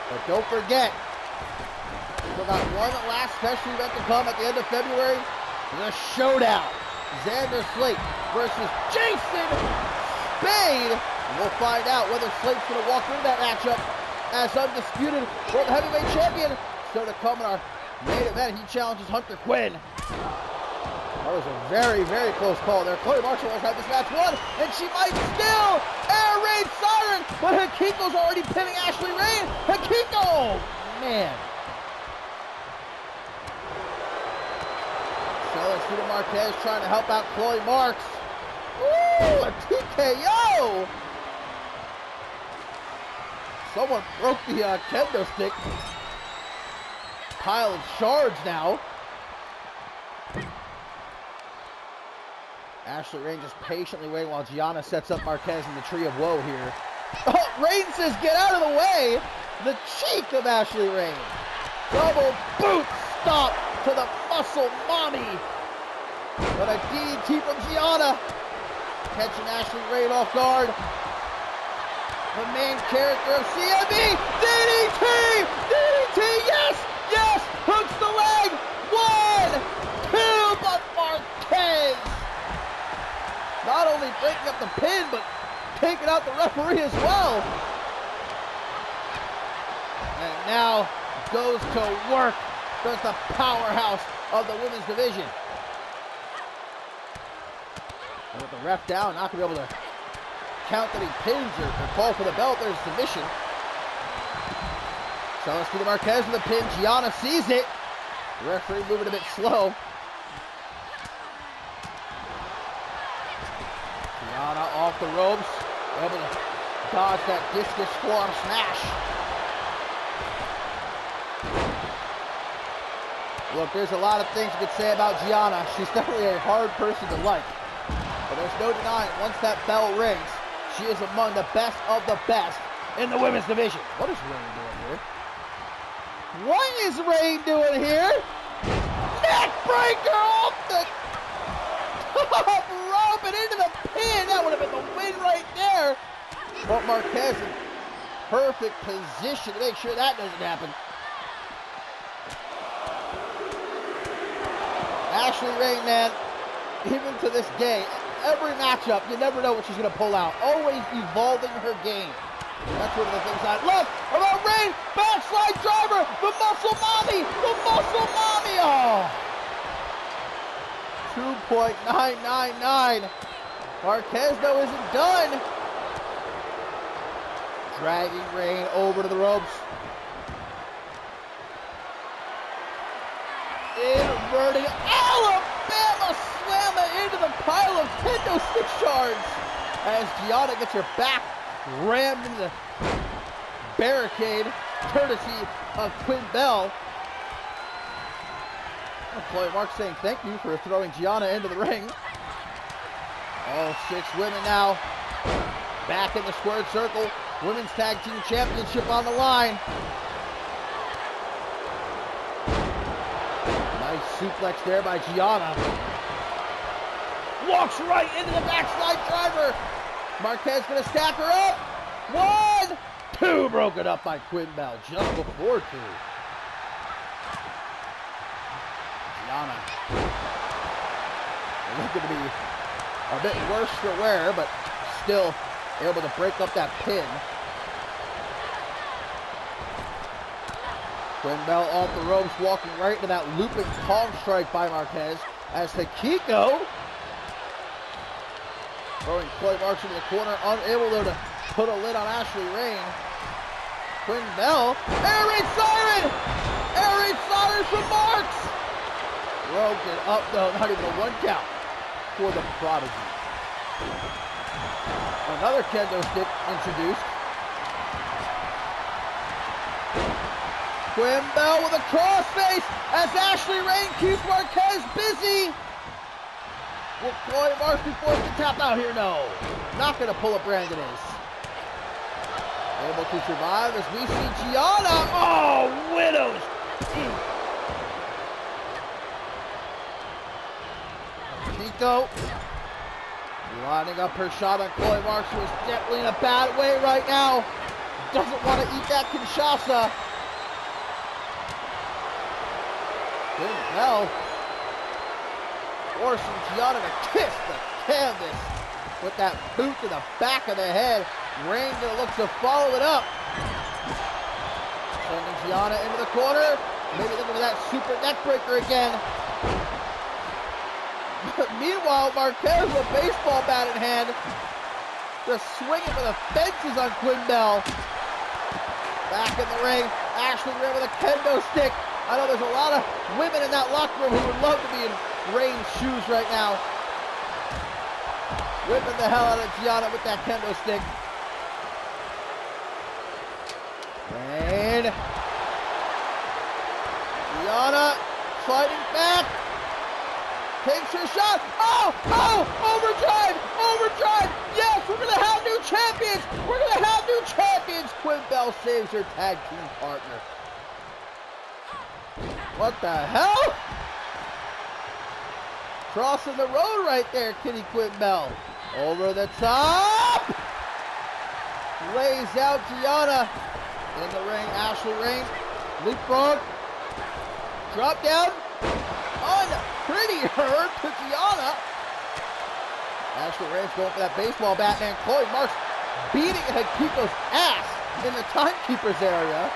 But don't forget, we got one last special event to come at the end of February. The Showdown. Xander Slate versus Jason Spade. And we'll find out whether Slate's going to walk into that matchup as undisputed world heavyweight champion. So to come in our main event, he challenges Hunter Quinn. That was a very, very close call there. Chloe Marks almost had this match won, and she might still air raid siren, but Hikiko's already pinning Ashley Rain. Hikiko! Man. Celestina Marquez trying to help out Chloe Marks. Ooh, a TKO! Someone broke the kendo stick. Pile of shards now. Ashley Rain just patiently waiting while Gianna sets up Marquez in the Tree of Woe here. Oh, Rain says, get out of the way. The cheek of Ashley Rain. Double boot stop to the muscle mommy. But a DDT from Gianna. Catching Ashley Rain off guard. The main character of CMV. DDT! DDT, yes! Yes! Hooks the leg. 1, 2, but Marquez. Not only breaking up the pin, but taking out the referee as well. And now goes to work. There's the powerhouse of the women's division. And with the ref down, not going to be able to count any pins or call for the belt. There's submission. Celestina Marquez with the pin. Gianna sees it. The referee moving a bit slow. Gianna off the ropes. Able to dodge that discus forearm smash. Look, there's a lot of things you could say about Gianna. She's definitely a hard person to like. But there's no denying, once that bell rings, she is among the best of the best in the women's division. What is Rain doing here? What is Rain doing here? Neck breaker off the top rope and into the pin. That would have been the win right there. But Marquez in perfect position to make sure that doesn't happen. Ashley Rain, man, even to this day, every matchup, you never know what she's going to pull out. Always evolving her game. That's one of the things I love about Rain. Backslide driver, the muscle mommy, the muscle mommy. Oh. 2.999. Marquez, though, isn't done. Dragging Rain over to the ropes. Inverting Alabama slammer into the pile of kendo stick shards as Gianna gets her back rammed into the barricade, courtesy of Quinn Bell. Chloe Mark saying thank you for throwing Gianna into the ring. All 6 women now back in the squared circle. Women's Tag Team Championship on the line. Nice suplex there by Gianna. Walks right into the backslide driver. Marquez gonna stack her up. 1, 2, broken up by Quinn Bell just before 2. Gianna looking to be a bit worse for wear, but still able to break up that pin. Quinn Bell off the ropes, walking right into that looping palm strike by Marquez as Hikiko throwing Chloe Marks into the corner, unable to put a lid on Ashley Rain. Quinn Bell, air raid siren! Air raid siren from Marks! Broken up though, not even a 1 count for the Prodigy. Another kendo stick introduced. Quinn Bell with a crossface as Ashley Rain keeps Marquez busy. Will Chloe Marks be forced to tap out here? No. Not going to pull a Brandon Ace. Able to survive as we see Gianna. Oh, Widow's Peak. Chico lining up her shot on Chloe Marks, who is definitely in a bad way right now. Doesn't want to eat that Kinshasa. Quinn Bell forcing Gianna to kiss the canvas with that boot to the back of the head. Rain gonna look to follow it up. Sending Gianna into the corner. Maybe looking for that super neck breaker again. Meanwhile, Marquez with a baseball bat in hand, just swinging for the fences on Quinn Bell. Back in the ring, Ashley Rain with a kendo stick. I know there's a lot of women in that locker room who would love to be in Rain's shoes right now. Whipping the hell out of Gianna with that kendo stick. Rain. Gianna fighting back. Takes her shot. Oh! Oh! Overdrive! Overdrive! Yes! We're going to have new champions. We're going to have new champions. Quinn Bell saves her tag team partner. What the hell? Crossing the road right there, Kitty Quinn Bell. Over the top. Lays out Gianna. In the ring, Ashley Rain. Leapfrog. Drop down. Pretty hurt to Gianna. Ashley Rain's going for that baseball bat, man. Chloe Marks beating Hikiko's ass in the timekeeper's area.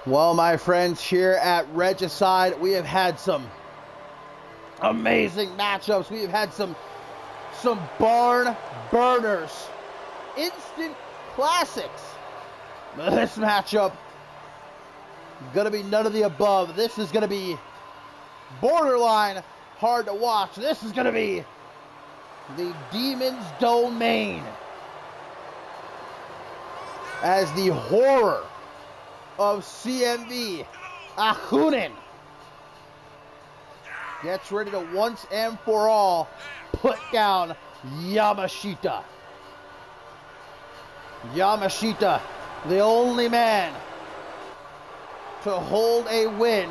Well, my friends, here at Regicide, we have had some amazing matchups. We have had some barn burners, instant classics. This matchup gonna be none of the above. This is gonna be borderline hard to watch. This is gonna be the Demon's Domain, as the horror of CMV, Akunin, gets ready to once and for all put down Yamashita. Yamashita, the only man to hold a win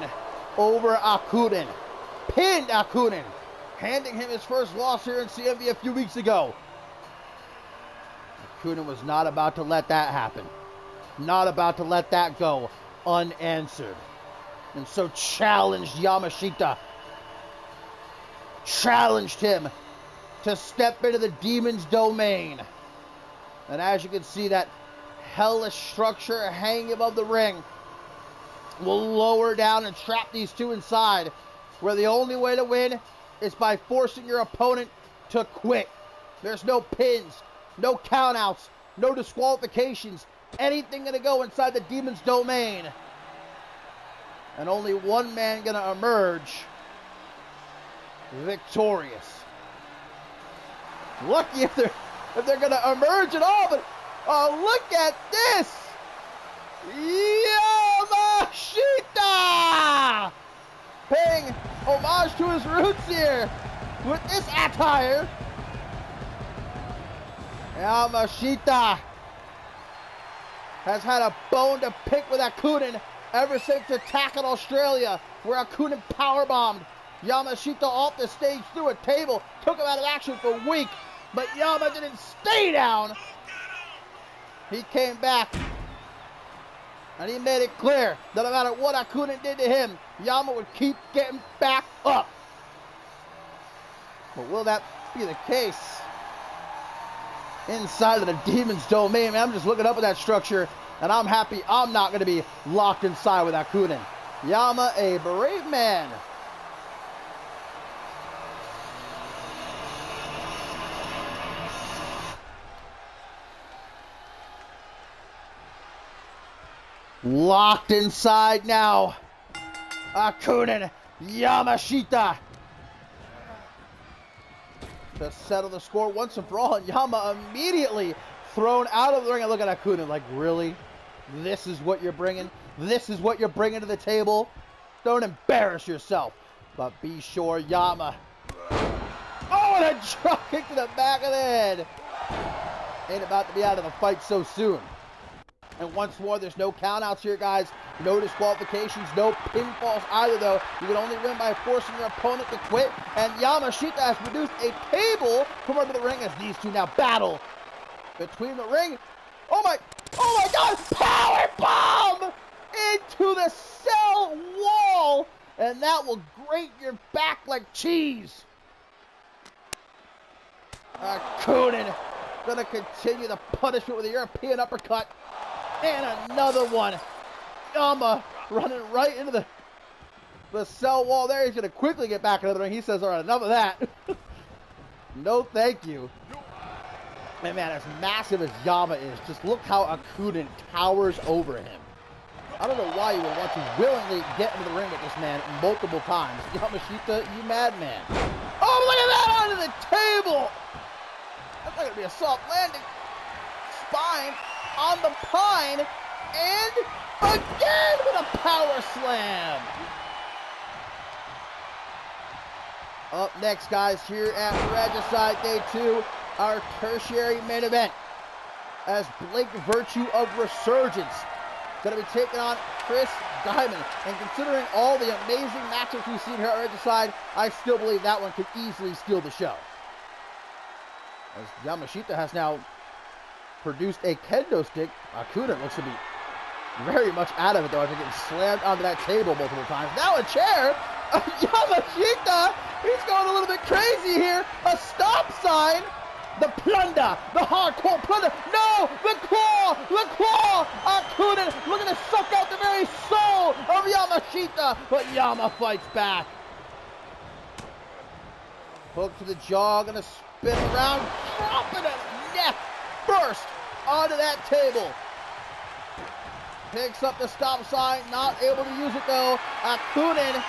over Akunin, pinned Akunin, handing him his first loss here in CMV a few weeks ago. Akunin was not about to let that happen. Not about to let that go unanswered. And so challenged Yamashita. Challenged him to step into the demon's domain. And as you can see, that hellish structure hanging above the ring will lower down and trap these two inside, where the only way to win is by forcing your opponent to quit. There's no pins, no countouts, no disqualifications, anything gonna go inside the demon's domain. And only one man gonna emerge victorious. Lucky if they're gonna emerge at all, but oh, look at this! Yamashita! Paying homage to his roots here with this attire. Yamashita has had a bone to pick with Akunin ever since attack in Australia, where Akunin powerbombed Yamashita off the stage through a table, took him out of action for a week, but Yama didn't stay down. He came back, and he made it clear that no matter what Akunin did to him, Yama would keep getting back up. But will that be the case inside of the demon's domain? Man, I'm just looking up at that structure, and I'm happy I'm not going to be locked inside with Akunin. Yama, a brave man. Locked inside now. Akunin, Yamashita. To settle the score once and for all, and Yama immediately thrown out of the ring. And look at Akunin like, really? This is what you're bringing? This is what you're bringing to the table? Don't embarrass yourself. But be sure Yama. Oh, and a drop kick to the back of the head. Ain't about to be out of the fight so soon. And once more, there's no countouts here, guys. No disqualifications, no pinfalls either, though. You can only win by forcing your opponent to quit. And Yamashita has produced a table from under the ring as these two now battle between the ring. Oh my God! Power bomb into the cell wall, and that will grate your back like cheese. Akunin gonna continue the punishment with a European uppercut. And another one. Yama running right into the cell wall there. He's going to quickly get back into the ring. He says, all right, enough of that. No, thank you. And man, as massive as Yama is, just look how Akunin towers over him. I don't know why you would want to willingly get into the ring with this man multiple times. Yamashita, you madman. Oh, look at that, onto the table. That's not going to be a soft landing. Spine on the pine, and again with a power slam. Up next, guys, here at Regicide Day 2, our tertiary main event, as Blake Virtue of Resurgence going to be taking on Chris Diamond. And considering all the amazing matches we've seen here at Regicide, I still believe that one could easily steal the show. As Yamashita has now produced a kendo stick. Akunin looks to be very much out of it, though, after getting slammed onto that table multiple times. Now a chair. Yamashita, he's going a little bit crazy here. A stop sign. The plunder, the hardcore plunder. No, the claw. Akunin looking to suck out the very soul of Yamashita, but Yama fights back. Hook to the jaw, gonna spin around, dropping a neck first onto that table. Picks up the stop sign, not able to use it though. Akunin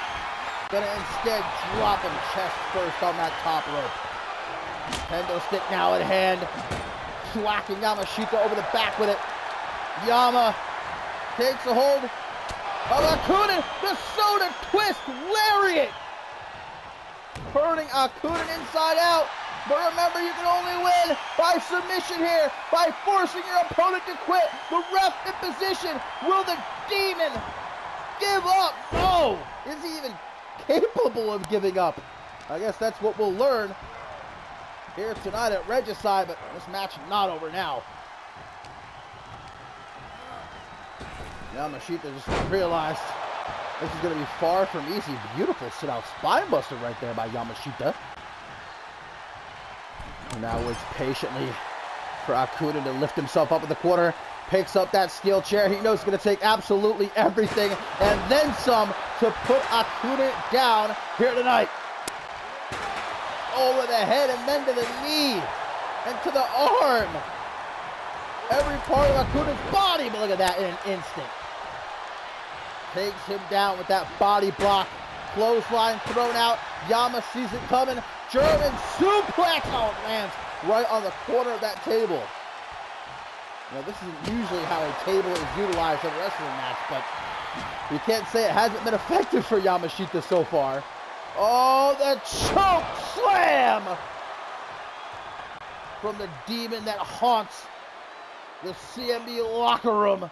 gonna instead drop him chest first on that top rope. Kendo stick now in hand, swacking Yamashita over the back with it. Yama takes a hold of Akunin, the soda twist lariat, turning Akunin inside out. But remember, you can only win by submission here, by forcing your opponent to quit. The ref in position. Will the demon give up? No! Is he even capable of giving up? I guess that's what we'll learn here tonight at Regicide, but this match is not over now. Yamashita just realized this is going to be far from easy. Beautiful sit-out spine buster right there by Yamashita. And now waits patiently for Akunin to lift himself up in the corner. Picks up that steel chair. He knows it's going to take absolutely everything and then some to put Akunin down here tonight. Over the head and then to the knee and to the arm. Every part of Akunin's body, but look at that in an instant. Takes him down with that body block. Clothesline thrown out. Yama sees it coming. German suplex. Oh, it lands right on the corner of that table. Now, this isn't usually how a table is utilized in a wrestling match, but you can't say it hasn't been effective for Yamashita so far. Oh, the choke slam from the demon that haunts the CMV locker room.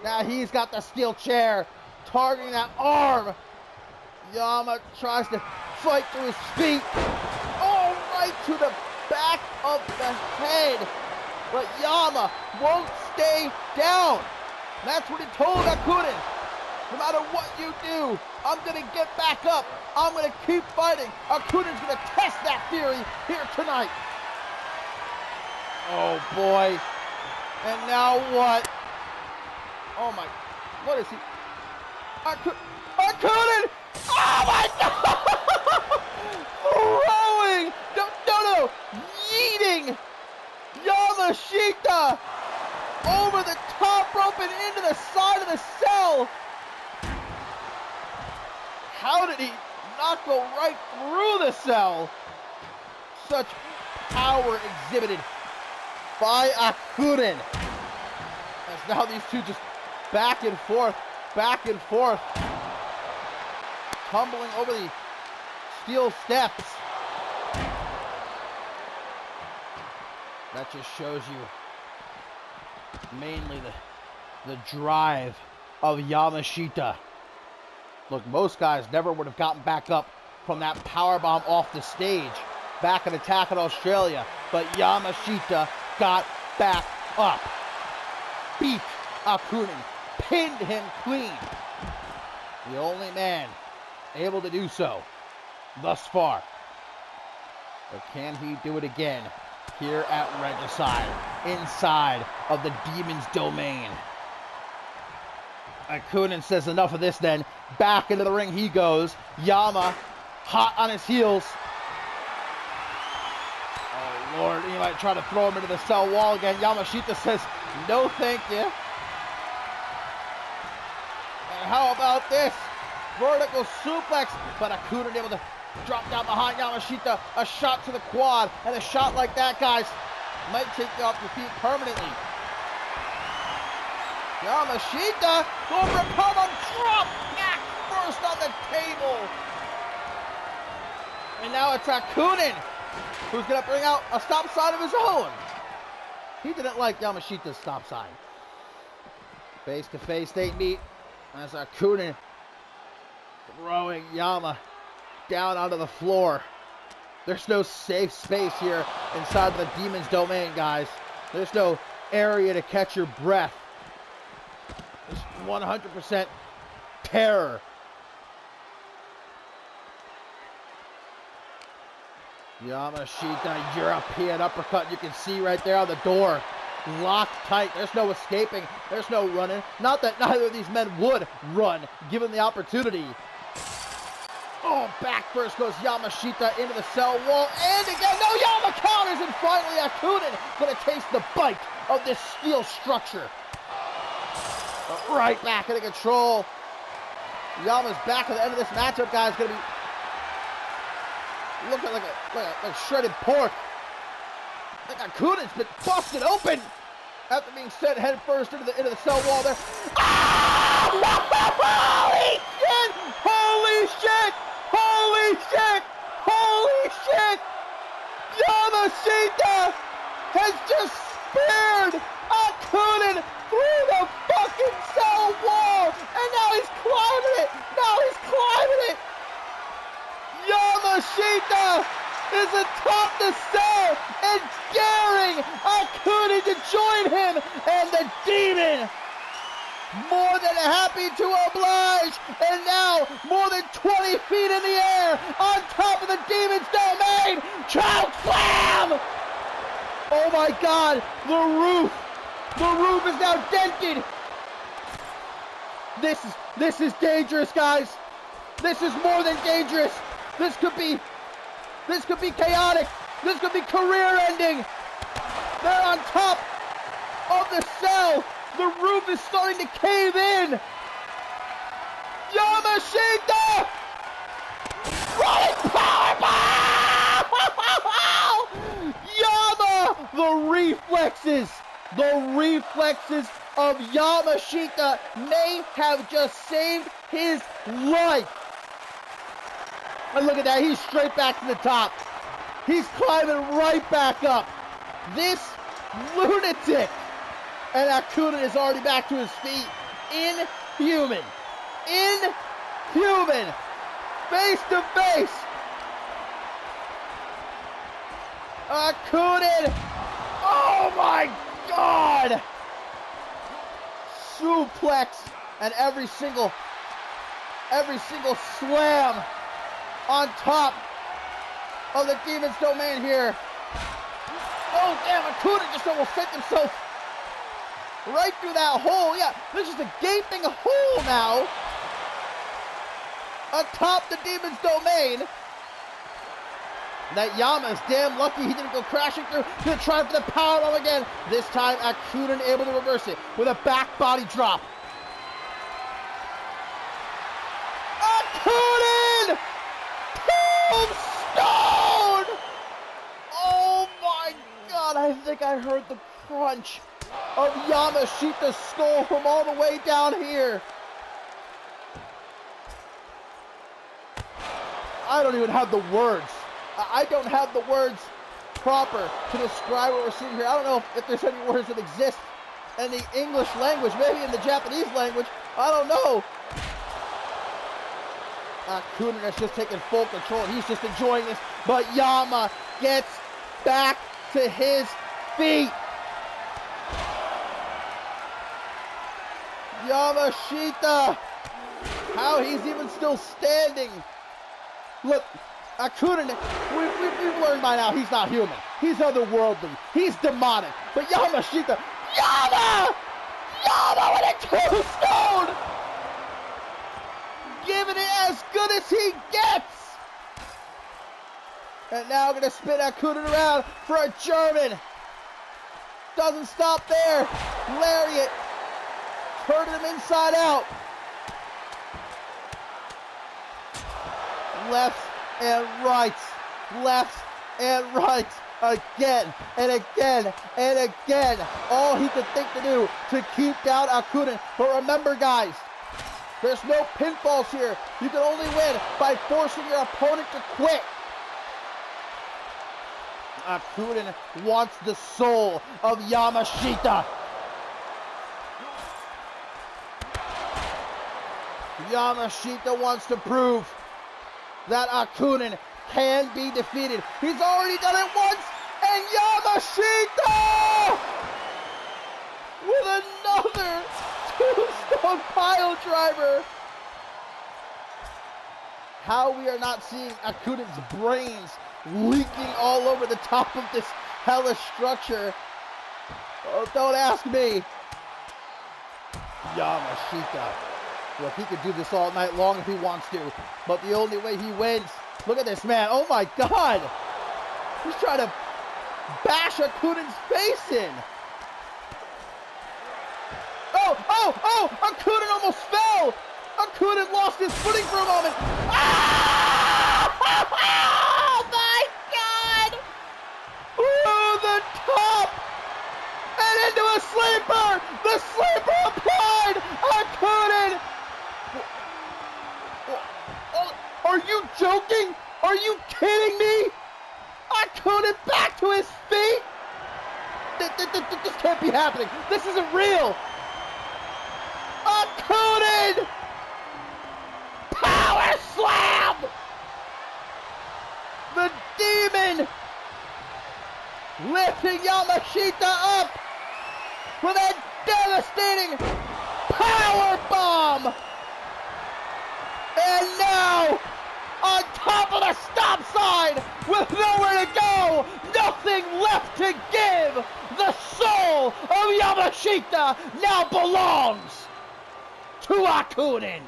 Now he's got the steel chair targeting that arm. Yama tries to fight to his feet. Oh, right to the back of the head. But Yama won't stay down. That's what he told Akunin. No matter what you do, I'm going to get back up. I'm going to keep fighting. Akunin's going to test that theory here tonight. Oh, boy. And now what? Oh, my. What is he? Akunin! Oh, my God! Throwing! No. Yeeting Yamashita over the top rope and into the side of the cell. How did he not go right through the cell? Such power exhibited by Akunin. As now these two just back and forth, tumbling over the steel steps. That just shows you mainly the drive of Yamashita. Look, most guys never would have gotten back up from that powerbomb off the stage back in Attack in Australia. But Yamashita got back up. Beat Akunin. Pinned him clean. The only man able to do so thus far. But can he do it again here at Regicide, inside of the Demon's domain? Akunin says enough of this then. Back into the ring he goes. Yama hot on his heels. Oh Lord, he might try to throw him into the cell wall again. Yamashita says, no thank you. And how about this? Vertical suplex, but Akunin able to drop down behind Yamashita. A shot to the quad, and a shot like that, guys, might take you off your feet permanently. Yamashita going for a powerbomb drop back first on the table. And now it's Akunin who's going to bring out a stop sign of his own. He didn't like Yamashita's stop sign. Face to face they meet as Akunin throwing Yama down onto the floor. There's no safe space here inside of the Demon's domain, guys. There's no area to catch your breath. There's 100% terror. Yamashita, European uppercut. You can see right there on the door. Locked tight. There's no escaping. There's no running. Not that neither of these men would run, given the opportunity. Oh, back first goes Yamashita into the cell wall. And again, no, Yama counters. And finally, Akunin going to taste the bite of this steel structure. But right back into control. Yama's back at the end of this matchup, guys. Going to be looking like shredded pork. Like Akunin's been busted open after being sent head first into the cell wall there. Ah! Holy shit! Holy shit! Holy shit! Holy shit! Yamashita has just speared Akunin through the fucking cell wall, and now he's climbing it. Yamashita is atop the cell and daring Akunin to join him, and the Demon, more than to oblige, and now more than 20 feet in the air, on top of the Demon's Domain, choke slam! Oh my God, the roof is now dented. This is dangerous, guys. This is more than dangerous. This could be chaotic. This could be career-ending. They're on top of the cell. The roof is starting to cave in. Yamashita! Running powerbomb! Yama! The reflexes of Yamashita may have just saved his life. And look at that, he's straight back to the top. He's climbing right back up. This lunatic. And Akunin is already back to his feet. Inhuman. Face to face. Akunin. Oh my God. Suplex. And every single slam on top of the Demon's Domain here. Oh damn, Akunin just almost sent himself right through that hole. Yeah, there's just a gaping hole now atop the Demon's Domain that Yama is damn lucky he didn't go crashing through. He'll try for the powerbomb again. This time Akunin able to reverse it with a back body drop. Akunin! Tombstone! Oh my God, I think I heard the crunch of Yamashita's skull from all the way down here. I don't even have the words. I don't have the words proper to describe what we're seeing here. I don't know if there's any words that exist in the English language, maybe in the Japanese language. I don't know. Akunin has just taken full control. He's just enjoying this. But Yama gets back to his feet. Yamashita. How he's even still standing. Look, Akunin, we've learned by now he's not human. He's otherworldly. He's demonic. But Yamashita, Yama with a tombstone! Giving it as good as he gets! And now gonna spin Akunin around for a German. Doesn't stop there. Lariat. Turning him inside out. Left and right. Left and right. Again and again and again. All he could think to do to keep down Akunin. But remember, guys, there's no pinfalls here. You can only win by forcing your opponent to quit. Akunin wants the soul of Yamashita. Yamashita wants to prove that Akunin can be defeated. He's already done it once, and Yamashita with another tombstone pile driver. How we are not seeing Akunin's brains leaking all over the top of this hellish structure. Oh, don't ask me. Yamashita. Look, he could do this all night long if he wants to, but the only way he wins, look at this man, oh my God! He's trying to bash Akunin's face in. Oh, Akunin almost fell! Akunin lost his footing for a moment. Oh my God! Through the top! And into a sleeper! The sleeper applied! Akunin! Are you joking? Are you kidding me? Akunin back to his feet? This can't be happening. This isn't real. Akunin! Power slam! The Demon lifting Yamashita up with a devastating power power bomb. And now, on top of the stop sign, with nowhere to go, nothing left to give, the soul of Yamashita now belongs to Akunin.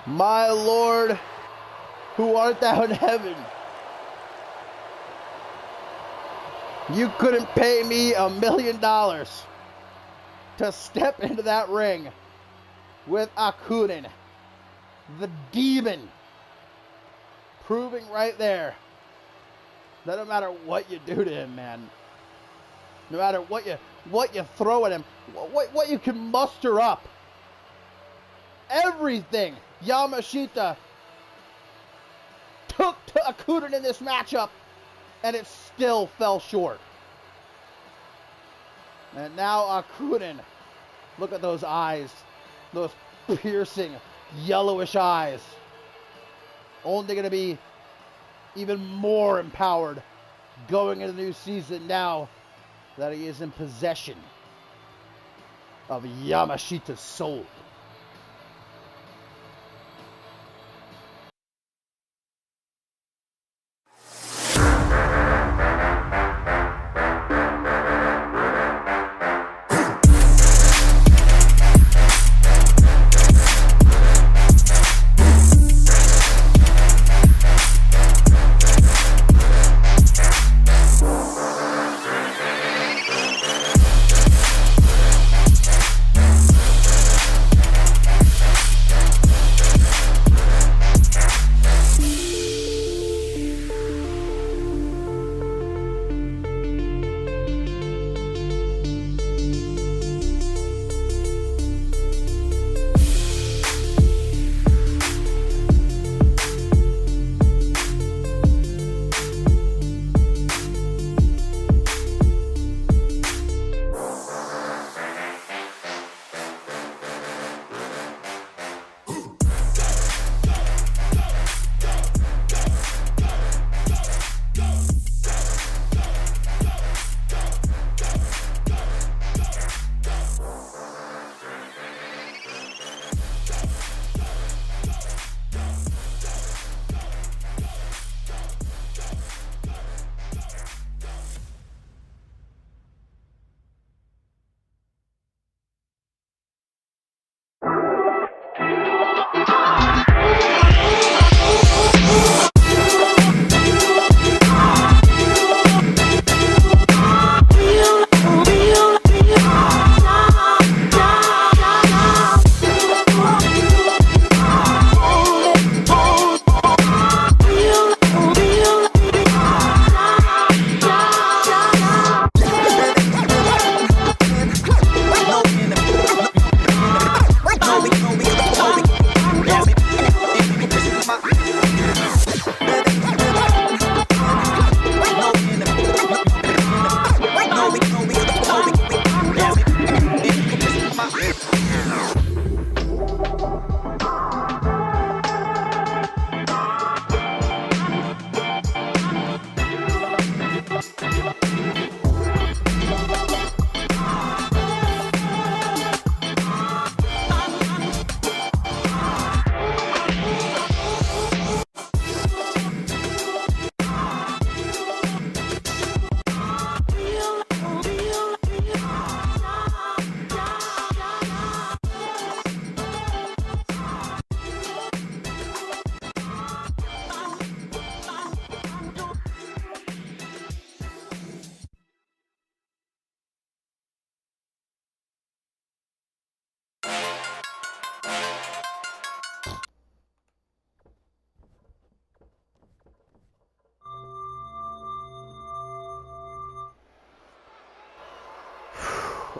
My Lord, who art thou in heaven? You couldn't pay me $1 million to step into that ring with Akunin, the demon, proving right there that no matter what you do to him, man, no matter what you throw at him, what you can muster up, everything Yamashita took to Akunin in this matchup, and it still fell short. And now Akunin, look at those eyes, those piercing yellowish eyes. Only going to be even more empowered going into the new season now that he is in possession of Yamashita's soul.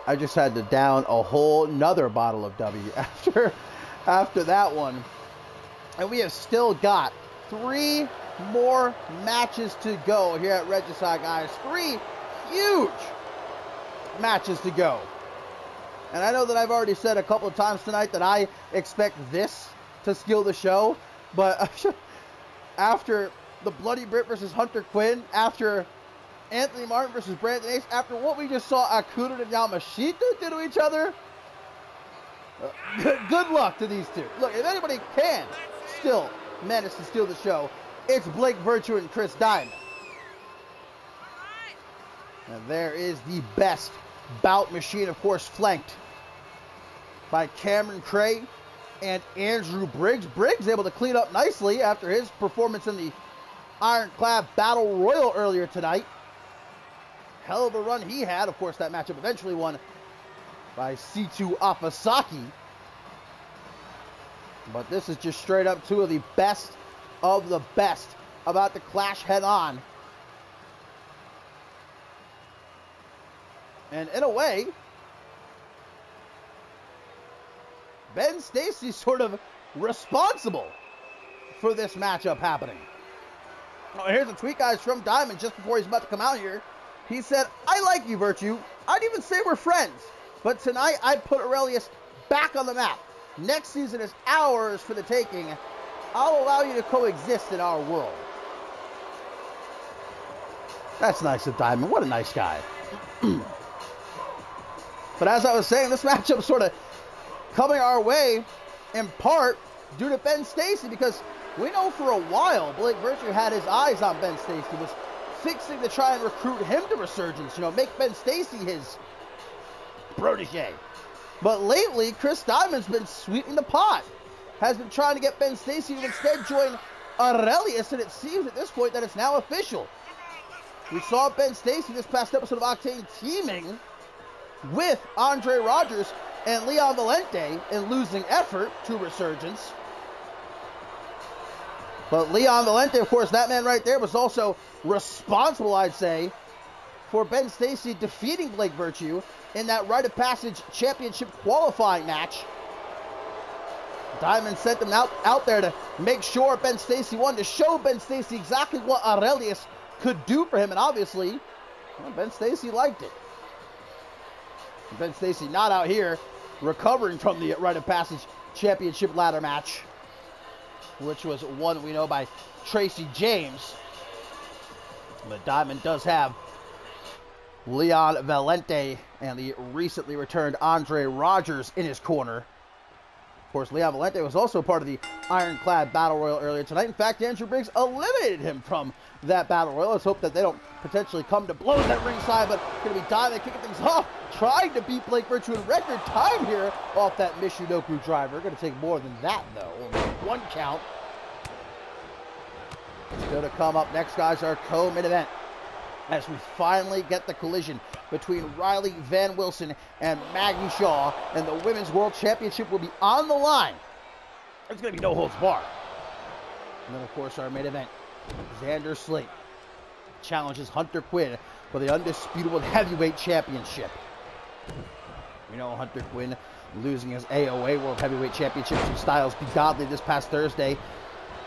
I just had to down a whole nother bottle of W after that one. And we have still got 3 more matches to go here at Regicide, guys. 3 huge matches to go. And I know that I've already said a couple of times tonight that I expect this to steal the show, but after the Bloody Brit versus Hunter Quinn, after Anthony Martin versus Brandon Ace, after what we just saw Akuda and Yamashita do to each other, good luck to these two. Look, if anybody can still manage to steal the show, it's Blake Virtue and Chris Diamond. And there is the best bout machine, of course, flanked by Cameron Cray and Andrew Briggs. Briggs able to clean up nicely after his performance in the Ironclad Battle Royal earlier tonight. Hell of a run he had. Of course, that matchup eventually won by C2 Afasaki. But this is just straight up two of the best about to clash head on. And in a way, Ben Stacy's sort of responsible for this matchup happening. Oh, here's a tweet, guys, from Diamond just before he's about to come out here. He said, "I like you, Virtue. I'd even say we're friends. But tonight, I'd put Aurelius back on the map. Next season is ours for the taking. I'll allow you to coexist in our world." That's nice of Diamond. What a nice guy. But as I was saying, this matchup sort of coming our way in part due to Ben Stacy, because we know for a while Blake Virtue had his eyes on Ben Stacy, was fixing to try and recruit him to Resurgence, make Ben Stacy his protege. But lately, Chris Diamond's been sweeping the pot, has been trying to get Ben Stacy to instead join Aurelius, and it seems at this point that it's now official. We saw Ben Stacy this past episode of Octane teaming with Andre Rogers and Leon Valente in losing effort to Resurgence. But Leon Valente, of course, that man right there was also responsible, I'd say, for Ben Stacy defeating Blake Virtue in that Rite of Passage Championship qualifying match. Diamond sent him out there to make sure Ben Stacy won, to show Ben Stacy exactly what Aurelius could do for him, and obviously, Ben Stacy liked it. Ben Stacy not out here recovering from the Rite of Passage Championship ladder match, which was won, we know, by Tracy James. But Diamond does have Leon Valente and the recently returned Andre Rogers in his corner. Of course, Leon Valente was also part of the Ironclad Battle Royal earlier tonight. In fact, Andrew Briggs eliminated him from that Battle Royal. Let's hope that they don't potentially come to blows at ringside, but going to be Diamond kicking things off, trying to beat Blake Virtue in record time here off that Michinoku driver. Going to take more than that, though. Only 1 count. Still to come up next, guys, our co-main event, as we finally get the collision between Riley Van Wilson and Maggie Shaw, and the Women's World Championship will be on the line. It's going to be no holds barred. And then, of course, our main event, Xander Slate challenges Hunter Quinn for the Undisputed Heavyweight Championship. We know Hunter Quinn losing his AOA World Heavyweight Championship to Styles P. Godley this past Thursday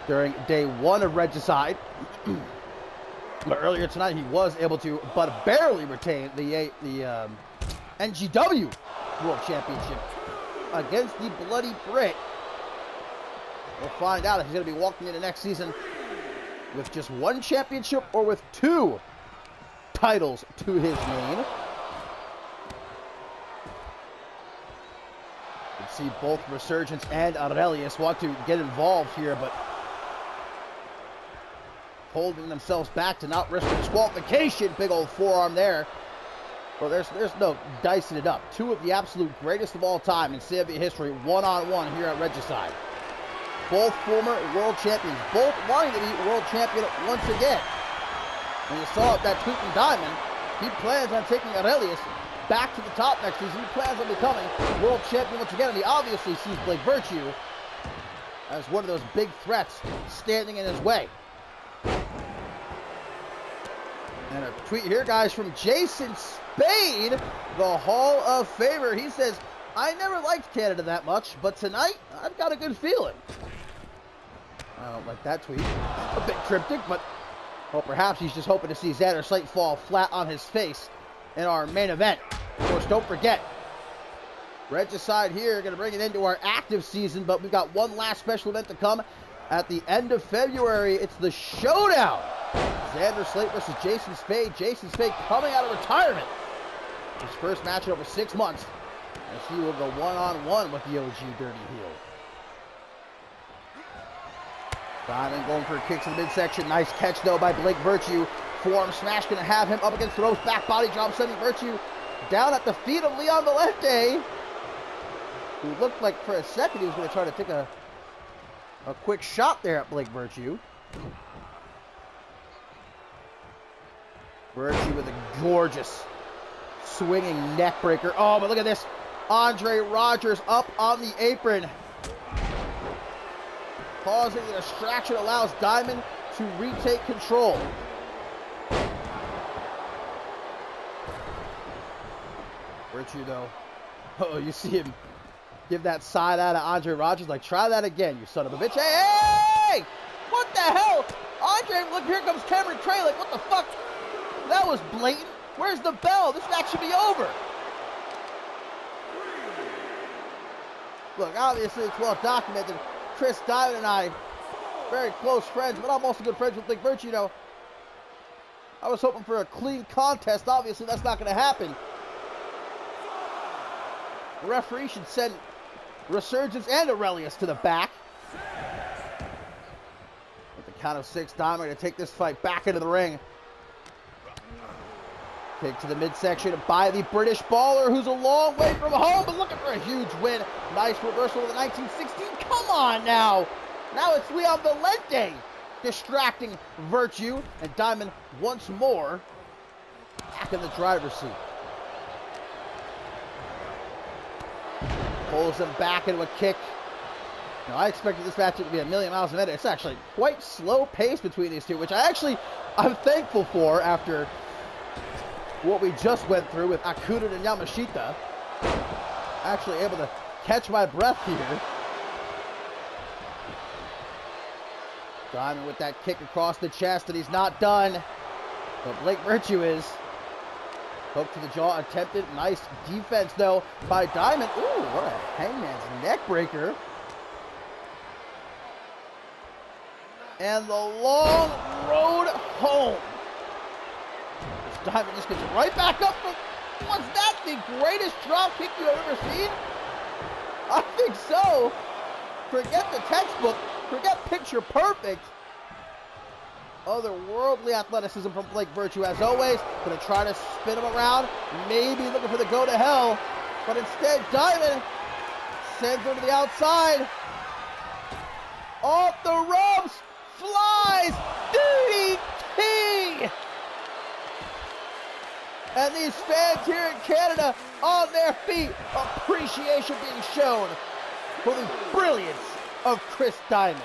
during day 1 of Regicide. But earlier tonight, he was able to, but barely retain the NGW World Championship against the Bloody Brit. We'll find out if he's going to be walking into next season with just 1 championship or with 2 titles to his name. You can see both Resurgence and Aurelius want to get involved here, but holding themselves back to not risk disqualification. Big old forearm there. Well, there's no dicing it up. 2 of the absolute greatest of all time in CMV history, one-on-one here at Regicide. Both former world champions, both wanting to be world champion once again. And you saw that tweet from Diamond. He plans on taking Aurelius back to the top next season. He plans on becoming world champion once again. And he obviously sees Blake Virtue as one of those big threats standing in his way. And a tweet here, guys, from Jason Spade, the Hall of Famer. He says, "I never liked Canada that much, but tonight, I've got a good feeling." I don't like that tweet. A bit cryptic, but well, perhaps he's just hoping to see Xander Slate fall flat on his face in our main event. Of course, don't forget, Regicide here, going to bring it into our active season, but we've got one last special event to come at the end of February. It's the Showdown. Xander Slate versus Jason Spade. Jason Spade coming out of retirement. His first match in over 6 months, as he will go one-on-one with the OG Dirty Heel. Diamond going for a kick to the midsection. Nice catch, though, by Blake Virtue. Forearm smash going to have him up against the ropes. Back body drop, sending Virtue down at the feet of Leon Valente, who looked like for a second he was going to try to take a quick shot there at Blake Virtue. Virtue with a gorgeous swinging neck breaker. Oh, but look at this. Andre Rogers up on the apron. Causing the distraction allows Diamond to retake control. Virtue, though. Oh, you see him give that side out of Andre Rogers. Like, try that again, you son of a bitch. Hey, hey! What the hell? Andre, look, here comes Cameron Cray. Like, what the fuck? That was blatant. Where's the bell? This match should be over. Look, obviously it's well documented. Chris Diamond and I, very close friends, but I'm also good friends with Blake Virtue. You know, I was hoping for a clean contest. Obviously, that's not going to happen. The referee should send Resurgence and Aurelius to the back. With the count of 6, Diamond to take this fight back into the ring. Kick to the midsection by the British Baller, who's a long way from home, but looking for a huge win. Nice reversal of the 1916. Come on now. Now it's Leon Valente distracting Virtue, and Diamond once more back in the driver's seat. Pulls him back into a kick. Now, I expected this match to be a million miles an hour. It's actually quite slow pace between these two, which I'm thankful for after what we just went through with Akuda and Yamashita. Actually able to catch my breath here. Diamond with that kick across the chest, and he's not done. But Blake Virtue is. Hook to the jaw attempted. Nice defense, though, by Diamond. Ooh, what a hangman's neck breaker. And the long road home. Diamond just gets right back up. Was that the greatest drop kick you have ever seen? I think so. Forget the textbook. Forget picture perfect. Otherworldly athleticism from Blake Virtue, as always. Gonna try to spin him around. Maybe looking for the go to hell. But instead, Diamond sends him to the outside. Off the ropes. Flies. DDT. And these fans here in Canada on their feet. Appreciation being shown for the brilliance of Chris Diamond.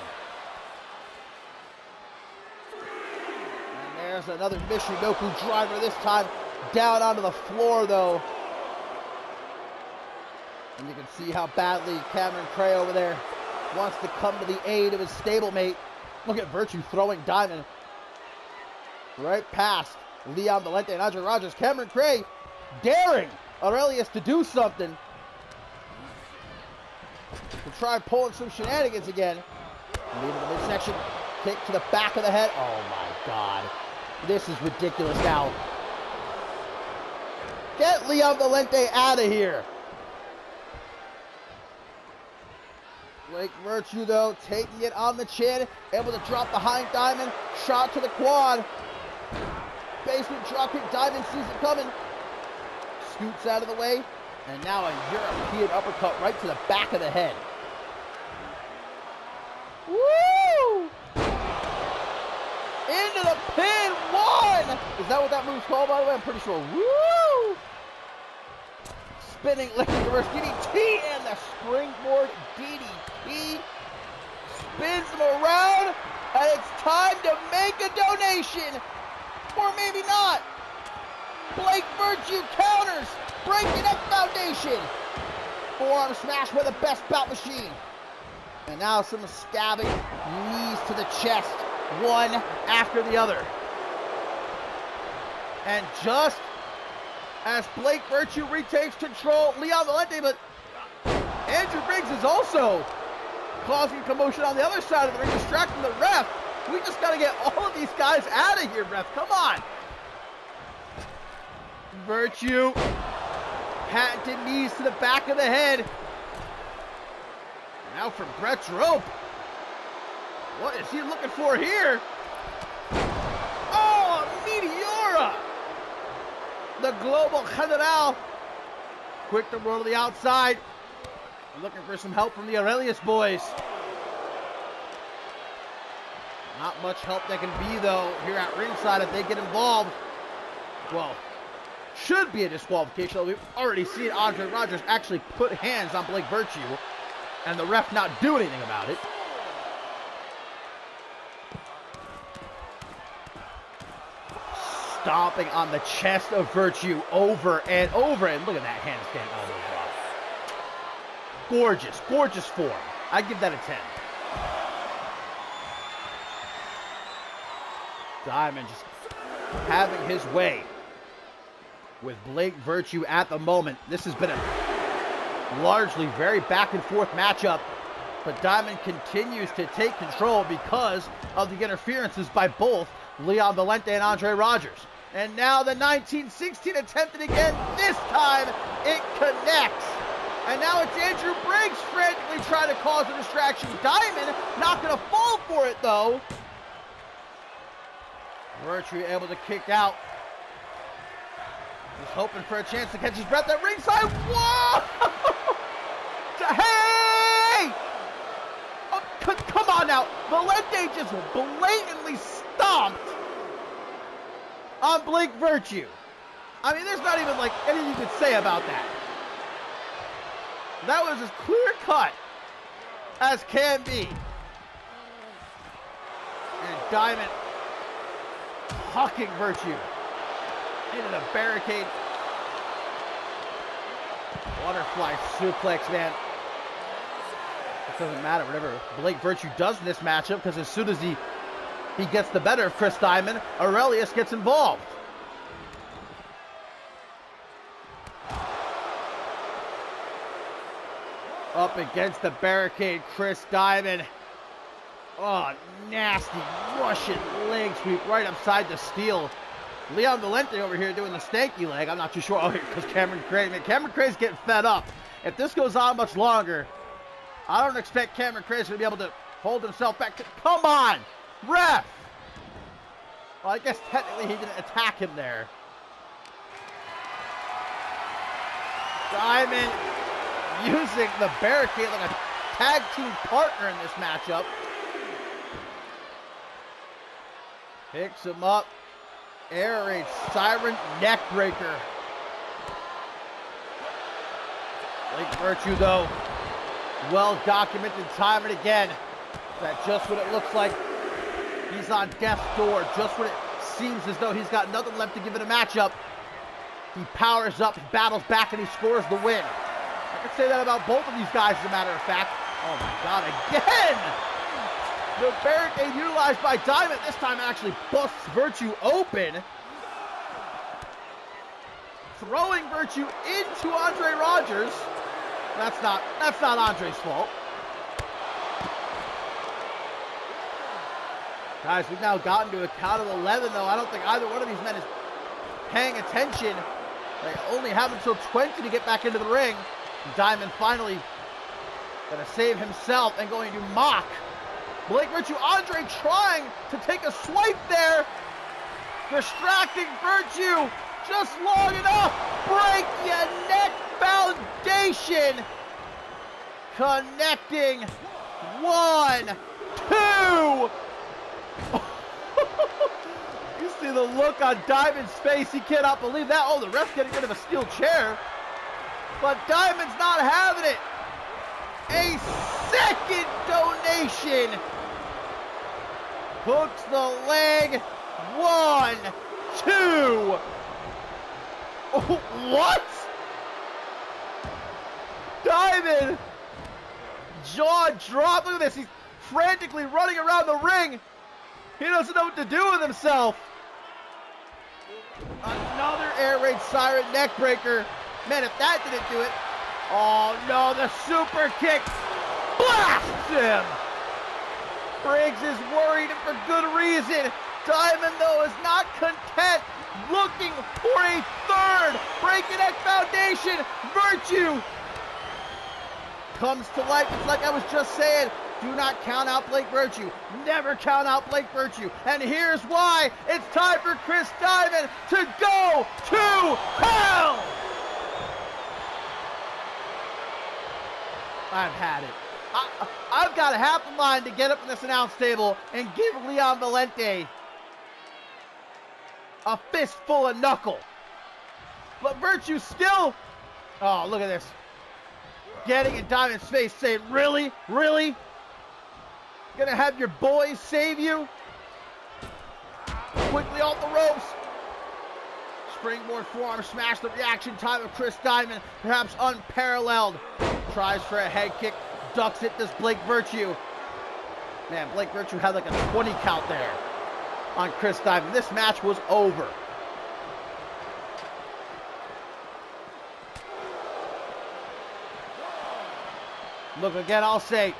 And there's another Michinoku driver, this time down onto the floor, though. And you can see how badly Cameron Cray over there wants to come to the aid of his stablemate. Look at Virtue throwing Diamond right past Leon Valente and Andre Rogers. Cameron Cray daring Aurelius to do something. To try pulling some shenanigans again. Lead to the midsection. Kick to the back of the head. Oh my God. This is ridiculous now. Get Leon Valente out of here. Blake Virtue, though, taking it on the chin. Able to drop behind Diamond. Shot to the quad. Basement dropkick. Diamond sees it coming. Scoots out of the way. And now a European uppercut right to the back of the head. Woo! Into the pin. One! Is that what that move's called, by the way? I'm pretty sure. Woo! Spinning leg reverse DDT and the springboard DDT. Spins him around. And it's time to make a donation. Or maybe not. Blake Virtue counters. Breaking up foundation. Forearm smash with the best bout machine. And now some stabbing knees to the chest, one after the other. And just as Blake Virtue retains control, Leon Valente, but Andrew Briggs is also causing commotion on the other side of the ring, distracting the ref. We just got to get all of these guys out of here, ref. Come on. Virtue, patented knees to the back of the head. Now for Brett's rope. What is he looking for here? Oh, Meteora! The Global General. Quick to roll to the outside. Looking for some help from the Aurelius boys. Not much help they can be, though, here at ringside if they get involved. Well, should be a disqualification. We've already seen Andre Rogers actually put hands on Blake Virtue, and the ref not do anything about it. Stomping on the chest of Virtue over and over, and look at that handstand elbow drop. Gorgeous, gorgeous form. I give that a 10. Diamond just having his way with Blake Virtue at the moment. This has been a largely very back and forth matchup, but Diamond continues to take control because of the interferences by both Leon Valente and Andre Rogers. And now the 1916 attempted again. This time it connects. And now it's Andrew Briggs frantically trying to cause a distraction. Diamond not going to fall for it, though. Virtue able to kick out. He's hoping for a chance to catch his breath at ringside. Whoa! Hey! Oh, come on now. Valente just blatantly stomped on Blake Virtue. I mean, there's not even like anything you could say about that. That was as clear cut as can be. And Diamond hucking Virtue into the barricade. Butterfly suplex, man. It doesn't matter whatever Blake Virtue does in this matchup, because as soon as he gets the better of Chris Diamond, Aurelius gets involved. Up against the barricade, Chris Diamond. Oh, nasty Russian leg sweep right upside the steel. Leon Valente over here doing the stanky leg. I'm not too sure. Oh, here goes Cameron Craig. Man, Cameron Craig's getting fed up. If this goes on much longer, I don't expect Cameron Craig to be able to hold himself back. Come on, ref! Well, I guess technically he didn't attack him there. Diamond using the barricade like a tag team partner in this matchup. Picks him up. Air raid siren neck breaker. Blake Virtue, though, well documented time and again that just when it looks like he's on death's door, just when it seems as though he's got nothing left to give it a matchup, he powers up, battles back, and he scores the win. I could say that about both of these guys, as a matter of fact. Oh my God, again! The barricade utilized by Diamond this time actually busts Virtue open. Throwing Virtue into Andre Rogers. That's not Andre's fault. Guys, we've now gotten to a count of 11, though. I don't think either one of these men is paying attention. They only have until 20 to get back into the ring. Diamond finally going to save himself and going to mock Blake Virtue. Andre trying to take a swipe there. Distracting Virtue just long enough. Break your neck foundation. Connecting. 1, 2. You see the look on Diamond's face. He cannot believe that. Oh, the ref's getting rid of a steel chair. But Diamond's not having it. A second donation. Hooks the leg. 1, 2. Oh, what? Diamond jaw dropped. Look at this. He's frantically running around the ring. He doesn't know what to do with himself. Another air raid siren neck breaker. Man, if that didn't do it. Oh no, the super kick blasts him. Briggs is worried and for good reason. Diamond, though, is not content, looking for a third. Breaking X Foundation. Virtue comes to life. It's like I was just saying. Do not count out Blake Virtue. Never count out Blake Virtue. And here's why. It's time for Chris Diamond to go to hell. I've had it. I've got a half a mind to get up in this announce table and give Leon Valente a fistful of knuckle. But Virtue still, oh, look at this. Getting in Diamond's face saying, really? Really? Gonna have your boys save you? Quickly off the ropes. Springboard forearm smash. The reaction time of Chris Diamond, perhaps unparalleled. Tries for a head kick, ducks it, does Blake Virtue. Man, Blake Virtue had like a 20 count there on Chris Diamond. This match was over. Look, again, I'll say,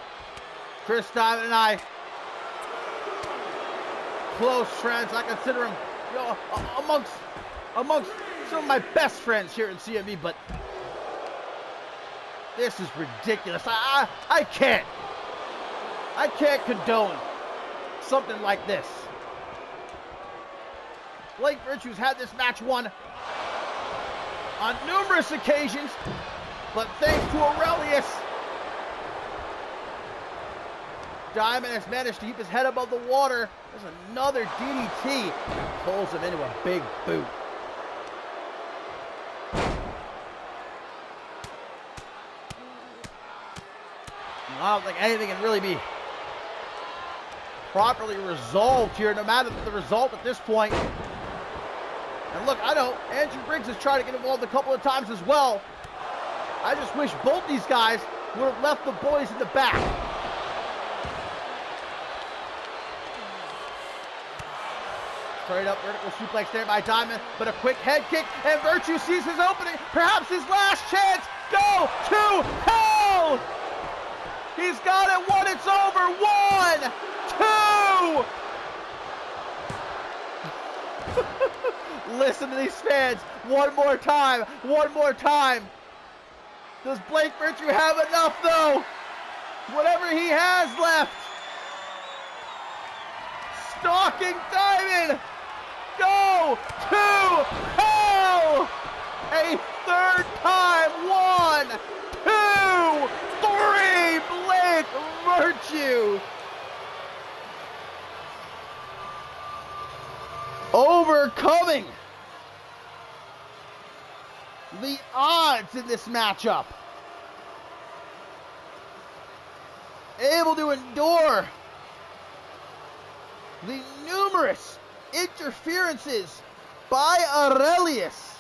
Chris Diamond and I, close friends. I consider him, you know, amongst some of my best friends here in CMV, but this is ridiculous. I can't condone something like this. Blake Virtue's had this match won on numerous occasions, but thanks to Aurelius, Diamond has managed to keep his head above the water. There's another DDT and pulls him into a big boot. I don't think anything can really be properly resolved here, no matter the result at this point. And look, I know Andrew Briggs has tried to get involved a couple of times as well. I just wish both these guys would have left the boys in the back. Straight up vertical suplex there by Diamond, but a quick head kick, and Virtue sees his opening, perhaps his last chance. Go to hell! He's got it. One, it's over. 1, 2. Listen to these fans. One more time. One more time. Does Blake Virtue have enough, though? Whatever he has left. Stalking Diamond. Go to hell. A third time. 1, 2, 3. Blake Virtue overcoming the odds in this matchup, able to endure the numerous interferences by Aurelius,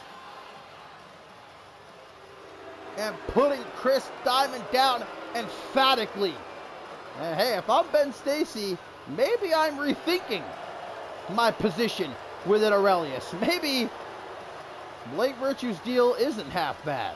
and putting Chris Diamond down emphatically. And hey, if I'm Ben Stacy, maybe I'm rethinking my position within Aurelius. Maybe Blake Virtue's deal isn't half bad.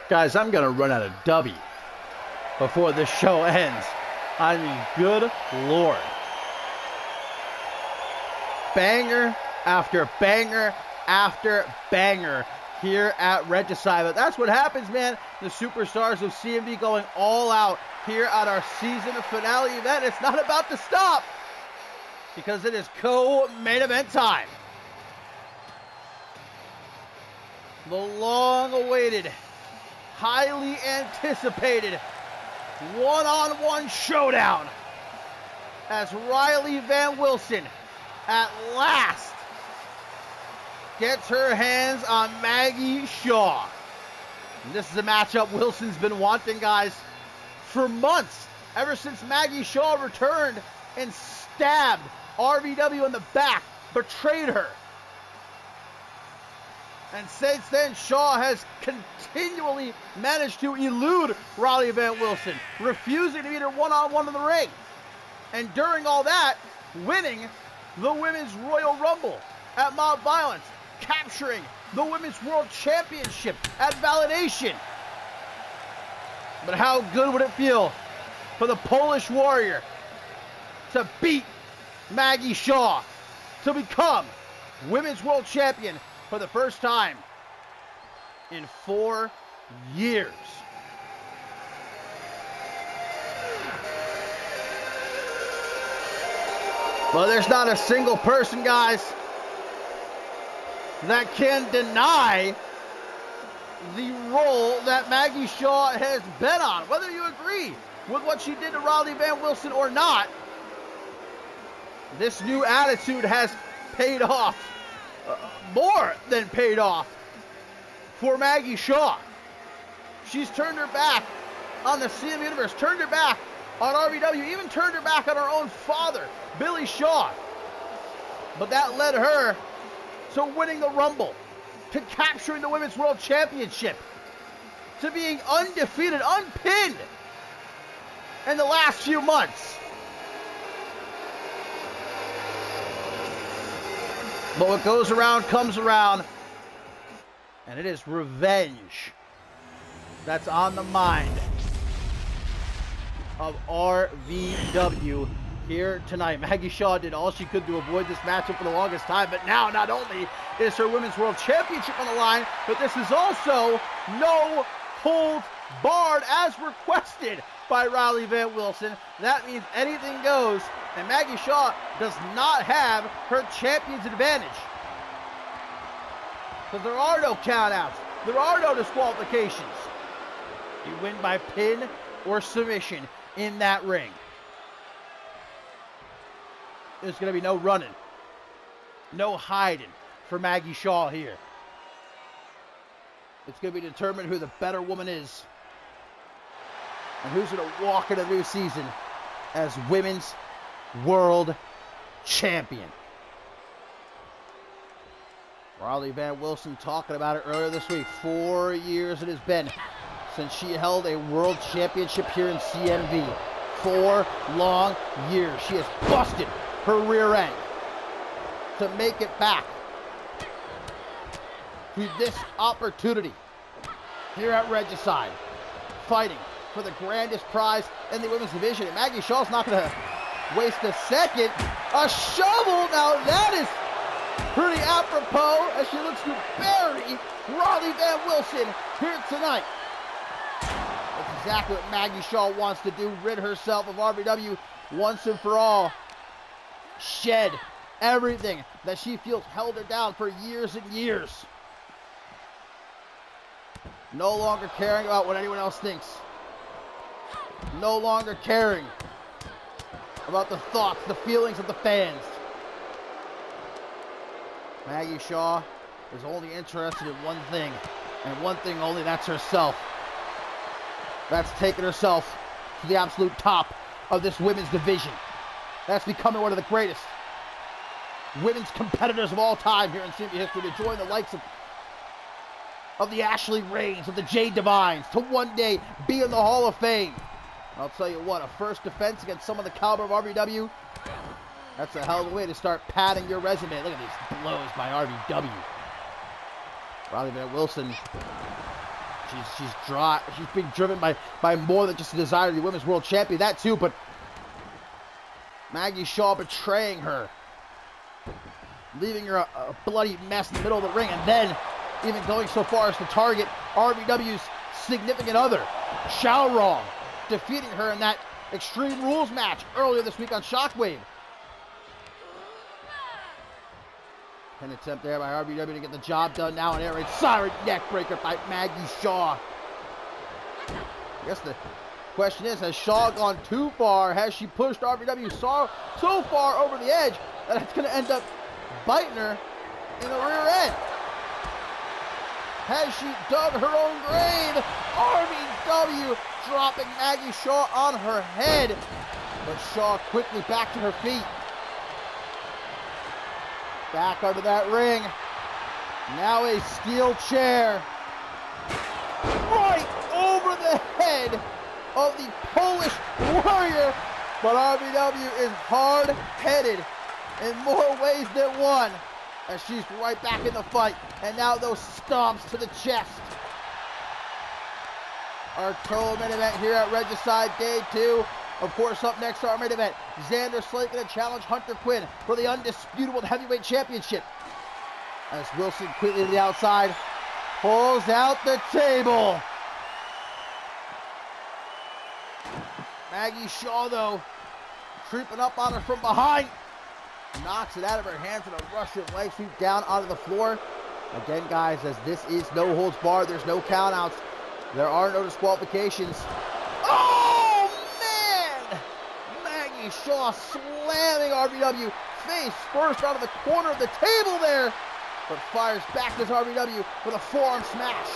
Guys, I'm going to run out of W before this show ends. I mean, good Lord. Banger after banger after banger here at Regicide. But that's what happens, man. The superstars of CMV going all out here at our season finale event. It's not about to stop because it is co-main event time. The long-awaited, highly anticipated one-on-one showdown as Riley Van Wilson at last gets her hands on Maggie Shaw. And this is a matchup Wilson's been wanting, guys, for months, ever since Maggie Shaw returned and stabbed RVW in the back, betrayed her. And since then, Shaw has continually managed to elude Riley Van Wilson, refusing to meet her one-on-one in the ring. And during all that, winning the Women's Royal Rumble at Mob Violence, capturing the Women's World Championship at Validation. But how good would it feel for the Polish Warrior to beat Maggie Shaw, to become Women's World Champion for the first time in 4 years? Well, there's not a single person, guys, that can deny the role that Maggie Shaw has been on. Whether you agree with what she did to Riley Van Wilson or not, this new attitude has paid off, more than paid off, for Maggie Shaw. She's turned her back on the CM Universe, turned her back on RVW, even turned her back on her own father, Billy Shaw. But that led her to winning the Rumble, to capturing the Women's World Championship, to being undefeated, unpinned in the last few months. But what goes around comes around, and it is revenge that's on the mind of RVW here tonight. Maggie Shaw did all she could to avoid this matchup for the longest time, but now not only is her Women's World Championship on the line, but this is also no holds barred as requested by Riley Van Wilson. That means anything goes, and Maggie Shaw does not have her champion's advantage. Because there are no countouts. There are no disqualifications. You win by pin or submission in that ring. There's going to be no running, no hiding for Maggie Shaw here. It's going to be determined who the better woman is and who's going to walk into the new season as Women's World Champion. Riley Van Wilson talking about it earlier this week. 4 years it has been since she held a World Championship here in CMV. 4 long years. She has busted her rear end to make it back to this opportunity here at Regicide, fighting for the grandest prize in the women's division. And Maggie Shaw's not going to waste a second. A shovel, now that is pretty apropos as she looks to bury Riley Van Wilson here tonight. That's exactly what Maggie Shaw wants to do, rid herself of RVW once and for all. Shed everything that she feels held her down for years and years. No longer caring about what anyone else thinks. No longer caring about the thoughts, the feelings of the fans. Maggie Shaw is only interested in one thing, and one thing only, that's herself. That's taking herself to the absolute top of this women's division. That's becoming one of the greatest women's competitors of all time here in CMV history, to join the likes of the Ashley Rains, of the Jade Divines, to one day be in the Hall of Fame. I'll tell you what, a first defense against someone the caliber of RVW, that's a hell of a way to start padding your resume. Look at these blows by RVW. Riley Van Wilson She's dry. She's being driven by more than just a desire to be women's world champion. That too, but Maggie Shaw betraying her, leaving her a bloody mess in the middle of the ring, and then even going so far as to target RBW's significant other, Xiaorong, defeating her in that Extreme Rules match earlier this week on Shockwave. An attempt there by RBW to get the job done now, an air raid siren neckbreaker by Maggie Shaw. I guess the question is, has Shaw gone too far? Has she pushed RBW so far over the edge that it's going to end up biting her in the rear end? Has she dug her own grave? RBW dropping Maggie Shaw on her head, but Shaw quickly back to her feet. Back under that ring. Now a steel chair. Right over the head of the Polish warrior. But RBW is hard-headed in more ways than one, as she's right back in the fight. And now those stomps to the chest. Our total main event here at Regicide Day 2. Of course, up next, our main event, Xander Slate going to challenge Hunter Quinn for the Undisputable Heavyweight Championship. As Wilson quickly to the outside, pulls out the table. Maggie Shaw, though, creeping up on her from behind, knocks it out of her hands with a Russian leg sweep down onto the floor. Again, guys, as this is no holds barred, there's no countouts, there are no disqualifications. Oh, man! Maggie Shaw slamming RBW face first out of the corner of the table there, but fires back to RBW with a forearm smash.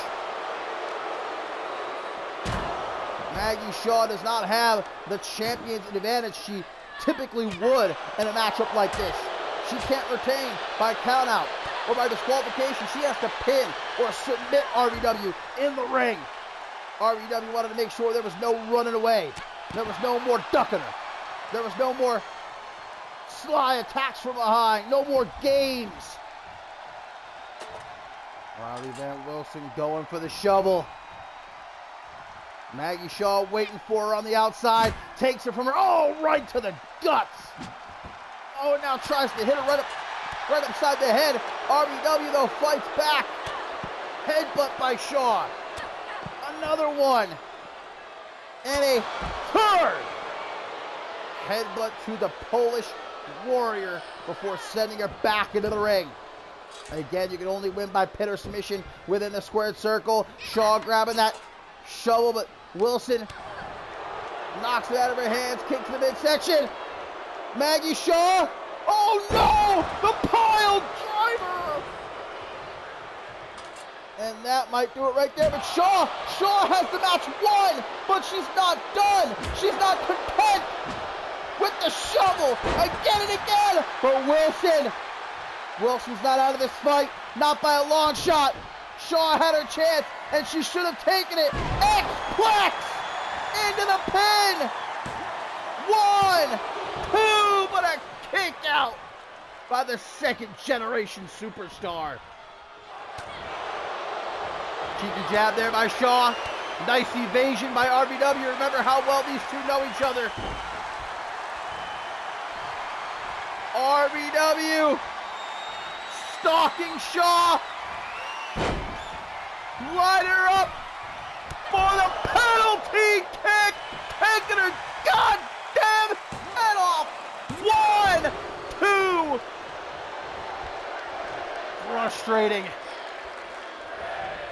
Maggie Shaw does not have the champion's advantage she typically would in a matchup like this. She can't retain by countout or by disqualification. She has to pin or submit RBW in the ring. RBW wanted to make sure there was no running away. There was no more ducking her. There was no more sly attacks from behind. No more games. Riley Van Wilson going for the shovel. Maggie Shaw waiting for her on the outside. Takes her from her. Oh, right to the guts. Oh, now tries to hit her right upside the head. RBW, though, fights back. Headbutt by Shaw. Another one. And a third. Headbutt to the Polish warrior before sending her back into the ring. Again, you can only win by pin or submission within the squared circle. Shaw grabbing that shovel, but Wilson knocks it out of her hands, kicks the midsection. Maggie Shaw. Oh no! The pile driver! And that might do it right there, but Shaw has the match won, but she's not done. She's not content with the shovel again and again. But Wilson's not out of this fight, not by a long shot. Shaw had her chance, and she should have taken it. X-Plex into the pin. 1, 2, but a kick out by the second generation superstar. Cheeky jab there by Shaw. Nice evasion by RBW. Remember how well these two know each other. RBW stalking Shaw. Light her up for the penalty kick. Taking her goddamn head off. 1, 2.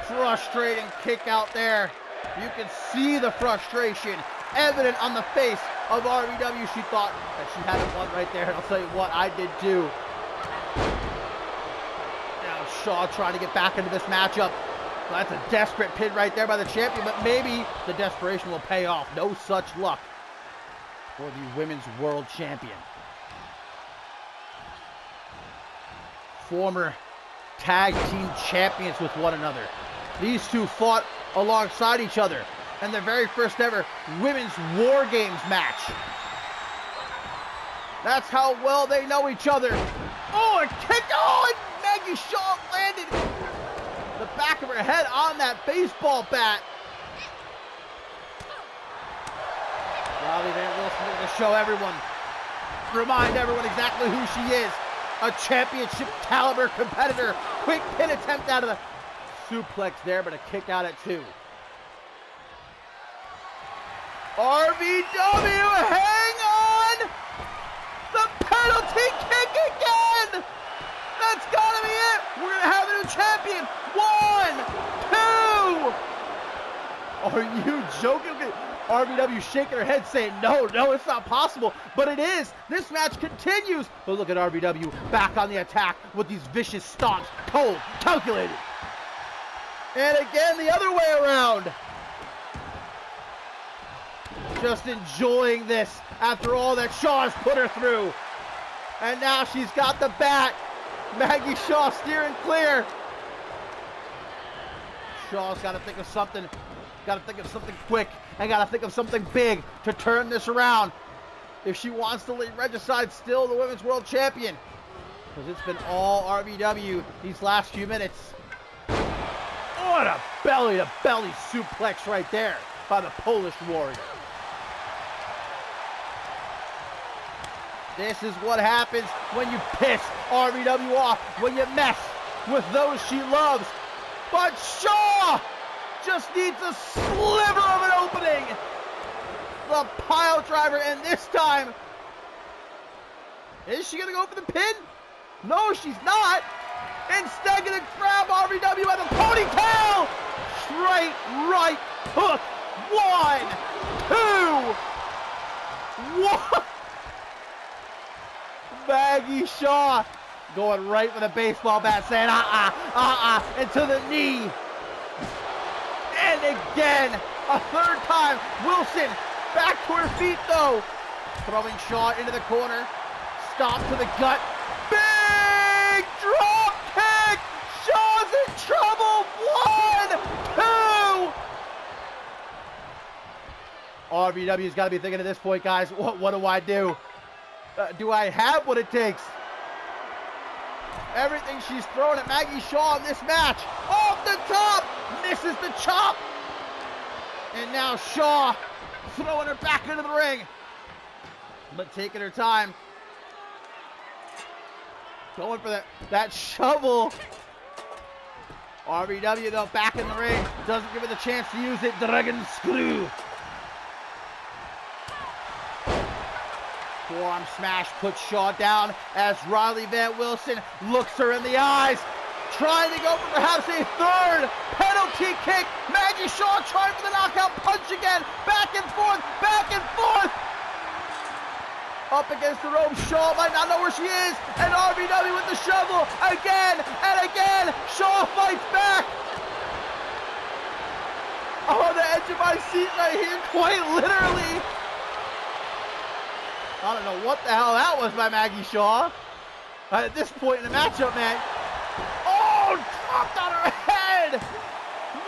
Frustrating kick out there. You can see the frustration evident on the face of RBW. She thought that she had it won right there, and I'll tell you what, I did too. Now Shaw trying to get back into this matchup. Well, that's a desperate pin right there by the champion, but maybe the desperation will pay off. No such luck for the women's world champion. Former tag team champions with one another. These two fought alongside each other in their very first ever women's War Games match. That's how well they know each other. Oh, a kick! Oh, and Maggie Shaw landed the back of her head on that baseball bat. Riley Van Wilson going to show everyone, remind everyone exactly who she is. A championship caliber competitor. Quick pin attempt out of the suplex there, but a kick out at 2. RVW, hang on! The penalty kick again! That's gotta be it! We're gonna have a new champion! 1, 2! Are you joking? RVW shaking her head saying, no, it's not possible. But it is. This match continues. But look at RVW back on the attack with these vicious stomps. Cold, calculated. And again, the other way around. Just enjoying this after all that Shaw has put her through. And now she's got the bat. Maggie Shaw steering clear. Shaw's got to think of something. Got to think of something quick. And got to think of something big to turn this around. If she wants to leave Regicide still the Women's World Champion. Because it's been all RVW these last few minutes. What a belly-to-belly suplex right there by the Polish Warrior. This is what happens when you piss RVW off, when you mess with those she loves. But Shaw just needs a sliver of an opening. The pile driver, and this time, is she going to go for the pin? No, she's not. Instead, going to grab RVW by the ponytail. Straight right hook. 1, 2, 1. Maggie Shaw going right with a baseball bat, saying into the knee. And again, a third time, Wilson back to her feet though. Throwing Shaw into the corner. Stop to the gut. Big drop kick. Shaw's in trouble. 1, 2. RVW's got to be thinking at this point, guys, what do I do? Do I have what it takes? Everything she's thrown at Maggie Shaw in this match. Off the top. Misses the chop. And now Shaw throwing her back into the ring. But taking her time. Going for that shovel. RVW though back in the ring. Doesn't give her the chance to use it. Dragon Screw. Forearm smash puts Shaw down as Riley Van Wilson looks her in the eyes. Trying to go for perhaps a third penalty kick. Maggie Shaw trying for the knockout punch again. Back and forth, back and forth. Up against the rope, Shaw might not know where she is. And RVW with the shovel again and again. Shaw fights back. On the edge of my seat right here, quite literally. I don't know what the hell that was by Maggie Shaw. At this point in the matchup, man. Oh, dropped on her head.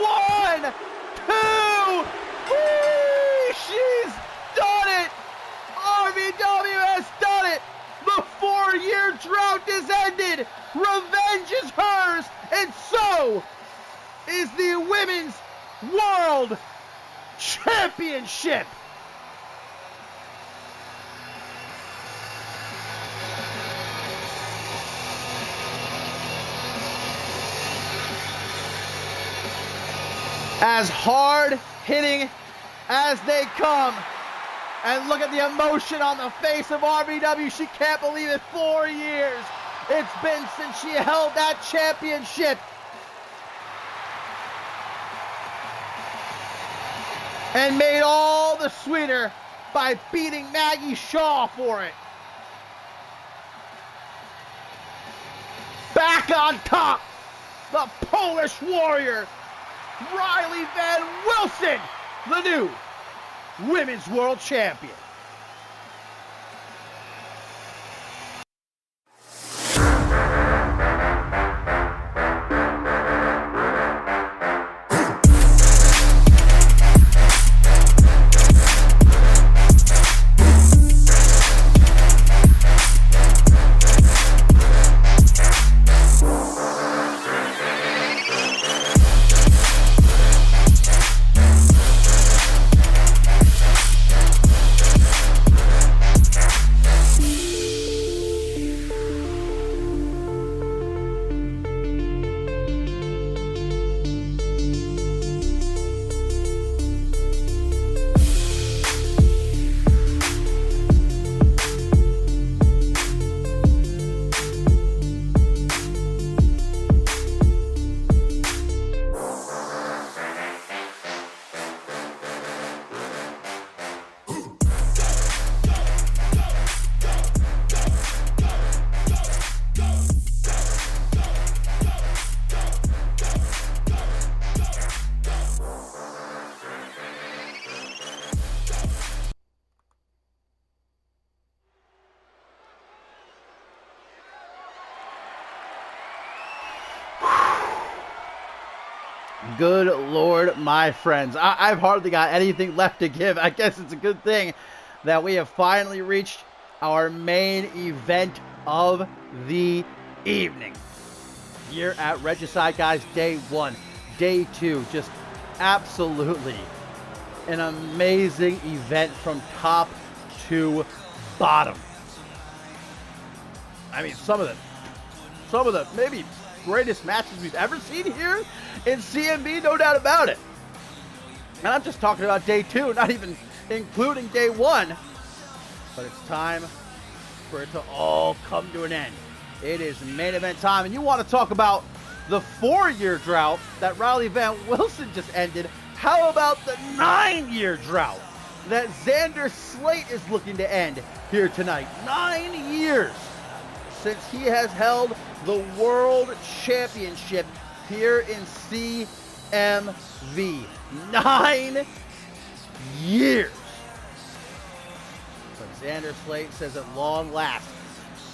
1, 2, 3. She's done it. RVW has done it. The 4-year drought is ended. Revenge is hers. And so is the Women's World Championship. As hard hitting as they come. And look at the emotion on the face of RVW. She can't believe it. 4 years it's been since she held that championship. And made all the sweeter by beating Maggie Shaw for it. Back on top, the Polish Warrior, Riley Van Wilson, the new Women's World Champion. Good Lord, my friends. I've hardly got anything left to give. I guess it's a good thing that we have finally reached our main event of the evening. Here at Regicide, guys, day one, day two, just absolutely an amazing event from top to bottom. I mean, some of the maybe greatest matches we've ever seen here in CMV, no doubt about it. And I'm just talking about day two, not even including day one. But it's time for it to all come to an end. It is main event time, and you want to talk about the 4-year drought that Riley Van Wilson just ended. How about the 9-year drought that Xander Slate is looking to end here tonight? 9 years since he has held the World Championship here in CMV. 9 years. But Xander Slate says at long last,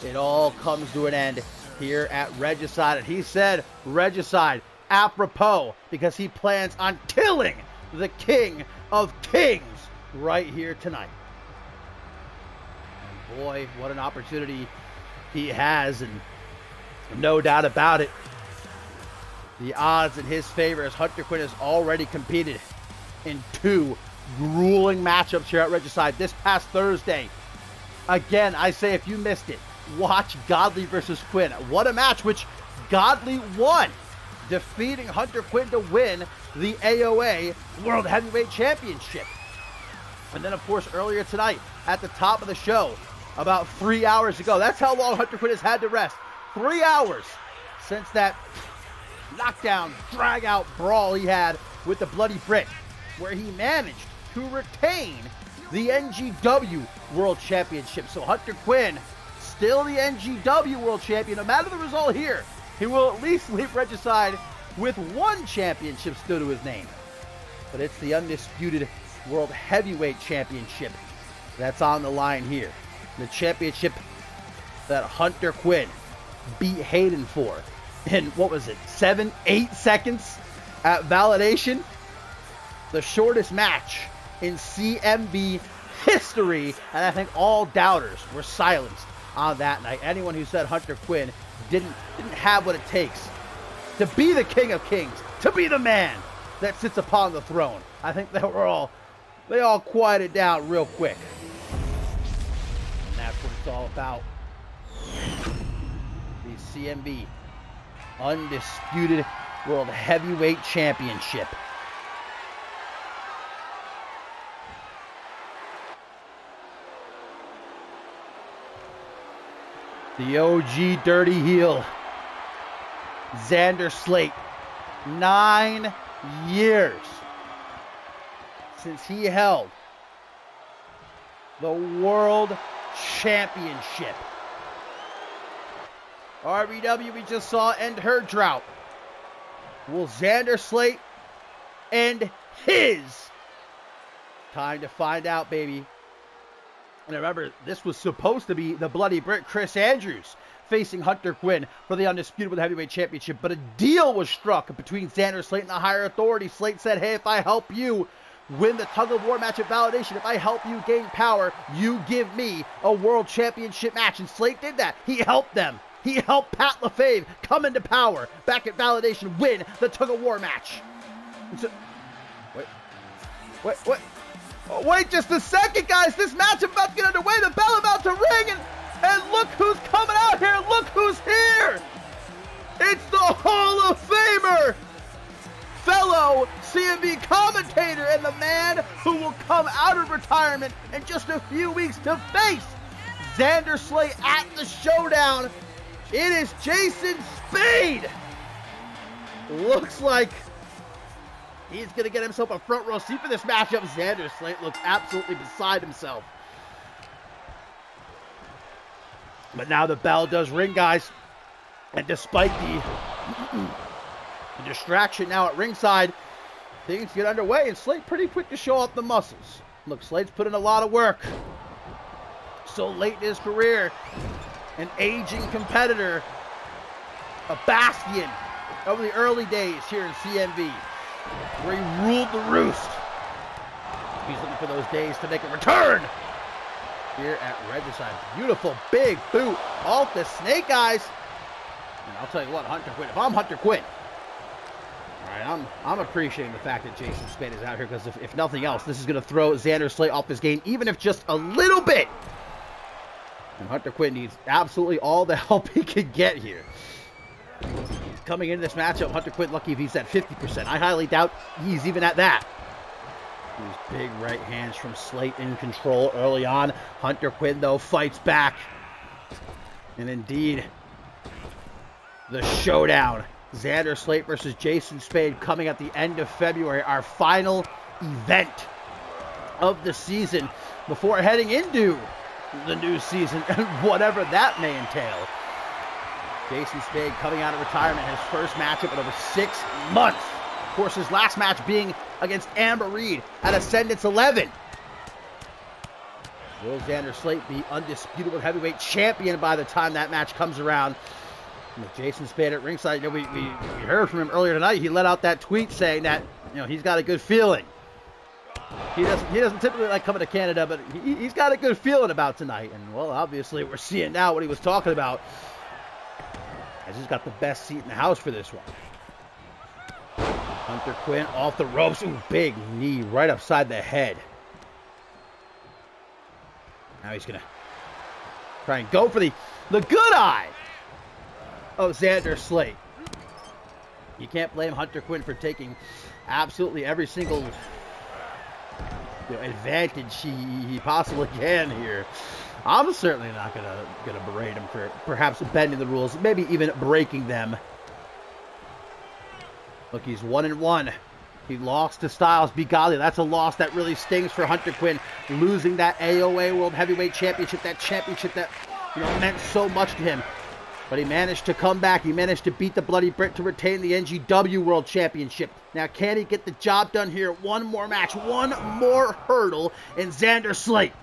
it all comes to an end here at Regicide. And he said Regicide apropos because he plans on killing the King of Kings right here tonight. And boy, what an opportunity he has, and no doubt about it, the odds in his favor as Hunter Quinn has already competed in 2 grueling matchups here at Regicide this past Thursday. Again, I say if you missed it, watch Godley versus Quinn. What a match, which Godley won, defeating Hunter Quinn to win the AOA World Heavyweight Championship. And then, of course, earlier tonight, at the top of the show, about 3 hours ago, that's how long Hunter Quinn has had to rest. 3 hours since that knockdown, drag-out brawl he had with the Bloody Brit, where he managed to retain the NGW World Championship. So Hunter Quinn, still the NGW World Champion. No matter the result here, he will at least leave Regicide with 1 championship still to his name. But it's the undisputed World Heavyweight Championship that's on the line here. The championship that Hunter Quinn beat Hayden for in, what was it, 7-8 seconds at Validation? The shortest match in CMV history, and I think all doubters were silenced on that night. Anyone who said Hunter Quinn didn't have what it takes to be the King of Kings, to be the man that sits upon the throne, I think they all quieted down real quick. And that's what it's all about. The CMV Undisputed World Heavyweight Championship. The OG dirty heel, Xander Slate. 9 years since he held the World Championship. RBW, we just saw, end her drought. Will Xander Slate end his? Time to find out, baby. And remember, this was supposed to be the Bloody Brit Chris Andrews facing Hunter Quinn for the Undisputed World Heavyweight Championship. But a deal was struck between Xander Slate and the higher authority. Slate said, hey, if I help you win the tug-of-war match at Validation, if I help you gain power, you give me a World Championship match. And Slate did that. He helped them. He helped Pat LaFave come into power back at Validation, win the tug-of-war match. So, wait just a second, guys. This match is about to get underway. The bell about to ring, and look who's coming out here. Look who's here. It's the Hall of Famer, fellow CMV commentator, and the man who will come out of retirement in just a few weeks to face Xander Slate at the showdown. It is Jason Spade. Looks like he's going to get himself a front row seat for this matchup. Xander Slate looks absolutely beside himself. But now the bell does ring, guys. And despite the distraction now at ringside, things get underway. And Slate pretty quick to show off the muscles. Look, Slate's put in a lot of work. So late in his career, an aging competitor, a bastion of the early days here in CMV. where he ruled the roost. He's looking for those days to make a return here at Regicide. Beautiful big boot off the Snake Eyes. And I'll tell you what, Hunter Quinn, if I'm Hunter Quinn, all right, I'm appreciating the fact that Jason Spade is out here, because if nothing else, this is going to throw Xander Slate off his game, even if just a little bit. And Hunter Quinn needs absolutely all the help he can get here. Coming into this matchup, Hunter Quinn lucky if he's at 50%. I highly doubt he's even at that. These big right hands from Slate in control early on. Hunter Quinn, though, fights back. And indeed, the showdown. Xander Slate versus Jason Spade coming at the end of February. Our final event of the season before heading into the new season and whatever that may entail. Jason Spade coming out of retirement, his first matchup in over 6 months. Of course, his last match being against Amber Reed at Ascendance 11. Will Xander Slate be undisputed heavyweight champion by the time that match comes around? And with Jason Spade at ringside, we heard from him earlier tonight. He let out that tweet saying that he's got a good feeling. He doesn't typically like coming to Canada, but he's got a good feeling about tonight. And well, obviously we're seeing now what he was talking about, as he's got the best seat in the house for this one. Hunter Quinn off the ropes. Ooh, big knee right upside the head. Now he's going to try and go for the good eye of Xander Slate. You can't blame Hunter Quinn for taking absolutely every single advantage he possibly can here. I'm certainly not gonna berate him for perhaps bending the rules, maybe even breaking them. Look, he's 1-1. He lost to Styles. Be golly, that's a loss that really stings for Hunter Quinn. Losing that AOA World Heavyweight Championship, that championship that meant so much to him. But he managed to come back. He managed to beat the Bloody Brit to retain the NGW World Championship. Now, can he get the job done here? One more match, one more hurdle in Xander Slate.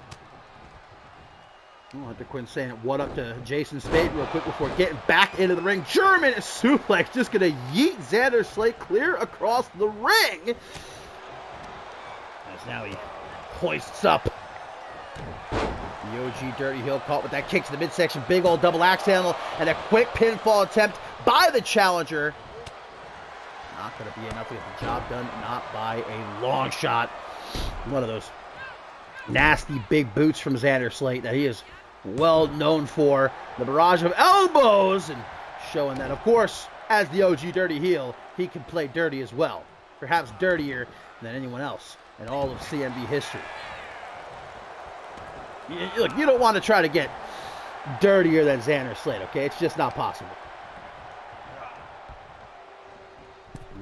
Hunter Quinn saying what up to Jason Spade real quick before getting back into the ring. German suplex, just going to yeet Xander Slate clear across the ring. As now he hoists up. The OG Dirty Heel caught with that kick to the midsection. Big old double axe handle and a quick pinfall attempt by the challenger. Not going to be enough to get the job done. Not by a long shot. One of those nasty big boots from Xander Slate that he is well known for. The barrage of elbows, and showing that, of course, as the OG Dirty Heel, he can play dirty as well. Perhaps dirtier than anyone else in all of CMV history. Look, you don't want to try to get dirtier than Xander Slate, okay? It's just not possible.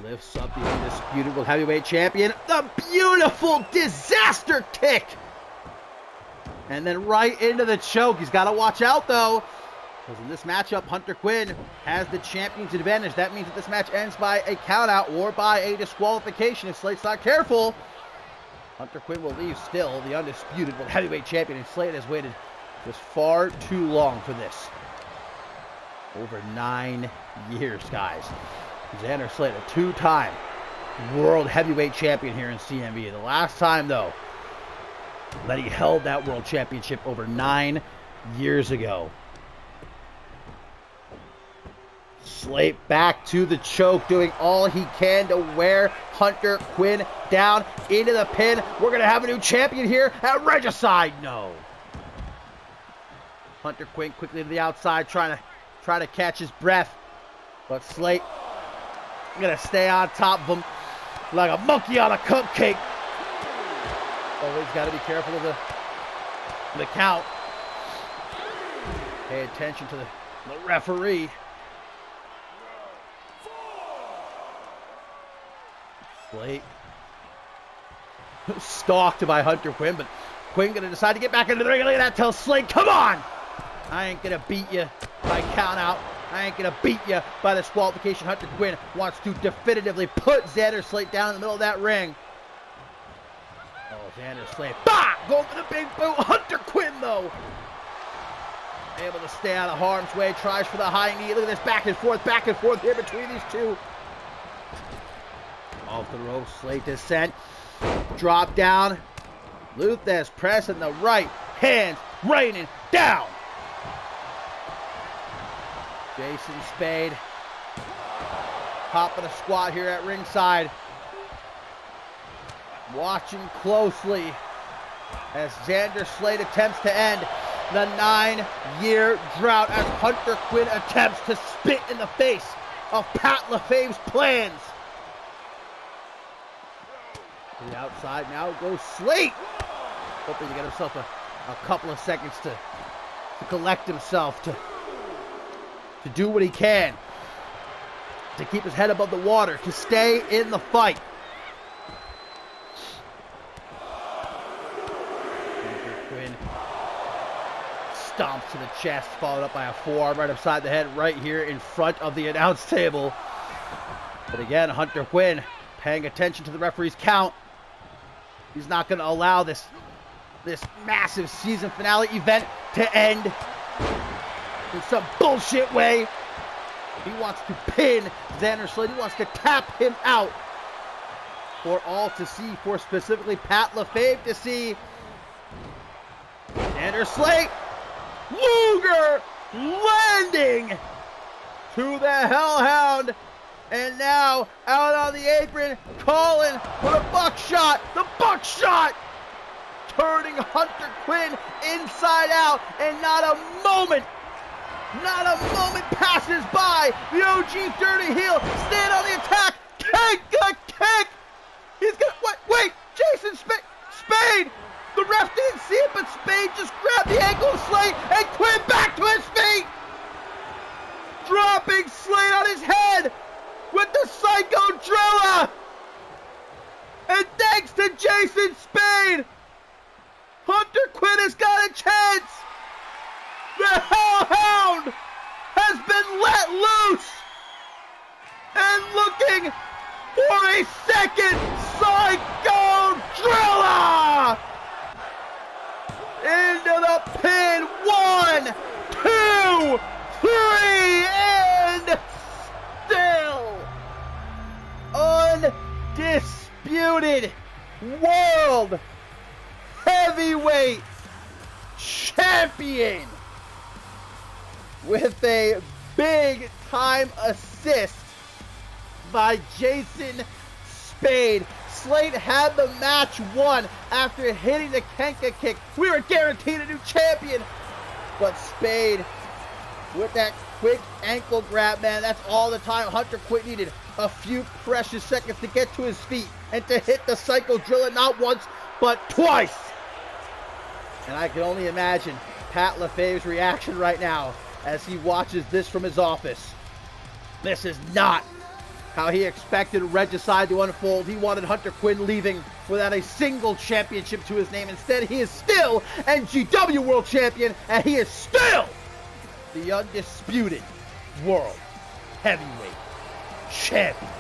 Lifts up the undisputed world heavyweight champion. The beautiful disaster kick. And then right into the choke. He's got to watch out, though, because in this matchup, Hunter Quinn has the champion's advantage. That means that this match ends by a countout or by a disqualification if Slate's not careful. Hunter Quinn will leave still the undisputed world heavyweight champion, and Slate has waited just far too long for this. Over 9 years, guys. Xander Slate, a 2-time world heavyweight champion here in CMV. The last time, though, that he held that world championship over 9 years ago. Slate back to the choke, doing all he can to wear Hunter Quinn down into the pin. We're going to have a new champion here at Regicide. No. Hunter Quinn quickly to the outside, trying to catch his breath. But Slate going to stay on top of him like a monkey on a cupcake. Always got to be careful of the count. Pay attention to the referee. Slate stalked by Hunter Quinn, but Quinn going to decide to get back into the ring. Look at that, tell Slate, come on! I ain't going to beat you by count out. I ain't going to beat you by disqualification. Hunter Quinn wants to definitively put Xander Slate down in the middle of that ring. Oh, Xander Slate, bah! Going for the big boot. Hunter Quinn, though, able to stay out of harm's way. Tries for the high knee. Look at this back and forth here between these two. Off the rope, Slate descent. Drop down. Luthez pressing the right. Hands raining down. Jason Spade popping a squat here at ringside. Watching closely as Xander Slade attempts to end the 9-year drought as Hunter Quinn attempts to spit in the face of Pat LaFave's plans. To the outside now goes Slate. Hoping to get himself a couple of seconds to collect himself, to do what he can, to keep his head above the water, to stay in the fight. Hunter Quinn stomps to the chest, followed up by a forearm right upside the head, right here in front of the announce table. But again, Hunter Quinn paying attention to the referee's count. He's not going to allow this massive season finale event to end in some bullshit way. He wants to pin Xander Slade. He wants to tap him out for all to see, for specifically Pat LaFave to see. Xander Slade, Luger landing to the Hellhound. And now out on the apron, calling for the buckshot. The buckshot! Turning Hunter Quinn inside out, and not a moment passes by. The OG Dirty Heel stand on the attack. Kick, good kick. He's gonna wait. Jason Spade. The ref didn't see it, but Spade just grabbed the ankle of Slade and Quinn back to his feet, dropping Slade on his head with the Psycho Driller. And thanks to Jason Spade, Hunter Quinn has got a chance. The Hellhound has been let loose and looking for a second Psycho Driller. Into the pin. 1, 2, 3, and still undisputed world heavyweight champion with a big time assist by Jason Spade. Slade had the match won after hitting the Kenka kick. We were guaranteed a new champion, but Spade with that quick ankle grab, man, that's all the time Hunter Quinn needed. A few precious seconds to get to his feet and to hit the Psycho Driller not once, but twice. And I can only imagine Pat LaFave's reaction right now as he watches this from his office. This is not how he expected Regicide to unfold. He wanted Hunter Quinn leaving without a single championship to his name. Instead, he is still NGW World Champion, and he is still the undisputed World Heavyweight Champion.